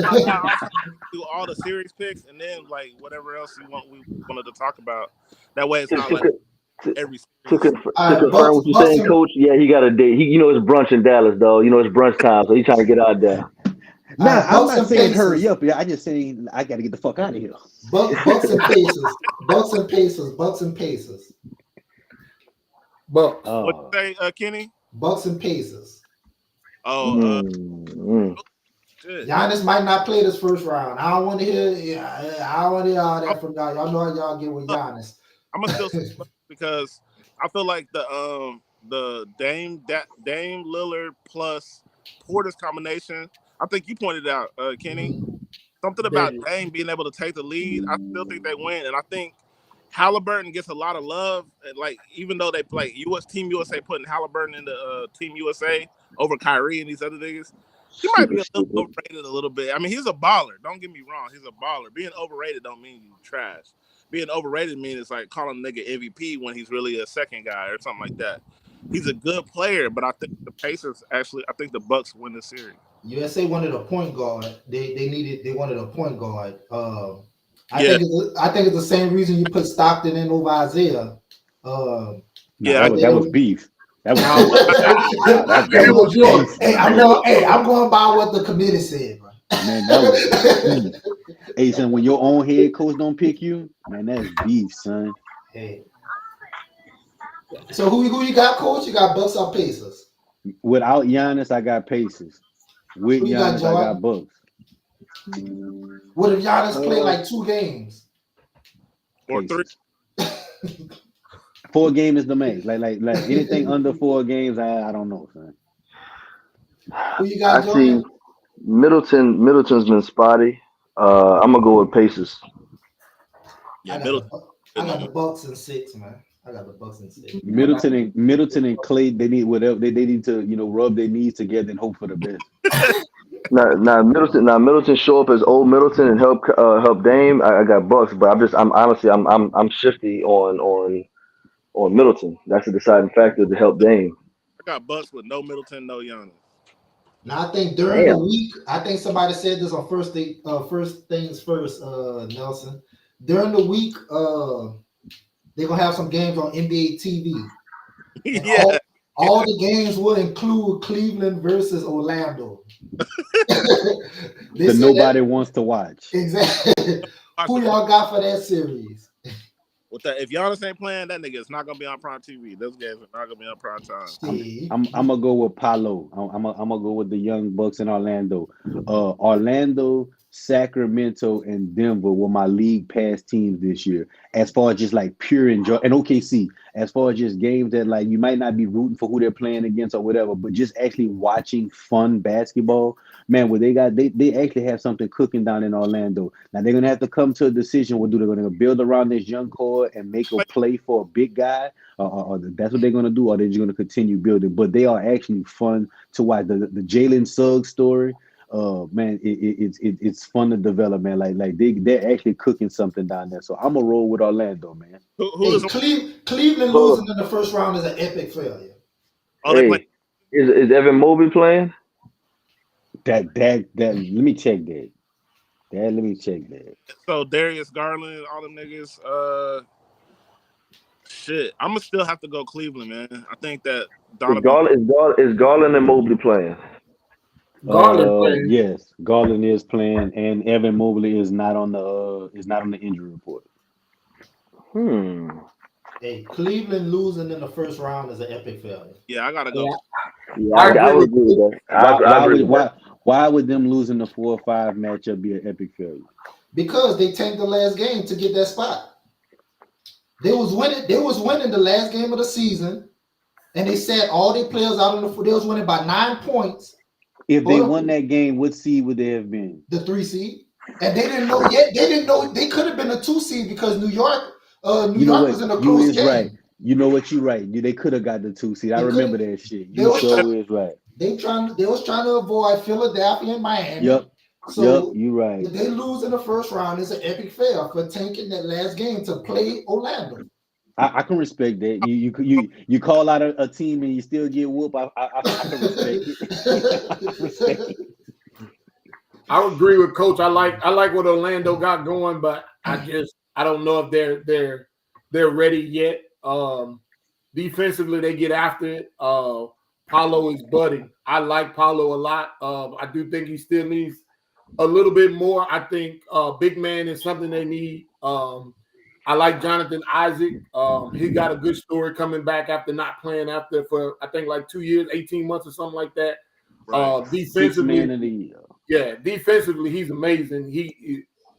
do all the series picks and then like whatever else we wanted to talk about. That way it's not like every to series. confirm what you're saying, Coach. Yeah, he got a date. It's brunch in Dallas, though. It's brunch time, so he's trying to get out there. Nah, I'm not saying hurry up. I just saying I got to get the fuck out of here. Bucks and Pacers. Bucks and Pacers. Bucks. What you say, Kenny? Bucks and Pacers. Giannis might not play this first round. I don't want to hear. I don't want to hear all that from y'all. Y'all know how y'all get with Giannis. I'm gonna still because I feel like the Dame Lillard plus Porter's combination. I think you pointed out, Kenny, something about Dame being able to take the lead. I still think they win, and I think Halliburton gets a lot of love. Like even though they play Team USA putting Halliburton in the Team USA over Kyrie and these other niggas, he might be a little overrated a little bit. I mean, he's a baller. Don't get me wrong, he's a baller. Being overrated don't mean you trash. Being overrated means it's like calling a nigga MVP when he's really a second guy or something like that. He's a good player, but I think the Pacers I think the Bucks win the series. USA wanted a point guard. They wanted a point guard. I think it's the same reason you put Stockton in over Isaiah. That was beef. That was beef. I'm going by what the committee said, bro. Man, that was hey, son, when your own head coach don't pick you, man, that's beef, son. Hey. So who you got, coach? You got Bucks or Pacers? Without Giannis, I got Pacers. With Giannis, I got Bucks. What if Giannis play like 2 games? Or Pacers. 4 games is the max. Like anything under 4 games, I don't know, son. Who you got, I see Middleton's been spotty. I'm gonna go with Pacers. Yeah, I got the Bucks in 6, man. I got the Bucks in 6. Middleton and Clay, they need whatever they need to, rub their knees together and hope for the best. Now Middleton show up as old Middleton and help Dame. I got Bucks, but I'm shifty on Middleton. That's a deciding factor to help Dame. I got Bucks with no Middleton, no Giannis. Now I think during the week, I think somebody said this on first things first, Nelson. During the week, they're gonna have some games on NBA TV. Yeah. All the games will include Cleveland versus Orlando. Nobody wants to watch. Exactly. Who y'all got for that series? If Giannis ain't playing, that nigga is not gonna be on prime TV. Those games are not gonna be on prime time. I'm gonna go with Paolo. I'm gonna go with the Young Bucks in Orlando. Orlando, Sacramento, and Denver were my league pass teams this year. As far as just like pure enjoy, and OKC, as far as just games that like you might not be rooting for who they're playing against or whatever, but just actually watching fun basketball. Man, what they actually have something cooking down in Orlando. Now they're gonna have to come to a decision. What do they're gonna build around this young core and make a play for a big guy, or that's what they're gonna do, or they're just gonna continue building. But they are actually fun to watch. The Jalen Suggs story. Man, it's fun to develop, man. Like they're actually cooking something down there. So I'm gonna roll with Orlando, man. Cleveland losing in the first round is an epic failure. Is Evan Mobley playing? That let me check that. Yeah, let me check that. So Darius Garland, all them niggas. Shit, I'm gonna still have to go Cleveland, man. I think that Is Donovan. Garland and Mobley playing? Garland playing. Yes, Garland is playing, and Evan Mobley is not on the injury report. Hmm. Hey, Cleveland losing in the first round is an epic failure. Yeah, I gotta go. Yeah, Yeah, I I agree would with agree with that. Why I why agree would with that. why would them losing the 4 or 5 matchup be an epic failure? Because they tanked the last game to get that spot. They was winning the last game of the season, and they said all their players out on the floor. They was winning by 9 points. If they won that game, what seed would they have been? The 3 seed. And they didn't know yet. They didn't know they could have been a 2 seed because New York You know was what? in a You close is game. right. You know what? You right. They could have got the 2 seed. I They remember coulda- that shit. they You was sure try- is right. They was trying to avoid Philadelphia and Miami. Yep. So You right. if they lose in the first round, it's an epic fail for tanking that last game to play Orlando. I can respect that. You call out a team and you still get whooped. I can respect it. Respect it. I agree with Coach. I like what Orlando got going, but I don't know if they're ready yet. Defensively, they get after it. Paulo is budding. I like Paulo a lot. I do think he still needs a little bit more. I think big man is something they need. I like Jonathan Isaac. He got a good story coming back after not playing for I think like 2 years, 18 months or something like that. Right. Sixth man Defensively, of the year. yeah, defensively he's amazing.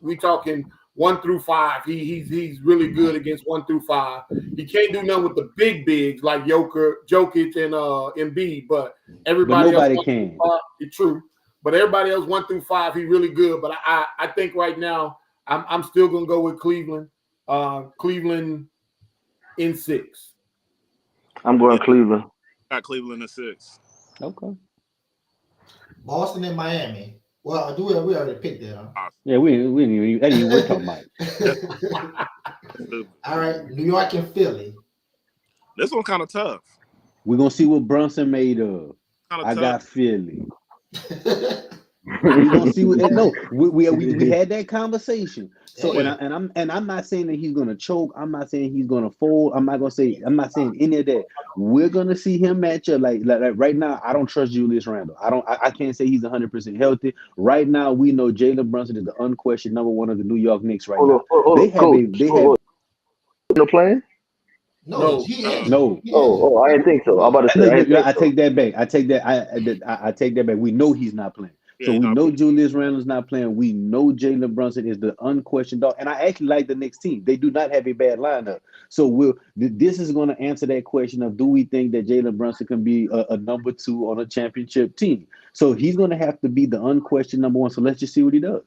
We talking 1 through 5. He's really good against 1 through 5. He can't do nothing with the big bigs like Jokic and Embiid, but everybody nobody else 1 can. through 5, it's true. But everybody else 1 through 5, he's really good. But I think right now I'm still gonna go with Cleveland. Cleveland in 6. I'm going Cleveland. Got Cleveland in 6. Okay. Boston and Miami. Well, we already picked that, huh? Yeah, we didn't even that ain't even worth talking about. All right, New York and Philly. This one's kind of tough. We're gonna see what Brunson made of. Kinda I tough. got Philly. We're gonna see what we had that conversation. So Yeah. and I'm not saying that he's gonna choke. I'm not saying he's gonna fold. I'm not saying any of that. We're gonna see him match up like right now. I don't trust Julius Randle. I can't say he's 100% healthy. Right now, we know Jalen Brunson is the unquestioned number 1 of the New York Knicks right now. They have No playing? No, he is. no. Oh, I didn't think so. I'm about to say. I take that back. I take that back. We know he's not playing. Yeah, So he's we not know playing. Julius Randle's not playing. We know Jalen Brunson is the unquestioned dog. And I actually like the Knicks team. They do not have a bad lineup. So this is going to answer that question of do we think that Jalen Brunson can be a number 2 on a championship team? So he's going to have to be the unquestioned number 1. So let's just see what he does.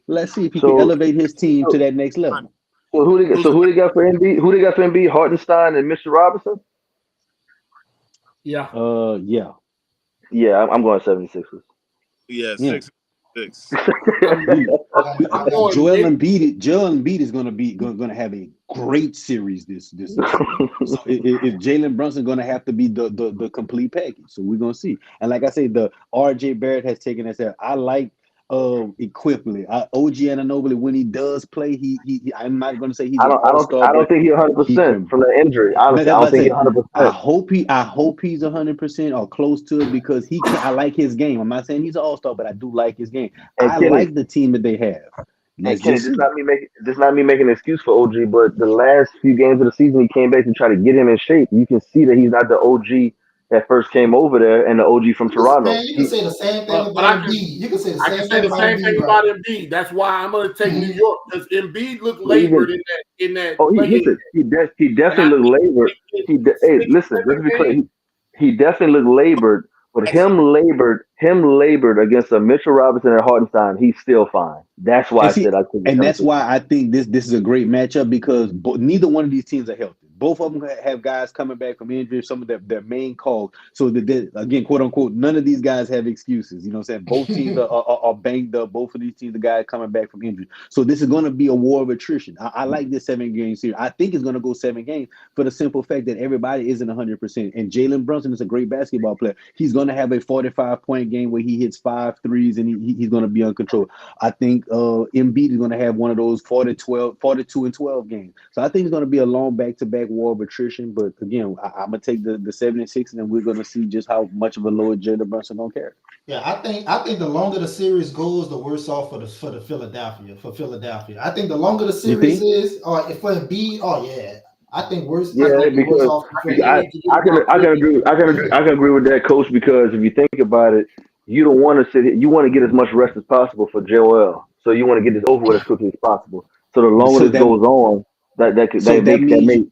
Let's see if he can elevate his team to that next level. So who they got for Embiid? Who they got for Embiid? Hartenstein and Mr. Robinson? Yeah. Yeah. Yeah, I'm going 76ers. Yeah, Yeah. 6. Joel Embiid is going to have a great series this season. So if Jalen Brunson going to have to be the complete package, so we're going to see. And like I say, the RJ Barrett has taken us there. I like equivalent. OG Anunoby when he does play, he I'm not going to say he's an all-star. I don't think he's 100% from the injury. Honestly, I don't think he's 100%. I hope he's 100% or close to it because I like his game. I'm not saying he's an all-star, but I do like his game. And I like the team that they have. And Kenny, this is not me making an excuse for OG, but the last few games of the season, he came back to try to get him in shape. You can see that he's not the OG that first came over there and the OG from Toronto. Man, you can say the same thing about Embiid. You can say the same thing about Embiid. That's why I'm going to take New York because Embiid looked labored in that. Oh, he definitely looked labored. Listen, let's be clear. He definitely looked labored, but him labored against a Mitchell Robinson and Hartenstein. He's still fine. That's why I said I think. And that's why I think this is a great matchup because neither one of these teams are healthy. Both of them have guys coming back from injury, some of their main calls. So again, quote unquote, none of these guys have excuses. You know what I'm saying? Both teams are banged up. Both of these teams, the guys coming back from injury. So this is going to be a war of attrition. I like this 7-game series. I think it's going to go 7 games for the simple fact that everybody isn't 100%. And Jalen Brunson is a great basketball player. He's going to have a 45-point game where he hits 5 threes and he's going to be uncontrolled. I think Embiid is going to have one of those 42 and 12 games. So I think it's going to be a long back-to-back war of attrition. But again, I'm going to take the 76, and then we're going to see just how much of a load Jalen Brunson going to carry. Yeah, I think the longer the series goes, the worse off for Philadelphia. I think the longer the series is, or for Embiid, I think worse. Yeah, I think because worse off for Philadelphia. I can agree with that, Coach. Because if you think about it, you don't want to sit here. You want to get as much rest as possible for Joel. So you want to get this over with as quickly as possible. So the longer this goes on, that makes.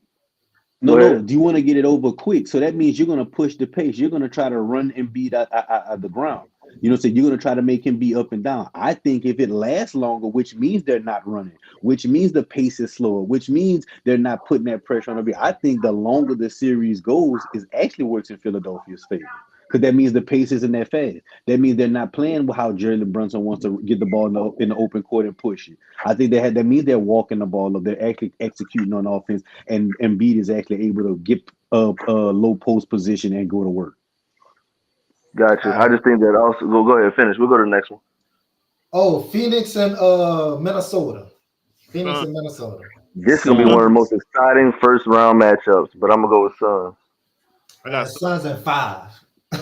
No. Do you want to get it over quick? So that means you're going to push the pace. You're going to try to run Embiid out the ground. You know, so you're going to try to make him be up and down. I think if it lasts longer, which means they're not running, which means the pace is slower, which means they're not putting that pressure on Embiid. I think the longer the series goes, is actually works in Philadelphia's favor. Because that means the pace isn't that fast. That means they're not playing with how Jalen Brunson wants to get the ball in the open court and push it. I think that means they're walking the ball up. They're actually executing on offense, and Embiid is actually able to get a low post position and go to work. Gotcha. I just think that also go ahead and finish. We'll go to the next one. Oh, Phoenix and Minnesota. This is gonna be one of the most exciting first round matchups, but I'm gonna go with Suns. I got Suns in 5.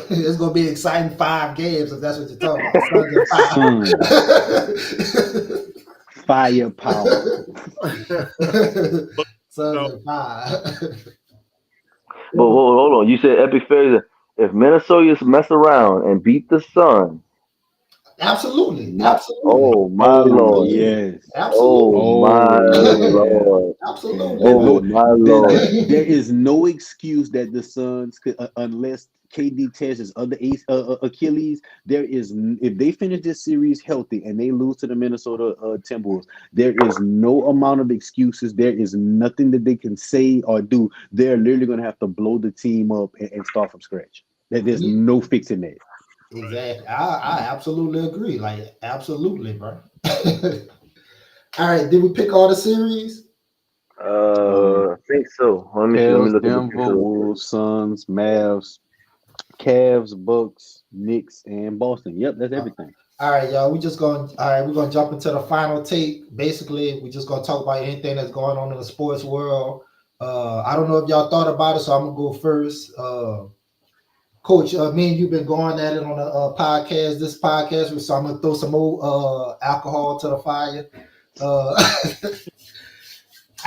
It's gonna be an exciting 5 games if that's what you're talking about. Firepower. Suns in 5. But hold on, you said epic failure. If Minnesota mess around and beat the Suns, absolutely. Oh my Lord! Yes. Absolutely. Oh my Lord! Absolutely. Oh my Lord! There is no excuse that the Suns could, unless KD tears his other Achilles. If they finish this series healthy and they lose to the Minnesota Timberwolves, there is no amount of excuses. There is nothing that they can say or do. They're literally going to have to blow the team up and start from scratch. There's no fixing that. Exactly. I absolutely agree. Like, absolutely, bro. All right. Did we pick all the series? I think so. Let me look Denver, at the Wolves, Suns, Mavs, Cavs, Bucks, Knicks, and Boston. Yep, that's everything. All right, y'all. We're gonna jump into the final take. Basically, we're just gonna talk about anything that's going on in the sports world. I don't know if y'all thought about it, so I'm gonna go first. Coach, me and you've been going at it on a podcast. This podcast, so I'm gonna throw some more alcohol to the fire.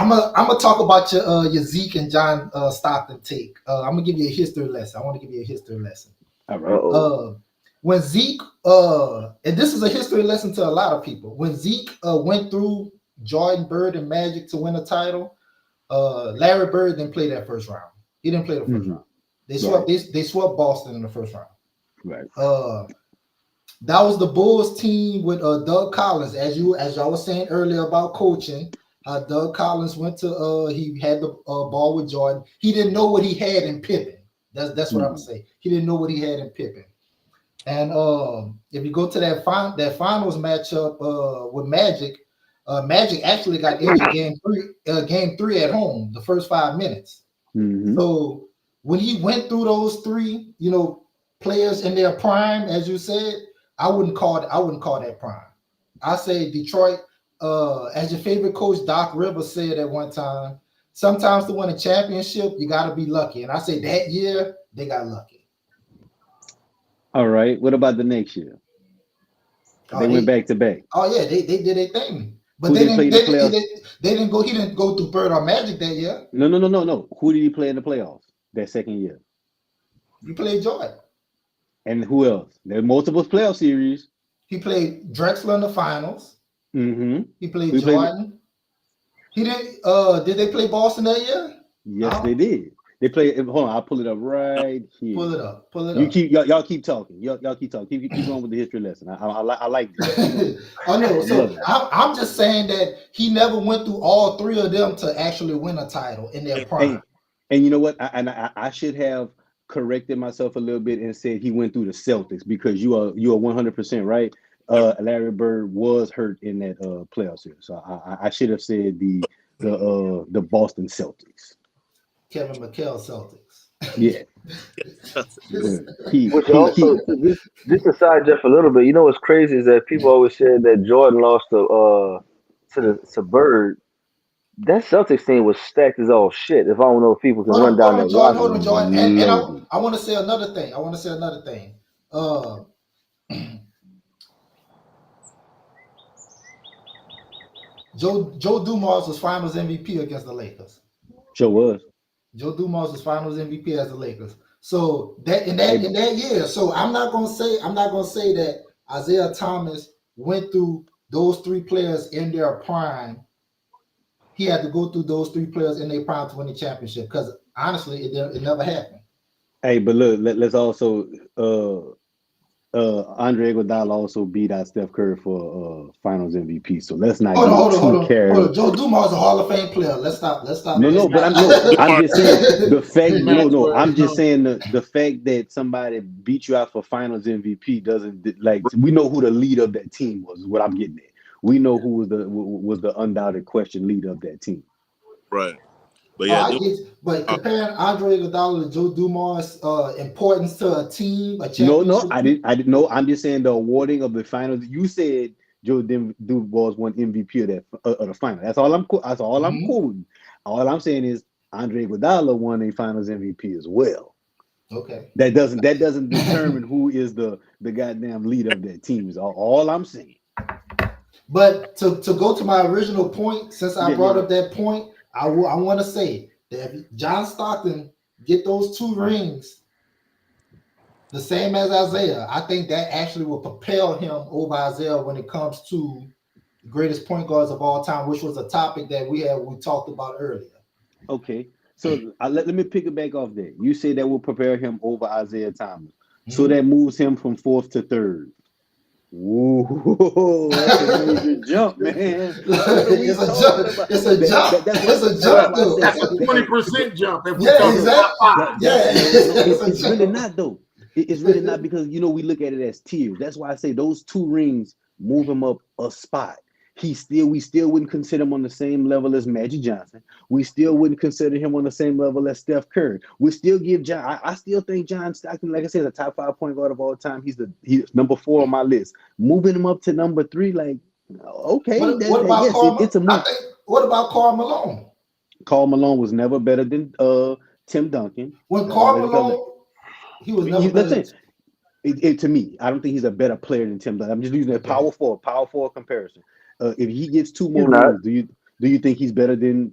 I'm gonna talk about your Zeke and John Stockton take. I'm gonna give you a history lesson. I want to give you a history lesson. All right. When Zeke, and this is a history lesson to a lot of people. When Zeke went through Jordan, Bird, and Magic to win a title, Larry Bird didn't play that first round. He didn't play the first round. They swept Boston in the first round. Right. That was the Bulls team with Doug Collins, as y'all was saying earlier about coaching. Doug Collins went to he had the ball with Jordan. He didn't know what he had in Pippen. That's what I'm gonna say. He didn't know what he had in Pippen. And if you go to that finals matchup with Magic, Magic actually got injured game three at home, the first 5 minutes. Mm-hmm. So when he went through those 3, players in their prime, as you said, I wouldn't call that prime. I say Detroit. As your favorite coach, Doc Rivers, said at one time, sometimes to win a championship, you got to be lucky. And I say that year, they got lucky. All right. What about the next year? They went back to back. Oh, yeah, they did their thing. But they didn't go. He didn't go through Bird or Magic that year. No. Who did he play in the playoffs that second year? He played Jordan. And who else? There are multiple playoff series. He played Drexler in the finals. Mm-hmm. He played Jordan. He didn't. Did they play Boston that year? Yes, they did. They played. Hold on, I'll pull it up right here. Pull it up. Y'all keep talking. Y'all keep talking. Keep going with the history lesson. I like this. I know. So I'm just saying that he never went through all 3 of them to actually win a title in their prime. And you know what? I should have corrected myself a little bit and said he went through the Celtics because you are 100% right. Larry Bird was hurt in that playoff series, so I should have said the Boston Celtics. Kevin McHale Celtics. Yeah, but he Which he also he. just to side Jeff a little bit. You know what's crazy is that people always said that Jordan lost to Bird. That Celtics team was stacked as all shit. If I don't know if people can run down that Jordan, roster. Jordan. And Loaded. I want to say another thing. Joe Dumars was Finals MVP against the Lakers. Sure was. Joe Dumars was Finals MVP as the Lakers. So in that year, so I'm not gonna say that Isaiah Thomas went through those three players in their prime. He had to go through those three players in their prime to win the championship because honestly, it never happened. Hey, but look, let's also Andre Iguodala also beat out Steph Curry for Finals MVP. So let's not hold get too carried. Hold on. Joe Dumars is a Hall of Fame player. Let's stop. No, but I'm just saying the fact. No, I'm just saying the fact that somebody beat you out for Finals MVP doesn't like we know who the leader of that team was. Is what I'm getting at. We know who was the undoubted question leader of that team. Right. But yeah, but comparing Andre Iguodala to Joe Dumars' importance to a team, a No, championship. I didn't know. I'm just saying the awarding of the finals. You said Joe Dumars won MVP of the final. That's all I'm. That's all I'm quoting. All I'm saying is Andre Iguodala won a Finals MVP as well. Okay. That doesn't determine who is the goddamn leader of that team. Is all I'm saying. But to go to my original point, since I brought up that point, I want to say that if John Stockton get those two rings, the same as Isaiah, I think that actually will propel him over Isaiah when it comes to the greatest point guards of all time, which was a topic that we talked about earlier. Okay, so let me pick it back off there. You say that will prepare him over Isaiah Thomas, so that moves him from fourth to third. Whoa, that's a major jump, man. It's a jump. It's a jump. That's a 20% jump. It's really not though. It's really not because we look at it as tiers. That's why I say those two rings move him up a spot. We still wouldn't consider him on the same level as Magic Johnson. We still wouldn't consider him on the same level as Steph Curry. We still give John. I still think John Stockton, like I said, is a top 5 point guard of all time. He's number 4 on my list. Moving him up to number 3, like okay. What about Karl Malone? Karl Malone was never better than Tim Duncan. When Karl Malone, he was never better. To me, I don't think he's a better player than Tim Duncan. I'm just using a power forward comparison. If he gets 2 more rings, do you think he's better than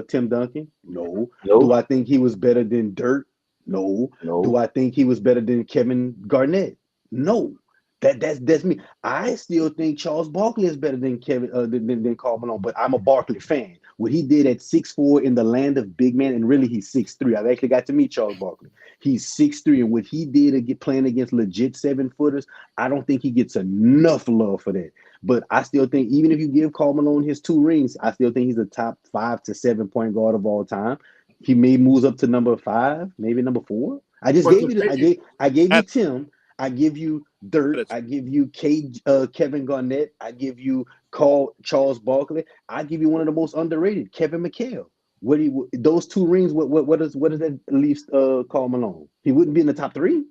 Tim Duncan? No. Do I think he was better than Dirk? No. Do I think he was better than Kevin Garnett? No. That's me. I still think Charles Barkley is better than than Karl Malone, but I'm a Barkley fan. What he did at 6'4" in the land of big man, and really he's 6'3". I've actually got to meet Charles Barkley. He's 6'3", and what he did playing against legit 7-footers, I don't think he gets enough love for that. But I still think even if you give Karl Malone his 2 rings, I still think he's a top 5 to 7 point guard of all time. He may moves up to number 5, maybe number 4. I gave you Tim. I give you Dirk. I give you Kevin Garnett. I give you Charles Barkley. I give you one of the most underrated, Kevin McHale. Those 2 rings? What does that leave Karl Malone? He wouldn't be in the top 3.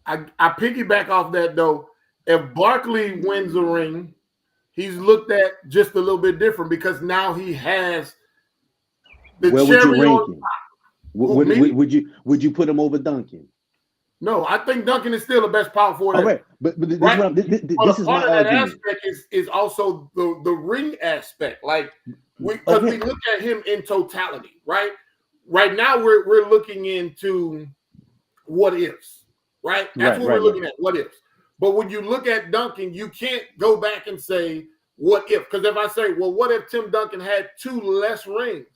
I piggyback off that though. If Barkley wins a ring, he's looked at just a little bit different because now he has the Where cherry would you rank on him? Would you put him over Duncan? No, I think Duncan is still the best power forward. All right, but this is my that argument. aspect is also the ring aspect. Like we look at him in totality, right? Right now we're looking into what ifs, right? That's what we're looking at, what ifs. But when you look at Duncan, you can't go back and say what if, because if I say, well, what if Tim Duncan had 2 less rings?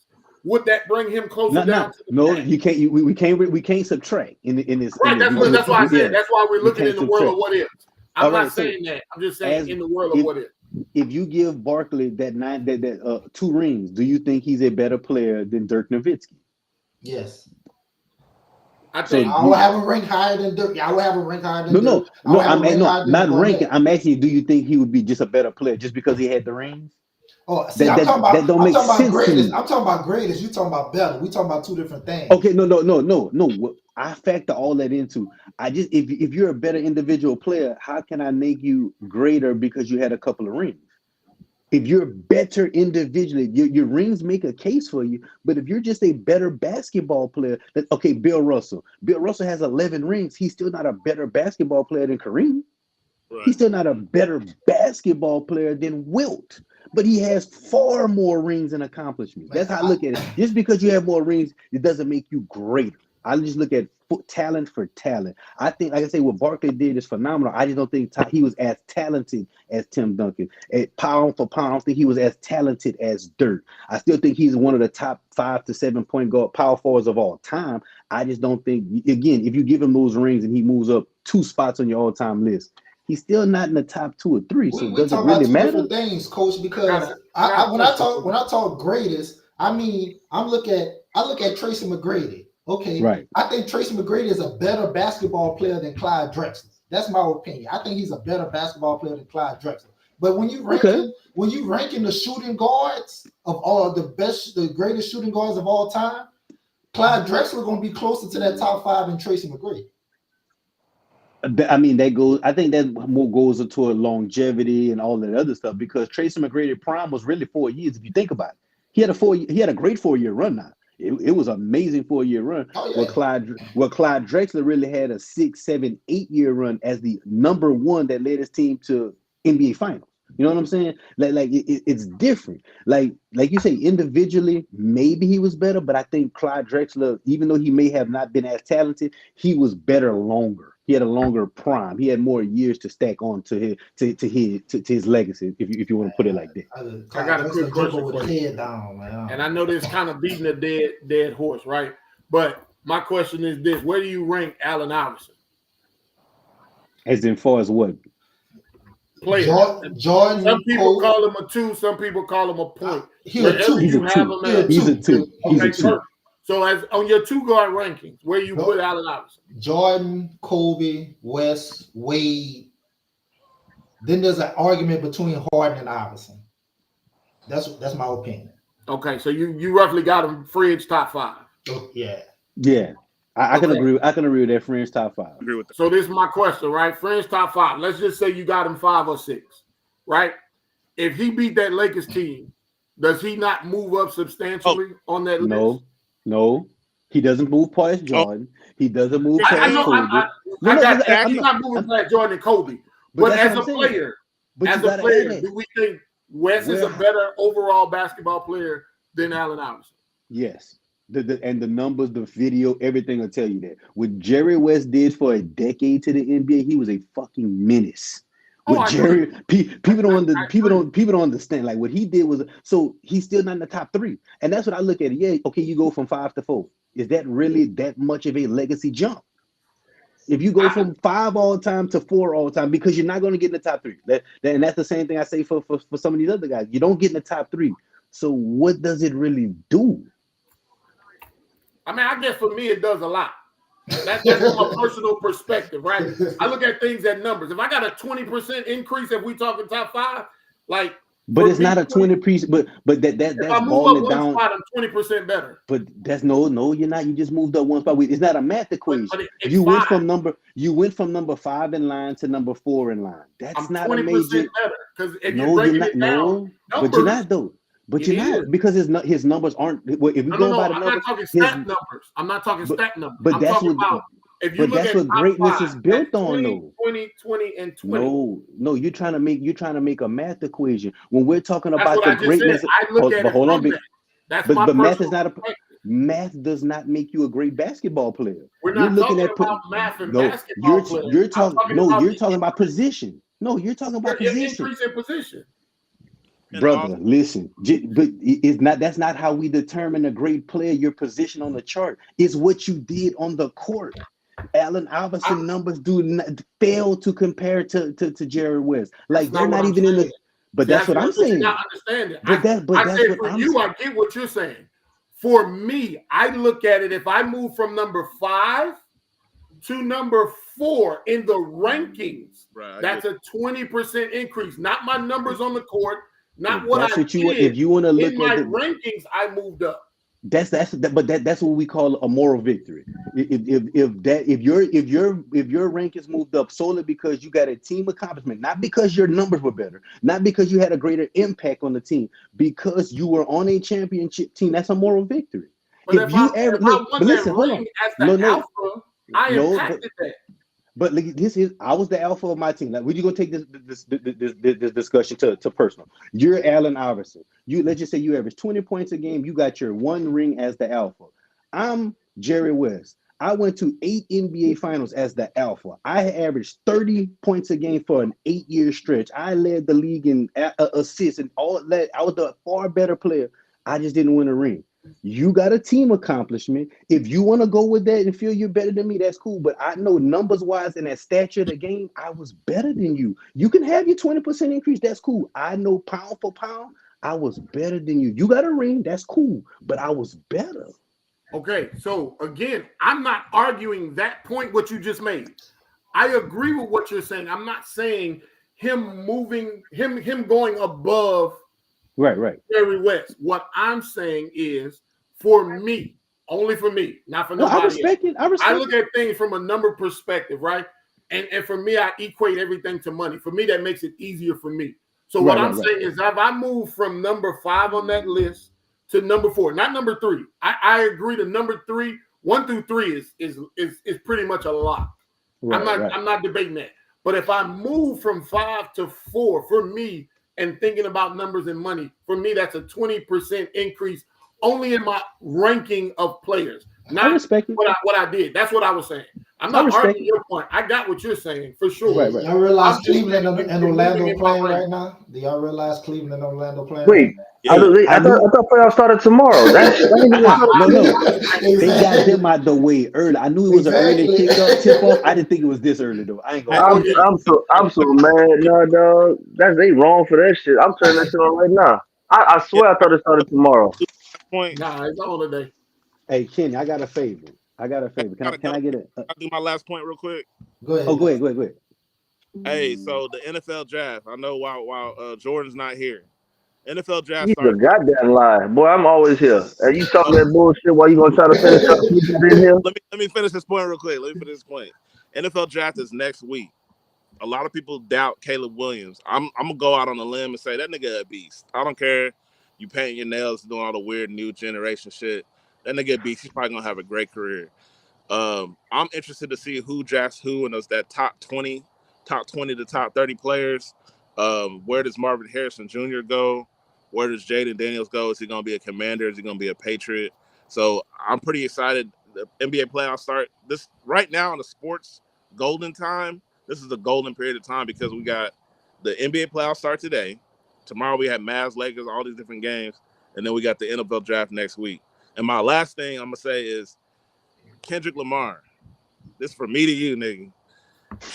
Would that bring him closer down to the back? You can't. We can't subtract in this. Right. That's why I said. That's why we're looking in the world of what ifs. I'm not saying that. I'm just saying in the world of what ifs. If you give Barkley that 2 rings, do you think he's a better player than Dirk Nowitzki? Yes. I So think I would have a rank higher than Dirk. I would have a rank higher than no, Dirk. I would have a rank higher I'm than not ranking. Garnett. I'm asking you, do you think he would be just a better player just because he had the rings? Oh, see, I'm talking That don't make about sense to greatest. me. I'm talking about greatest. You talking about better. We talking about two different things. Okay, no. I factor all that into. I just if you're a better individual player, how can I make you greater because you had a couple of rings? If you're better individually, your rings make a case for you. But if you're just a better basketball player, okay, Bill Russell. Bill Russell has 11 rings. He's still not a better basketball player than Kareem. Right. He's still not a better basketball player than Wilt, but he has far more rings and accomplishments. That's how I look at it. Just because you have more rings, it doesn't make you greater. I just look at talent for talent. I think, like I say, what Barkley did is phenomenal. I just don't think he was as talented as Tim Duncan. At pound for pound, I don't think he was as talented as Dirk. I still think he's one of the top 5 to 7 point guard power forwards of all time. I just don't think, again, if you give him those rings and he moves up 2 spots on your all-time list, he's still not in the top 2 or 3. So We does it talking really about two matter? different things, Coach. Because when I talk greatest, I mean I look at Tracy McGrady. Okay, Right. I think Tracy McGrady is a better basketball player than Clyde Drexler. That's my opinion. I think he's a better basketball player than Clyde Drexler. But when you ranking the shooting guards of all the greatest shooting guards of all time, Clyde Drexler going to be closer to that top 5 than Tracy McGrady. I mean, that goes. I think that more goes into longevity and all that other stuff because Tracy McGrady prime was really 4 years. If you think about it, he had a great 4-year run. Now it was an amazing 4-year run. Oh, yeah. Clyde Drexler really had a 6, 7, 8-year run as the number 1 that led his team to NBA Finals. You know what I'm saying? It's different. Like you say, individually, maybe he was better, but I think Clyde Drexler, even though he may have not been as talented, he was better longer. He had a longer prime. He had more years to stack on to his legacy, if you want to put it like that. I got a quick question for you. Head down, man. And I know this kind of beating a dead horse, right? But my question is this: where do you rank Allen Iverson? As in far as what? Player. Jordan. Some people call him a 2. Some people call him a point. He's a 2. He's a 2. He's a 2. So as on your 2 guard rankings, where you put Allen Iverson? Jordan, Kobe, West, Wade. Then there's an argument between Harden and Iverson. That's my opinion. Okay, so you roughly got him fringe top 5. Yeah. Yeah. I can agree. I can agree with that fringe top 5. Agree with that. So this is my question, right? Fringe top 5. Let's just say you got him 5 or 6, right? If he beat that Lakers team, does he not move up substantially on that list? No, he doesn't move past Jordan. He doesn't move past Kobe. He's not moving past Jordan and Kobe. But as a player, do we think Wes is a better overall basketball player than Allen Iverson? Yes. And the numbers, the video, everything will tell you that. What Jerry West did for a decade to the NBA, he was a fucking menace. People don't understand. Like what he did was, so he's still not in the top 3, and that's what I look at it. Yeah, okay, you go from 5 to 4. Is that really that much of a legacy jump? If you go from 5 all time to 4 all time, because you're not going to get in the top 3. And that's the same thing I say for some of these other guys. You don't get in the top 3. So what does it really do? I mean, I guess for me it does a lot. That's from a personal perspective, right? I look at things at numbers. If I got a 20% increase, if we talking top 5, like, but it's not a 20%. But that's balling it down. Spot, I'm 20% better. But that's no, you're not. You just moved up 1 spot. It's not a math equation. You went from number 5 in line to number 4 in line. That's not a major. Better because if you're breaking it down, but you're not though. But you're not, because his numbers aren't. Well, if we go by the numbers, I'm not talking stat numbers. But that's what greatness is built on, though. 20, and 20. No, you're trying to make a math equation when we're talking about the greatness. But math is not a. Math does not make you a great basketball player. We're not talking about math and basketball. You're talking about position. No, you're talking about position. Increase in position. Brother, listen, but it's not. That's not how we determine a great player. Your position on the chart is what you did on the court. Allen Iverson numbers do not fail to compare to Jerry West. Like they're not even in the. But that's what I'm saying. Not understanding. But that's what I'm saying. I get what you're saying. For me, I look at it. If I move from number 5 to number 4 in the rankings, Right, that's a 20% increase. Not my numbers on the court, not If what that's I what you want, did. if you want to In look my at the rankings, I moved up. that's what we call a moral victory. If your rank is moved up solely because you got a team accomplishment, not because your numbers were better, not because you had a greater impact on the team, because you were on a championship team, that's a moral victory. But If you ever if I look, won but that listen, hold on. ring as the No, alpha, I no, but impacted that. But look, this is I was the alpha of my team. Like, we're gonna take this discussion to personal. You're Allen Iverson. Let's just say you average 20 points a game. You got your one ring as the alpha. I'm Jerry West. I went to 8 NBA finals as the alpha. I averaged 30 points a game for an 8-year stretch. I led the league in assists and all that. I was the far better player. I just didn't win a ring. You got a team accomplishment. If you want to go with that and feel you're better than me, that's cool. But I know numbers wise in that stature of the game, I was better than you. You can have your 20% increase. That's cool. I know pound for pound, I was better than you. You got a ring. That's cool. But I was better. Okay, so again, I'm not arguing that point what you just made. I agree with what you're saying. I'm not saying him going above Right. Jerry West. What I'm saying is for me, only for me, not for No, I nobody else. respect it. I look at things from a number perspective, right? And for me, I equate everything to money. For me, that makes it easier for me. So what I'm saying is if I move from number 5 on that list to number 4, not number 3. I agree to number 3, 1 through 3 is pretty much a lock. I'm not debating that. But if I move from 5 to 4, for me, and thinking about numbers and money, for me, that's a 20% increase only in my ranking of players. Not I respect it. what I did. That's what I was saying. I'm not arguing your point. I got what you're saying for sure. Right. Y'all realize I'm just Cleveland saying and you're moving Orlando in my playing rank. right now? Do y'all realize Cleveland and Orlando playing? Wait, Right Yeah. I thought playoffs started tomorrow. That ain't even started. No. They got them out the way early. I knew it was an early kickoff tip off. I didn't think it was this early though. I ain't gonna lie. I'm so mad, no, dog. They wrong for that shit. I'm turning that shit on right now. I Yeah. swear I thought it started tomorrow. Point. Nah, it's on today. Hey Kenny, I got a favor. Can I get it? I do my last point real quick. Go ahead. Oh, go ahead. Hey, so the NFL draft. I know while Jordan's not here, NFL draft He's a starts. goddamn lie, boy. I'm always here. And you talking that bullshit while you gonna try to finish up people in here? Let me finish this point real quick. NFL draft is next week. A lot of people doubt Caleb Williams. I'm gonna go out on a limb and say that nigga a beast. I don't care. You painting your nails, doing all the weird new generation shit. That nigga a beast. He's probably gonna have a great career. I'm interested to see who drafts who and that top 20 to top 30 players. Where does Marvin Harrison Jr. go? Where does Jaden Daniels go? Is he going to be a Commander? Is he going to be a Patriot? So I'm pretty excited. The NBA playoffs start this right now in the sports golden time. This is the golden period of time because we got the NBA playoffs start today. Tomorrow we have Mavs, Lakers, all these different games, and then we got the NFL draft next week. And my last thing I'm gonna say is Kendrick Lamar. This for me to you, nigga.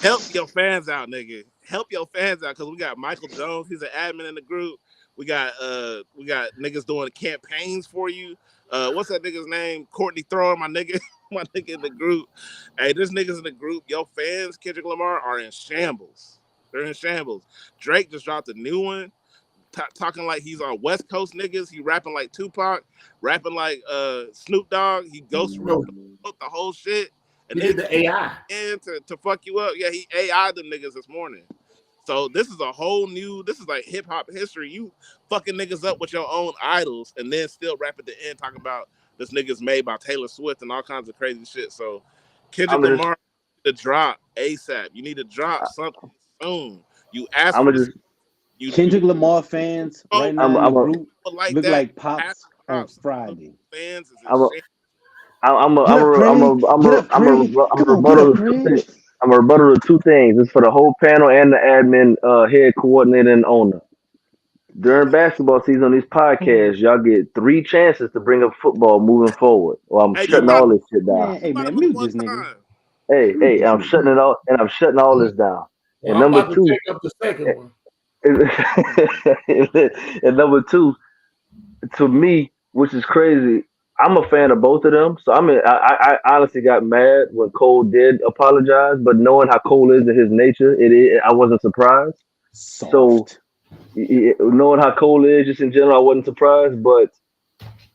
Help your fans out, nigga. Help your fans out because we got Michael Jones. He's an admin in the group. We got niggas doing campaigns for you. What's that nigga's name? Courtney Thrower, my nigga, my nigga in the group. Hey, this niggas in the group. Your fans, Kendrick Lamar, are in shambles. They're in shambles. Drake just dropped a new one. Talking like he's on West Coast niggas. He rapping like Tupac, rapping like Snoop Dogg. He ghost wrote the whole shit. And he did the AI. And to fuck you up. Yeah, he AI'd them niggas this morning. So this is a whole new, this is like hip hop history. You fucking niggas up with your own idols and then still rap at the end talking about this nigga's made by Taylor Swift and all kinds of crazy shit. So Kendrick Lamar need to drop ASAP. You need to drop something soon. You asked for this. Kendrick Lamar fans right now in the group look like Pops on Friday. Fans is I'm a rebuttal to 2 things. It's for the whole panel and the admin, head coordinator and owner. During basketball season on these podcasts, y'all get 3 chances to bring up football moving forward. Or I'm shutting all this shit down. Hey man, mute this nigga. Hey, I'm shutting it all, and I'm shutting all this down. Well, and number 2, take up the second one. And number 2, to me, which is crazy, I'm a fan of both of them. So I honestly got mad when Cole did apologize, but knowing how Cole is in his nature, I wasn't surprised. So Soft. knowing how Cole is just in general, I wasn't surprised. But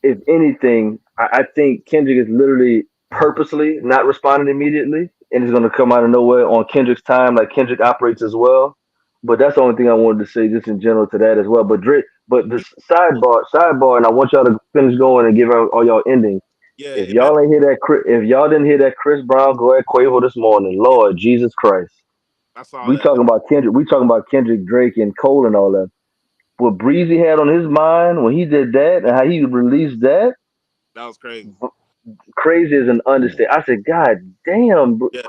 if anything, I think Kendrick is literally purposely not responding immediately, and it's going to come out of nowhere on Kendrick's time, like Kendrick operates as well. But that's the only thing I wanted to say, just in general, to that as well. But Drake, but the sidebar, and I want y'all to finish going and give out all y'all endings. Yeah, If it better. y'all ain't hear that, if y'all didn't hear that Chris Brown go at Quavo this morning, Yeah, Lord Jesus Christ, I saw we that. talking about Kendrick, we talking about Kendrick, Drake, and Cole and all that. What Breezy had on his mind when he did that, and how he released that, That was crazy. crazy is an Yeah. understatement. I said, God damn, Yeah,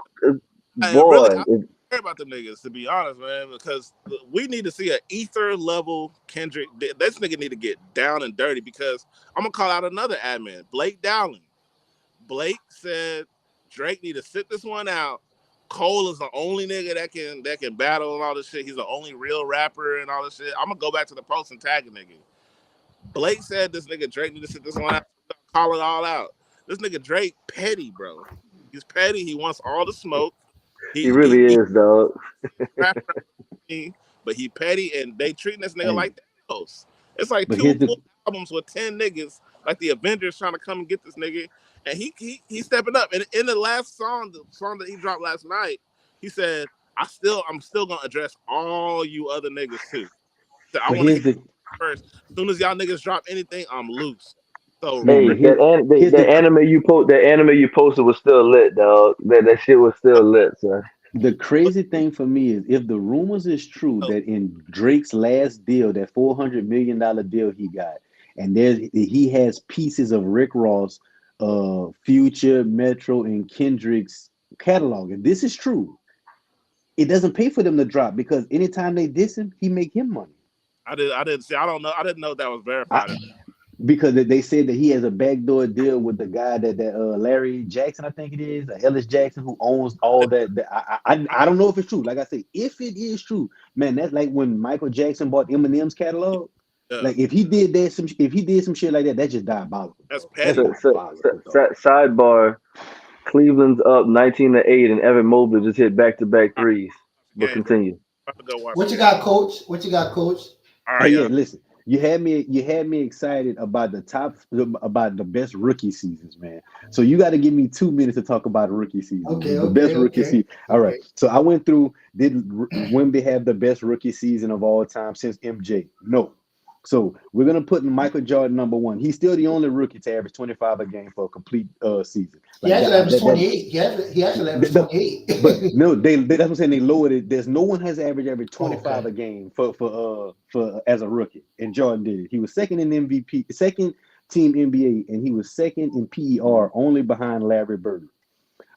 really, boy. I care about them niggas, to be honest, man, because we need to see an ether level Kendrick. This nigga need to get down and dirty, because I'm gonna call out another admin, Blake Dowling. Blake said Drake need to sit this one out. Cole is the only nigga that can battle and all this shit. He's the only real rapper and all this shit. I'm gonna go back to the post and tag a nigga. Blake said this nigga Drake need to sit this one out. Call it all out. This nigga Drake petty, bro. He's petty. He wants all the smoke. He He really is, dog. rapper, but he petty, and they treating this nigga Hey, like Thanos. It's like but two here's full the albums with 10 niggas, like the Avengers trying to come and get this nigga, and he's stepping up. And in the last song, the song that he dropped last night, he said, I'm still gonna address all you other niggas too. So I but want to here's hit the first. As soon as y'all niggas drop anything, I'm loose. So man, Hey, but here here's that anime you posted was still lit, dog. That shit was still lit, son. the crazy thing for me is if the rumors is true that in Drake's last deal, that $400 million deal he got, and he has pieces of Rick Ross, Future, Metro, and Kendrick's catalog. If this is true, it doesn't pay for them to drop because anytime they diss him, he make him money. I didn't see. I don't know. I didn't know that was I, verified. because they said that he has a backdoor deal with the guy that Larry Jackson, I think it is, Ellis Jackson, who owns all that. I don't know if it's true. Like I say, if it is true, man, that's like when Michael Jackson bought Eminem's catalog. Yeah, Like if he did some shit like that, that's just diabolical, that's bro. That's petty. diabolical, dog. Sidebar: Cleveland's up 19-8, and Evan Mobley just hit back-to-back All right, threes. But game, bro. continue. About to go watch What the you game. got, Coach? What you got, Coach? All Hey, right, yeah, y'all. listen. You had me excited about about the best rookie seasons, man. So you got to give me 2 minutes to talk about rookie season, Okay, the best okay, rookie okay, season. All right. okay. So I went through. Did Wemby have the best rookie season of all time since MJ? No. So we're gonna put Michael Jordan number one. He's still the only rookie to average 25 a game for a complete season. He Like actually that. averaged That 28. He actually averaged the, 28. but no, that's what I'm saying. They lowered it. There's no one has average Oh, 25 okay. a game for as a rookie, and Jordan did it. He was second in MVP, second team NBA, and he was second in PER, only behind Larry Bird.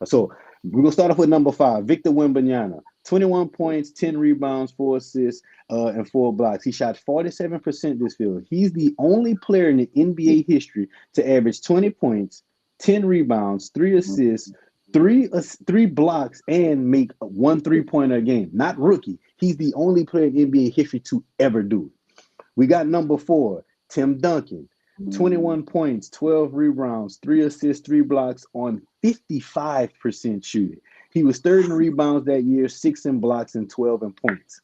So we're gonna start off with number five, Victor Wembanyama. 21 points, 10 rebounds, 4 assists, and 4 blocks. He shot 47% this field. He's the only player in the NBA history to average 20 points, 10 rebounds, 3 assists, three blocks, and make 1 3-pointer a game. Not rookie. He's the only player in NBA history to ever do it. We got number four, Tim Duncan. 21 points, 12 rebounds, 3 assists, 3 blocks on 55% shooting. He was third in rebounds that year, 6 in blocks, and 12 in points.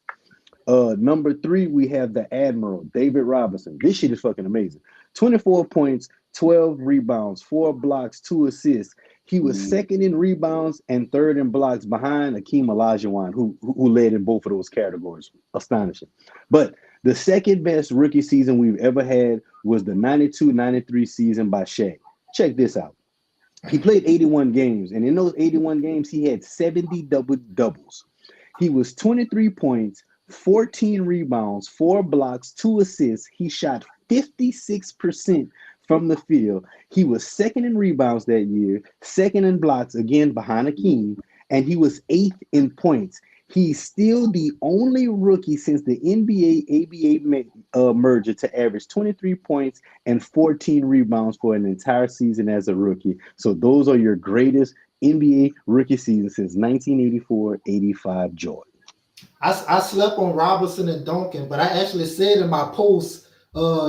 Number three, we have the Admiral, David Robinson. This shit is fucking amazing. 24 points, 12 rebounds, 4 blocks, 2 assists. He was second in rebounds and third in blocks behind Akeem Olajuwon, who led in both of those categories. Astonishing. But the second best rookie season we've ever had was the 92-93 season by Shaq. Check this out. He played 81 games, and in those 81 games, he had 70 double doubles. He was 23 points, 14 rebounds, 4 blocks, 2 assists. He shot 56% from the field. He was second in rebounds that year, second in blocks, again behind Akeem, and he was eighth in points. He's still the only rookie since the NBA ABA merger to average 23 points and 14 rebounds for an entire season as a rookie. So those are your greatest NBA rookie seasons since 1984-85, Jordan. I slept on Robinson and Duncan, but I actually said in my post,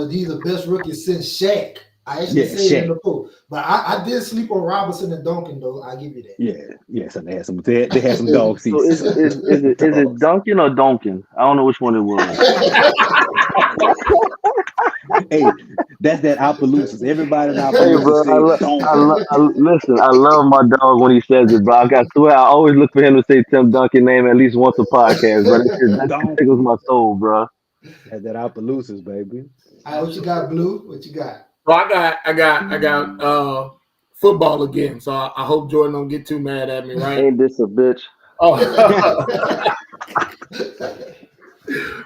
these are best rookies since Shaq. I actually Yeah, said it in Shaq. the post. But I did sleep on Robinson and Duncan though. I give you that. Yeah. So they had some dog So seats. is it Dogs. Duncan or Donkin? I don't know which one it was. Hey, that's that Opelousas. Everybody in Hey, Opelousas bro, say Donkin. listen. I love my dog when he says it, bro. I got swear, I always look for him to say Tim Duncan name at least once a podcast, bro. That tickles Donkin. my soul, bro. Had that Opelousas, baby. All right, what you got, Blue? What you got? Well, I got football again. So I hope Jordan don't get too mad at me, right? Ain't this a bitch? Oh,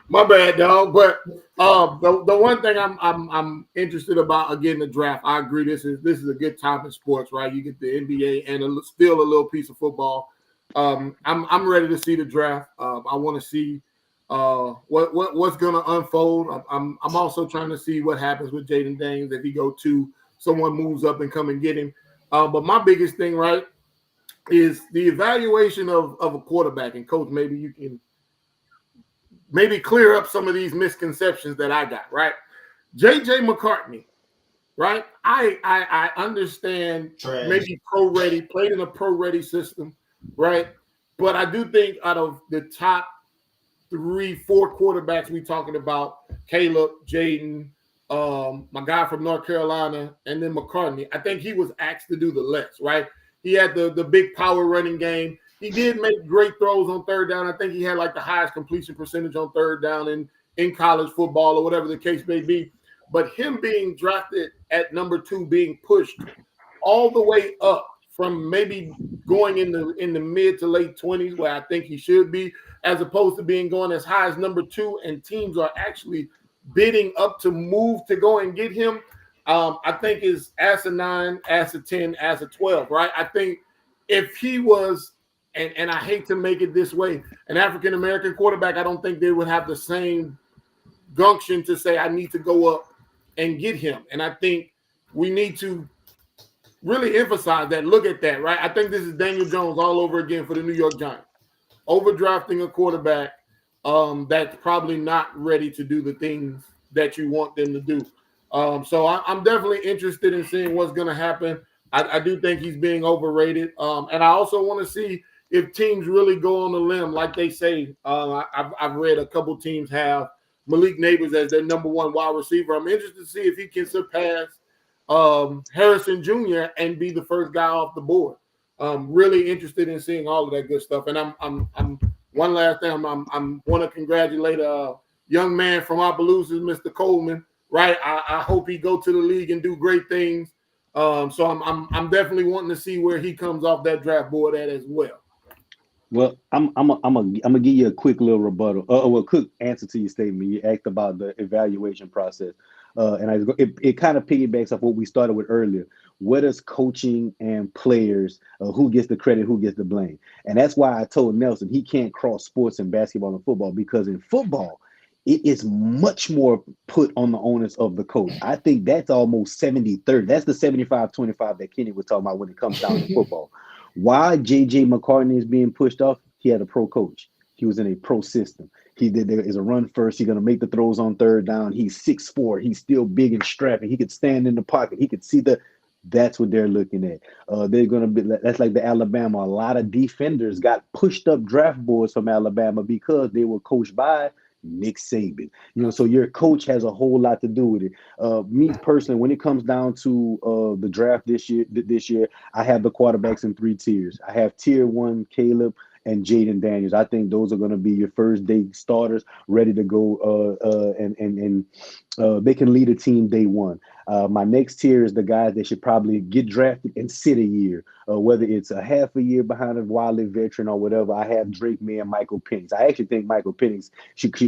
my bad, dog. But the one thing I'm interested about again the draft. I agree. This is a good time in sports, right? You get the NBA and still a little piece of football. I'm ready to see the draft. I want to see what's going to unfold. I'm also trying to see what happens with Jaden Daniels if he go to someone moves up and come and get him. But my biggest thing, right, is the evaluation of a quarterback. And coach, maybe you can clear up some of these misconceptions that I got, right? JJ McCartney, right? I understand Trash. maybe pro ready, played in a pro ready system, right? But I do think out of the top 3-4 quarterbacks we talking about, Caleb, Jaden, my guy from North Carolina, and then McCartney, I think he was asked to do the less, right? He had the big power running game. He did make great throws on third down. I think he had like the highest completion percentage on third down in college football or whatever the case may be. But him being drafted at number 2, being pushed all the way up from maybe going in the mid to late 20s, where I think he should be, as opposed to being going as high as number 2, and teams are actually bidding up to move to go and get him. I think is as a 9, as a 10, as a 12, right? I think if he was, and I hate to make it this way, an African American quarterback, I don't think they would have the same gumption to say I need to go up and get him. And I think we need to really emphasize that. Look at that, right? I think this is Daniel Jones all over again for the New York Giants. Overdrafting a quarterback that's probably not ready to do the things that you want them to do. So I'm definitely interested in seeing what's going to happen. I do think he's being overrated. And I also want to see if teams really go on the limb, like they say. I've read a couple teams have Malik Neighbors as their number 1 wide receiver. I'm interested to see if he can surpass Harrison Jr. and be the first guy off the board. Really interested in seeing all of that good stuff. And I'm one last thing. I'm want to congratulate a young man from Opelousas, Mr. Coleman. Right. I hope he go to the league and do great things. So I'm definitely wanting to see where he comes off that draft board at as well. Well, I'm gonna give you a quick little rebuttal, a quick answer to your statement. You asked about the evaluation process, and it kind of piggybacks off what we started with earlier. What is coaching and players? Who gets the credit? Who gets the blame? And that's why I told Nelson he can't cross sports and basketball and football, because in football, it is much more put on the onus of the coach. I think that's almost 70-30. That's the 75-25 that Kenny was talking about when it comes down to football. Why JJ McCartney is being pushed off? He had a pro coach. He was in a pro system. There is a run first. He's going to make the throws on third down. He's 6'4". He's still big and strapping. He could stand in the pocket. He could see that's what they're looking at. They're going to be, that's like the Alabama. A lot of defenders got pushed up draft boards from Alabama because they were coached by Nick Saban. So your coach has a whole lot to do with it. Me personally, when it comes down to the draft this year, I have the quarterbacks in 3 tiers. I have tier 1 Caleb and Jaden Daniels. I think those are going to be your first day starters, ready to go, and they can lead a team day 1. My next tier is the guys that should probably get drafted and sit a year, whether it's a half a year behind a wildly veteran or whatever. I have Drake May and Michael Penix. I actually think Michael Penix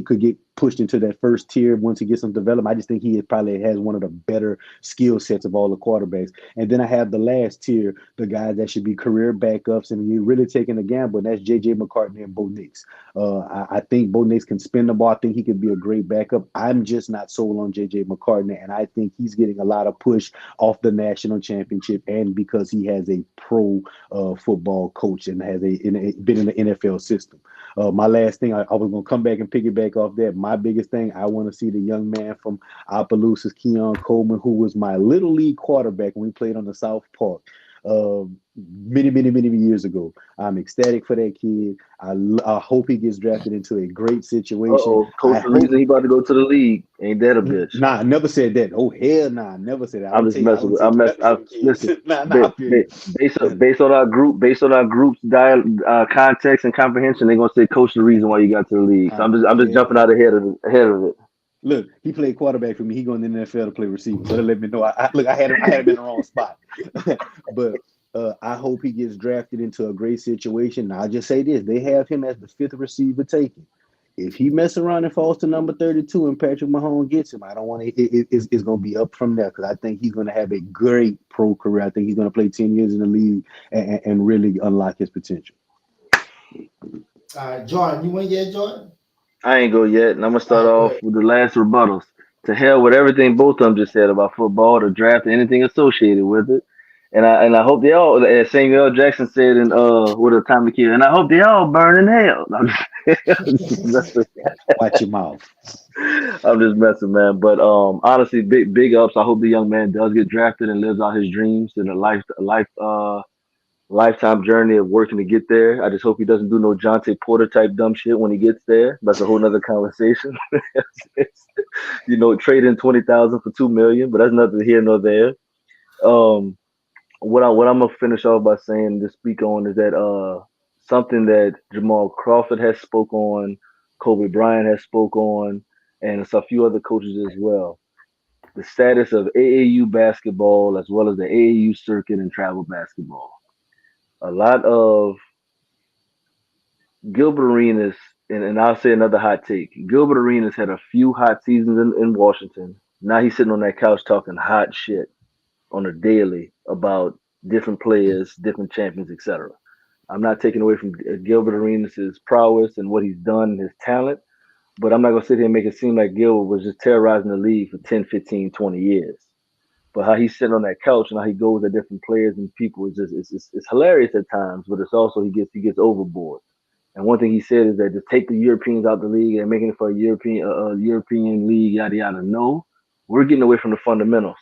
could get pushed into that first tier once he gets some development. I just think he probably has one of the better skill sets of all the quarterbacks. And then I have the last tier, the guys that should be career backups, and you're really taking a gamble, and that's J.J. McCartney and Bo Nix. I think Bo Nix can spin the ball. I think he could be a great backup. I'm just not sold on J.J. McCartney, and I think he's getting a lot of push off the national championship and because he has a pro football coach and has been in the NFL system. My last thing, I was gonna come back and piggyback off that. My biggest thing, I want to see the young man from Opelousas, Keon Coleman, who was my little league quarterback when we played on the South Park many years ago. I'm ecstatic for that kid. I hope he gets drafted into a great situation. Uh-oh. I Coach, the hope. reason he about to go to the league, ain't that a bitch? Nah, I never said that. Oh hell, nah, I never said that. I'm just I messing don't with. take nothing I from kids. listen. Nah, I feel you. Based on our group's context and comprehension, they're gonna say coach the reason why you got to the league. So I'm just Yeah. jumping out ahead of it. Look, he played quarterback for me. He going in the NFL to play receiver. So that let me know. Look, I had him in the wrong spot. But I hope he gets drafted into a great situation. Now, I'll just say this: they have him as the fifth receiver taken. If he mess around and falls to number 32 and Patrick Mahomes gets him, I don't want to. It's going to be up from there because I think he's going to have a great pro career. I think he's going to play 10 years in the league and really unlock his potential. All right, Jordan, you went yet, Jordan? I ain't go yet, and I'm gonna All start right, go off ahead. with the last rebuttals. To hell with everything both of them just said about football, the draft, and anything associated with it. And I hope they all, as Samuel L. Jackson said in What a Time to Kill, and I hope they all burn in hell. I'm just messing. Watch your mouth. I'm just messing, man. But honestly, big ups. I hope the young man does get drafted and lives out his dreams in lifetime journey of working to get there. I just hope he doesn't do no Jonte Porter type dumb shit when he gets there. That's a whole nother conversation. Trading 20,000 for 2 million, but that's nothing here nor there. Um, what I'm gonna finish off by saying to speak on is that something that Jamal Crawford has spoke on, Kobe Bryant has spoke on, and it's a few other coaches as well. The status of AAU basketball as well as the AAU circuit and travel basketball. A lot of Gilbert Arenas, and I'll say another hot take. Gilbert Arenas had a few hot seasons in Washington. Now he's sitting on that couch talking hot shit on a daily about different players, different champions, etc. I'm not taking away from Gilbert Arenas' prowess and what he's done, his talent, but I'm not going to sit here and make it seem like Gilbert was just terrorizing the league for 10, 15, 20 years. But how he's sitting on that couch and how he goes at different players and people is just it's hilarious at times, but it's also he gets overboard. And one thing he said is that just take the Europeans out the league and making it for a European league, yada yada. No, we're getting away from the fundamentals.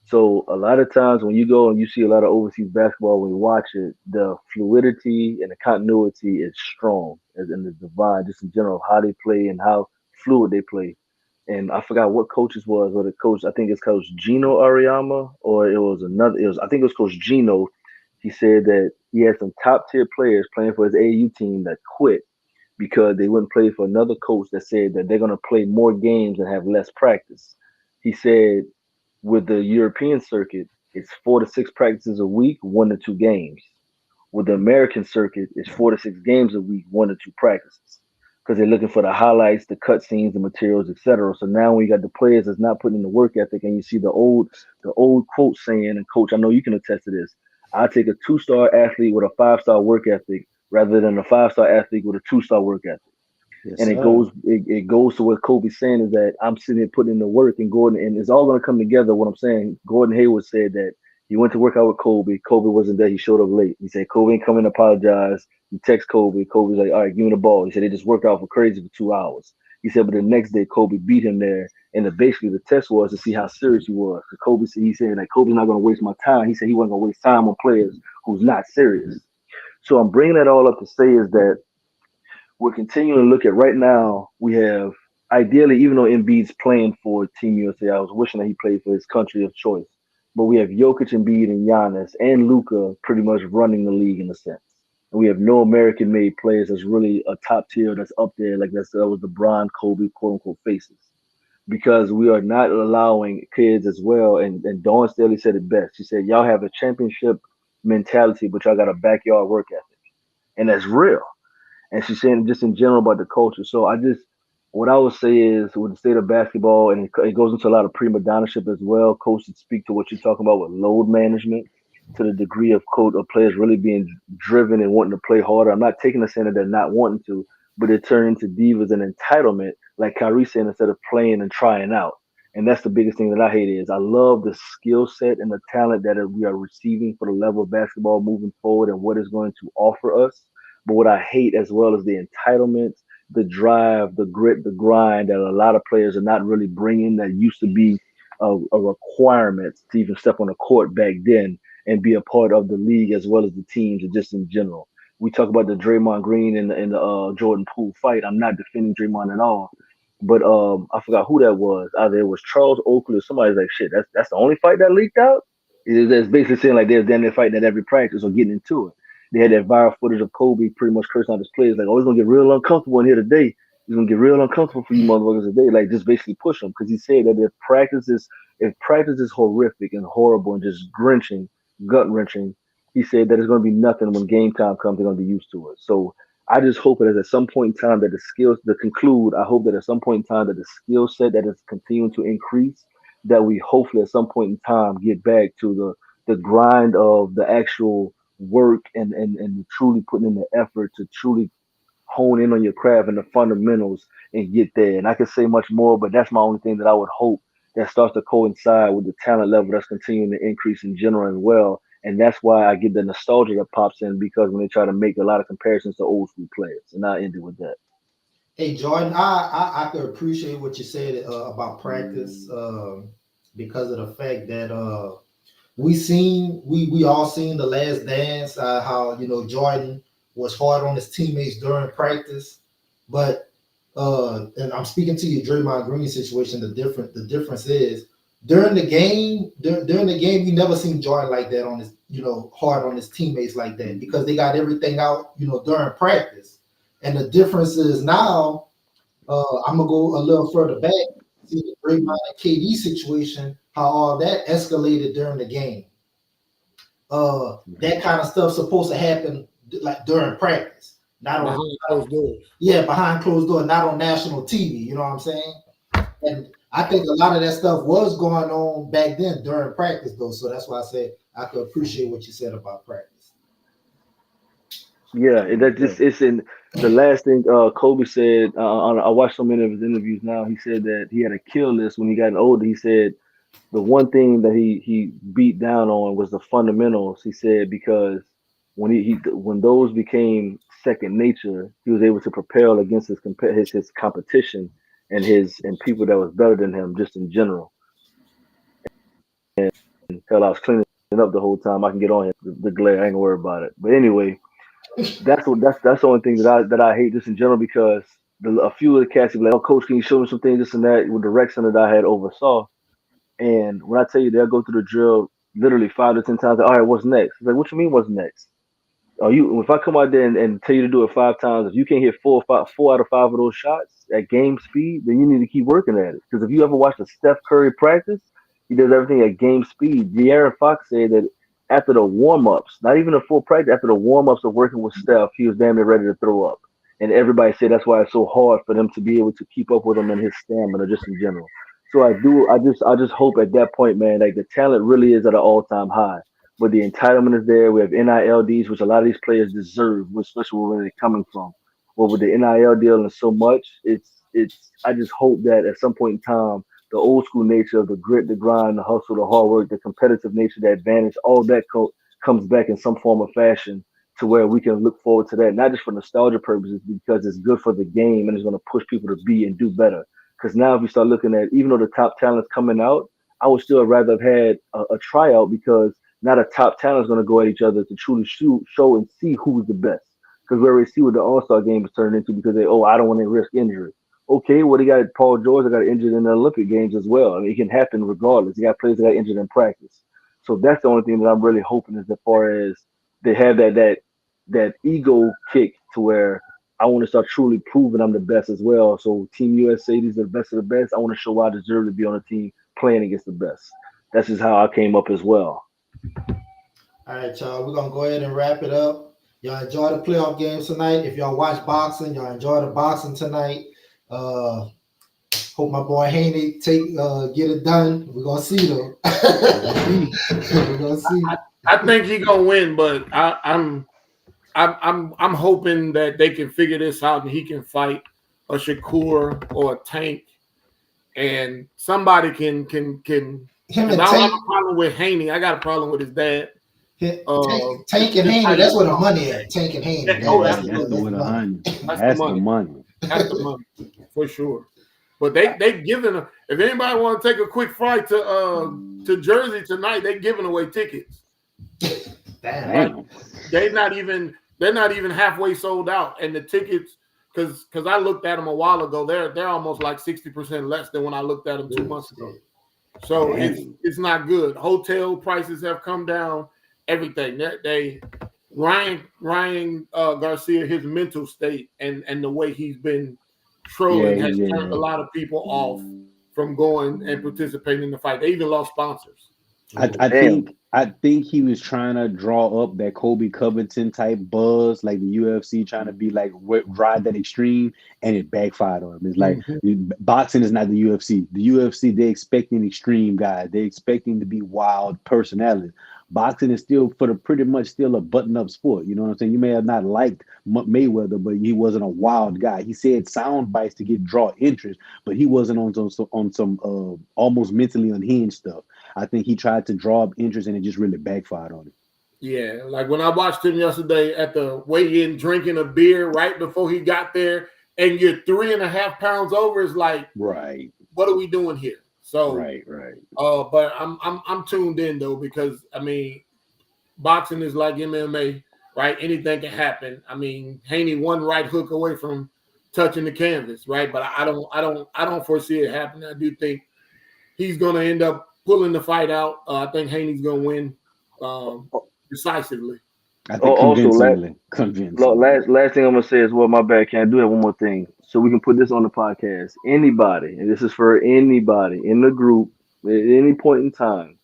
So a lot of times when you go and you see a lot of overseas basketball, when you watch it, the fluidity and the continuity is strong, as in the divine, just in general, how they play and how fluid they play. And I forgot what coaches was, or the coach, I think it's Coach Gino Ariama, or I think it was Coach Gino. He said that he had some top tier players playing for his AU team that quit because they wouldn't play for another coach that said that they're going to play more games and have less practice. He said with the European circuit, it's 4 to 6 practices a week, 1 to 2 games. With the American circuit, it's 4 to 6 games a week, 1 to 2 practices. Because they're looking for the highlights, the cut scenes, the materials, etc. So now when you got the players that's not putting in the work ethic, and you see the old quote saying, and coach, I know you can attest to this. I take a 2-star athlete with a 5-star work ethic rather than a 5-star athlete with a 2-star work ethic. Yes, And it sir. goes it goes to what Kobe's saying is that I'm sitting here putting in the work and Gordon, and it's all going to come together. What I'm saying, Gordon Hayward said that he went to work out with Kobe. Kobe wasn't there. He showed up late. He said Kobe ain't coming to apologize. He texts Kobe. Kobe's like, all right, give me the ball. He said they just worked out for crazy for 2 hours. He said, but the next day Kobe beat him there, and basically the test was to see how serious he was. Because Kobe said he said like Kobe's not going to waste my time. He said he wasn't going to waste time on players who's not serious. So I'm bringing that all up to say is that we're continuing to look at right now. We have ideally, even though Embiid's playing for Team USA, I was wishing that he played for his country of choice. But we have Jokic, Embiid, and Giannis, and Luka pretty much running the league in a sense. And we have no American-made players that's really a top tier that's up there like that was the Bron, Kobe, quote unquote faces. Because we are not allowing kids as well. And Dawn Staley said it best. She said, "Y'all have a championship mentality, but y'all got a backyard work ethic, and that's real." And she's saying just in general about the culture. So what I would say is with the state of basketball, and it goes into a lot of prima donnership as well. Coaches speak to what you're talking about with load management to the degree of players really being driven and wanting to play harder. I'm not taking the saying that they're not wanting to, but they're turning into divas and entitlement, like Kyrie saying, instead of playing and trying out. And that's the biggest thing that I hate is I love the skill set and the talent that we are receiving for the level of basketball moving forward and what it's going to offer us, But what I hate as well is the entitlements, the drive, the grit, the grind that a lot of players are not really bringing that used to be a requirement to even step on the court back then and be a part of the league as well as the teams and just in general. We talk about the Draymond Green and the Jordan Poole fight. I'm not defending Draymond at all, but I forgot who that was. Either it was Charles Oakley or somebody's like, shit, that's the only fight that leaked out. It's basically saying like they're damn near fighting at every practice or getting into it. They had that viral footage of Kobe pretty much cursing out his players like, oh, it's gonna get real uncomfortable in here today. It's gonna get real uncomfortable for you motherfuckers today. Like just basically push them because he said that if practice is horrific and horrible and just gut wrenching, he said that it's gonna be nothing when game time comes. They're gonna be used to it. So I just hope that at some point in time that the skills to conclude, I hope that at some point in time that the skill set that is continuing to increase, that we hopefully at some point in time get back to the grind of the actual work and truly putting in the effort to truly hone in on your craft and the fundamentals and get there. And I could say much more, but that's my only thing that I would hope that starts to coincide with the talent level that's continuing to increase in general as well. And that's why I get the nostalgia that pops in because when they try to make a lot of comparisons to old school players, and I end it with that. Hey Jordan, I could appreciate what you said about practice because of the fact that we all seen the Last Dance, how Jordan was hard on his teammates during practice, but and I'm speaking to you Draymond Green situation. The difference is during the game you never seen Jordan like that on his hard on his teammates like that because they got everything out during practice, and the difference is now I'm gonna go a little further back, see the Draymond and KD situation, how all that escalated during the game. That kind of stuff supposed to happen like during practice, not on behind closed doors. behind closed door, not on national TV. You know what I'm saying? And I think a lot of that stuff was going on back then during practice, though. So that's why I said I could appreciate what you said about practice. Yeah, that just it's in the last thing Kobe said. I watched so many of his interviews now. He said that he had a kill list when he got older. He said the one thing that he beat down on was the fundamentals. He said because when those became second nature, he was able to propel against his competition and people that was better than him just in general. And hell, I was cleaning up the whole time. I can get on here. The glare, I ain't gonna worry about it. But anyway, that's the only thing that I hate just in general because a few of the cats be like, "Oh, coach, can you show me some things this and that?" With the direction that I had oversaw, and when I tell you they'll go through the drill literally 5 to 10 times, all right, what's next? It's like, what you mean, what's next? You if I come out there and tell you to do it 5 times, if you can't hit 4 out of 5 of those shots at game speed, then you need to keep working at it. Because if you ever watch a Steph Curry practice, he does everything at game speed. De'Aaron Fox said that after the warm ups, not even a full practice, after the warm ups of working with Steph, he was damn near ready to throw up. And everybody said that's why it's so hard for them to be able to keep up with him and his stamina just in general. So I just hope at that point, man, like the talent really is at an all time high but the entitlement is there. We have NILDs, which a lot of these players deserve, especially where they're coming from. Well, with the NIL deal and so much, it's. I just hope that at some point in time, the old school nature of the grit, the grind, the hustle, the hard work, the competitive nature, the advantage, all that comes back in some form of fashion to where we can look forward to that, not just for nostalgia purposes, because it's good for the game and it's going to push people to be and do better. Because now, if you start looking at, even though the top talent's coming out, I would still rather have had a tryout because not a top talent is going to go at each other to truly show and see who's the best. Because we already see what the All Star game is turned into because I don't want to risk injury. Okay, well, they got Paul George that got injured in the Olympic Games as well. I mean, it can happen regardless. You got players that got injured in practice. So that's the only thing that I'm really hoping is as far as they have that ego kick to where I want to start truly proving I'm the best as well. So Team USA, these are the best of the best. I want to show why I deserve to be on a team playing against the best. That's just how I came up as well. All right, y'all. We're gonna go ahead and wrap it up. Y'all enjoy the playoff games tonight. If y'all watch boxing, y'all enjoy the boxing tonight. Uh, hope my boy Haney get it done. We're gonna see though. We're gonna see. I think he's gonna win, but I'm hoping that they can figure this out and he can fight a Shakur or a Tank, and somebody can. Him I and don't have Tank. a problem with Haney. I got a problem with his dad. Tank and Haney, that's where the money at. Tank and Haney. Yeah, oh, That's That's the with a hundred. That's That's the the money. That's the money for sure. But they giving if anybody want to take a quick flight to Jersey tonight, they giving away tickets. Damn. Like, they're not even halfway sold out, and the tickets because I looked at them a while ago, they're almost like 60% less than when I looked at them 2 months ago. So it's not good. Hotel prices have come down. Everything Ryan Garcia, his mental state and the way he's been trolling has turned a lot of people off from going and participating in the fight. They even lost sponsors. I think he was trying to draw up that Kobe Covington type buzz, like the UFC trying to be like ride that extreme, and it backfired on him. It's like boxing is not the UFC. The UFC, they're expecting extreme guys. They're expecting to be wild personalities. Boxing is still pretty much still a button-up sport. You know what I'm saying? You may have not liked Mayweather, but he wasn't a wild guy. He said sound bites to draw interest, but he wasn't on some almost mentally unhinged stuff. I think he tried to draw up interest, and it just really backfired on him. Yeah, like when I watched him yesterday at the weigh-in drinking a beer right before he got there, and you're 3.5 pounds over, is like, right, what are we doing here? So right. But I'm tuned in though, because I mean, boxing is like MMA, right? Anything can happen. I mean, Haney one right hook away from touching the canvas, right? But I don't foresee it happening. I do think he's going to end up pulling the fight out. I think Haney's going to win decisively. I think convincingly. Last thing I'm gonna say is, well, my bad. Can I do that one more thing so we can put this on the podcast? Anybody, and this is for anybody in the group at any point in time,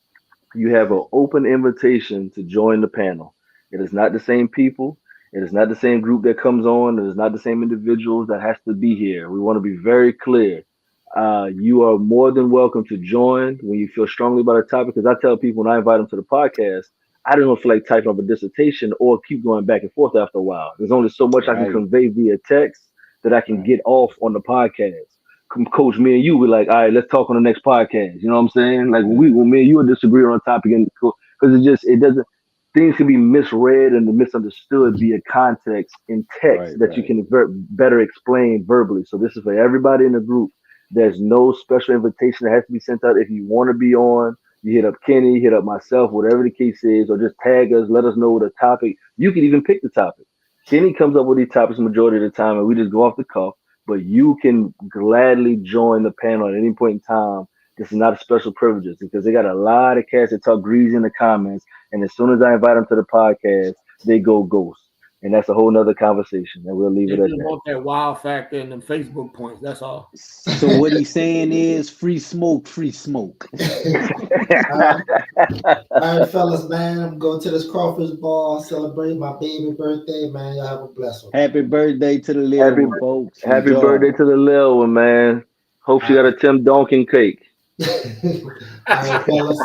you have an open invitation to join the panel. It is not the same people. It is not the same group that comes on. It is not the same individuals that has to be here. We want to be very clear. You are more than welcome to join when you feel strongly about a topic. Because I tell people when I invite them to the podcast, I don't feel like typing up a dissertation or keep going back and forth after a while. There's only so much I can convey via text that I can get off on the podcast. Coach, me and you were like, all right, let's talk on the next podcast. You know what I'm saying? Like when me and you would disagree on a topic, and because it doesn't, things can be misread and misunderstood via context in text that you can better explain verbally. So this is for everybody in the group. There's no special invitation that has to be sent out. If you want to be on, you hit up Kenny, hit up myself, whatever the case is, or just tag us, let us know the topic. You can even pick the topic. Kenny comes up with these topics the majority of the time, and we just go off the cuff. But you can gladly join the panel at any point in time. This is not a special privilege because they got a lot of cats that talk greasy in the comments. And as soon as I invite them to the podcast, they go ghost. And that's a whole nother conversation. And we'll leave it at that. Want that wow factor and them Facebook points. That's all. So what he's saying is free smoke, free smoke. All right, fellas, man. I'm going to this Crawford's ball, celebrate my baby birthday, man. Y'all have a blessed one. Happy birthday to the little one, folks. Happy birthday to the little one, man. Hope she got a Tim Duncan cake. All right, fellas.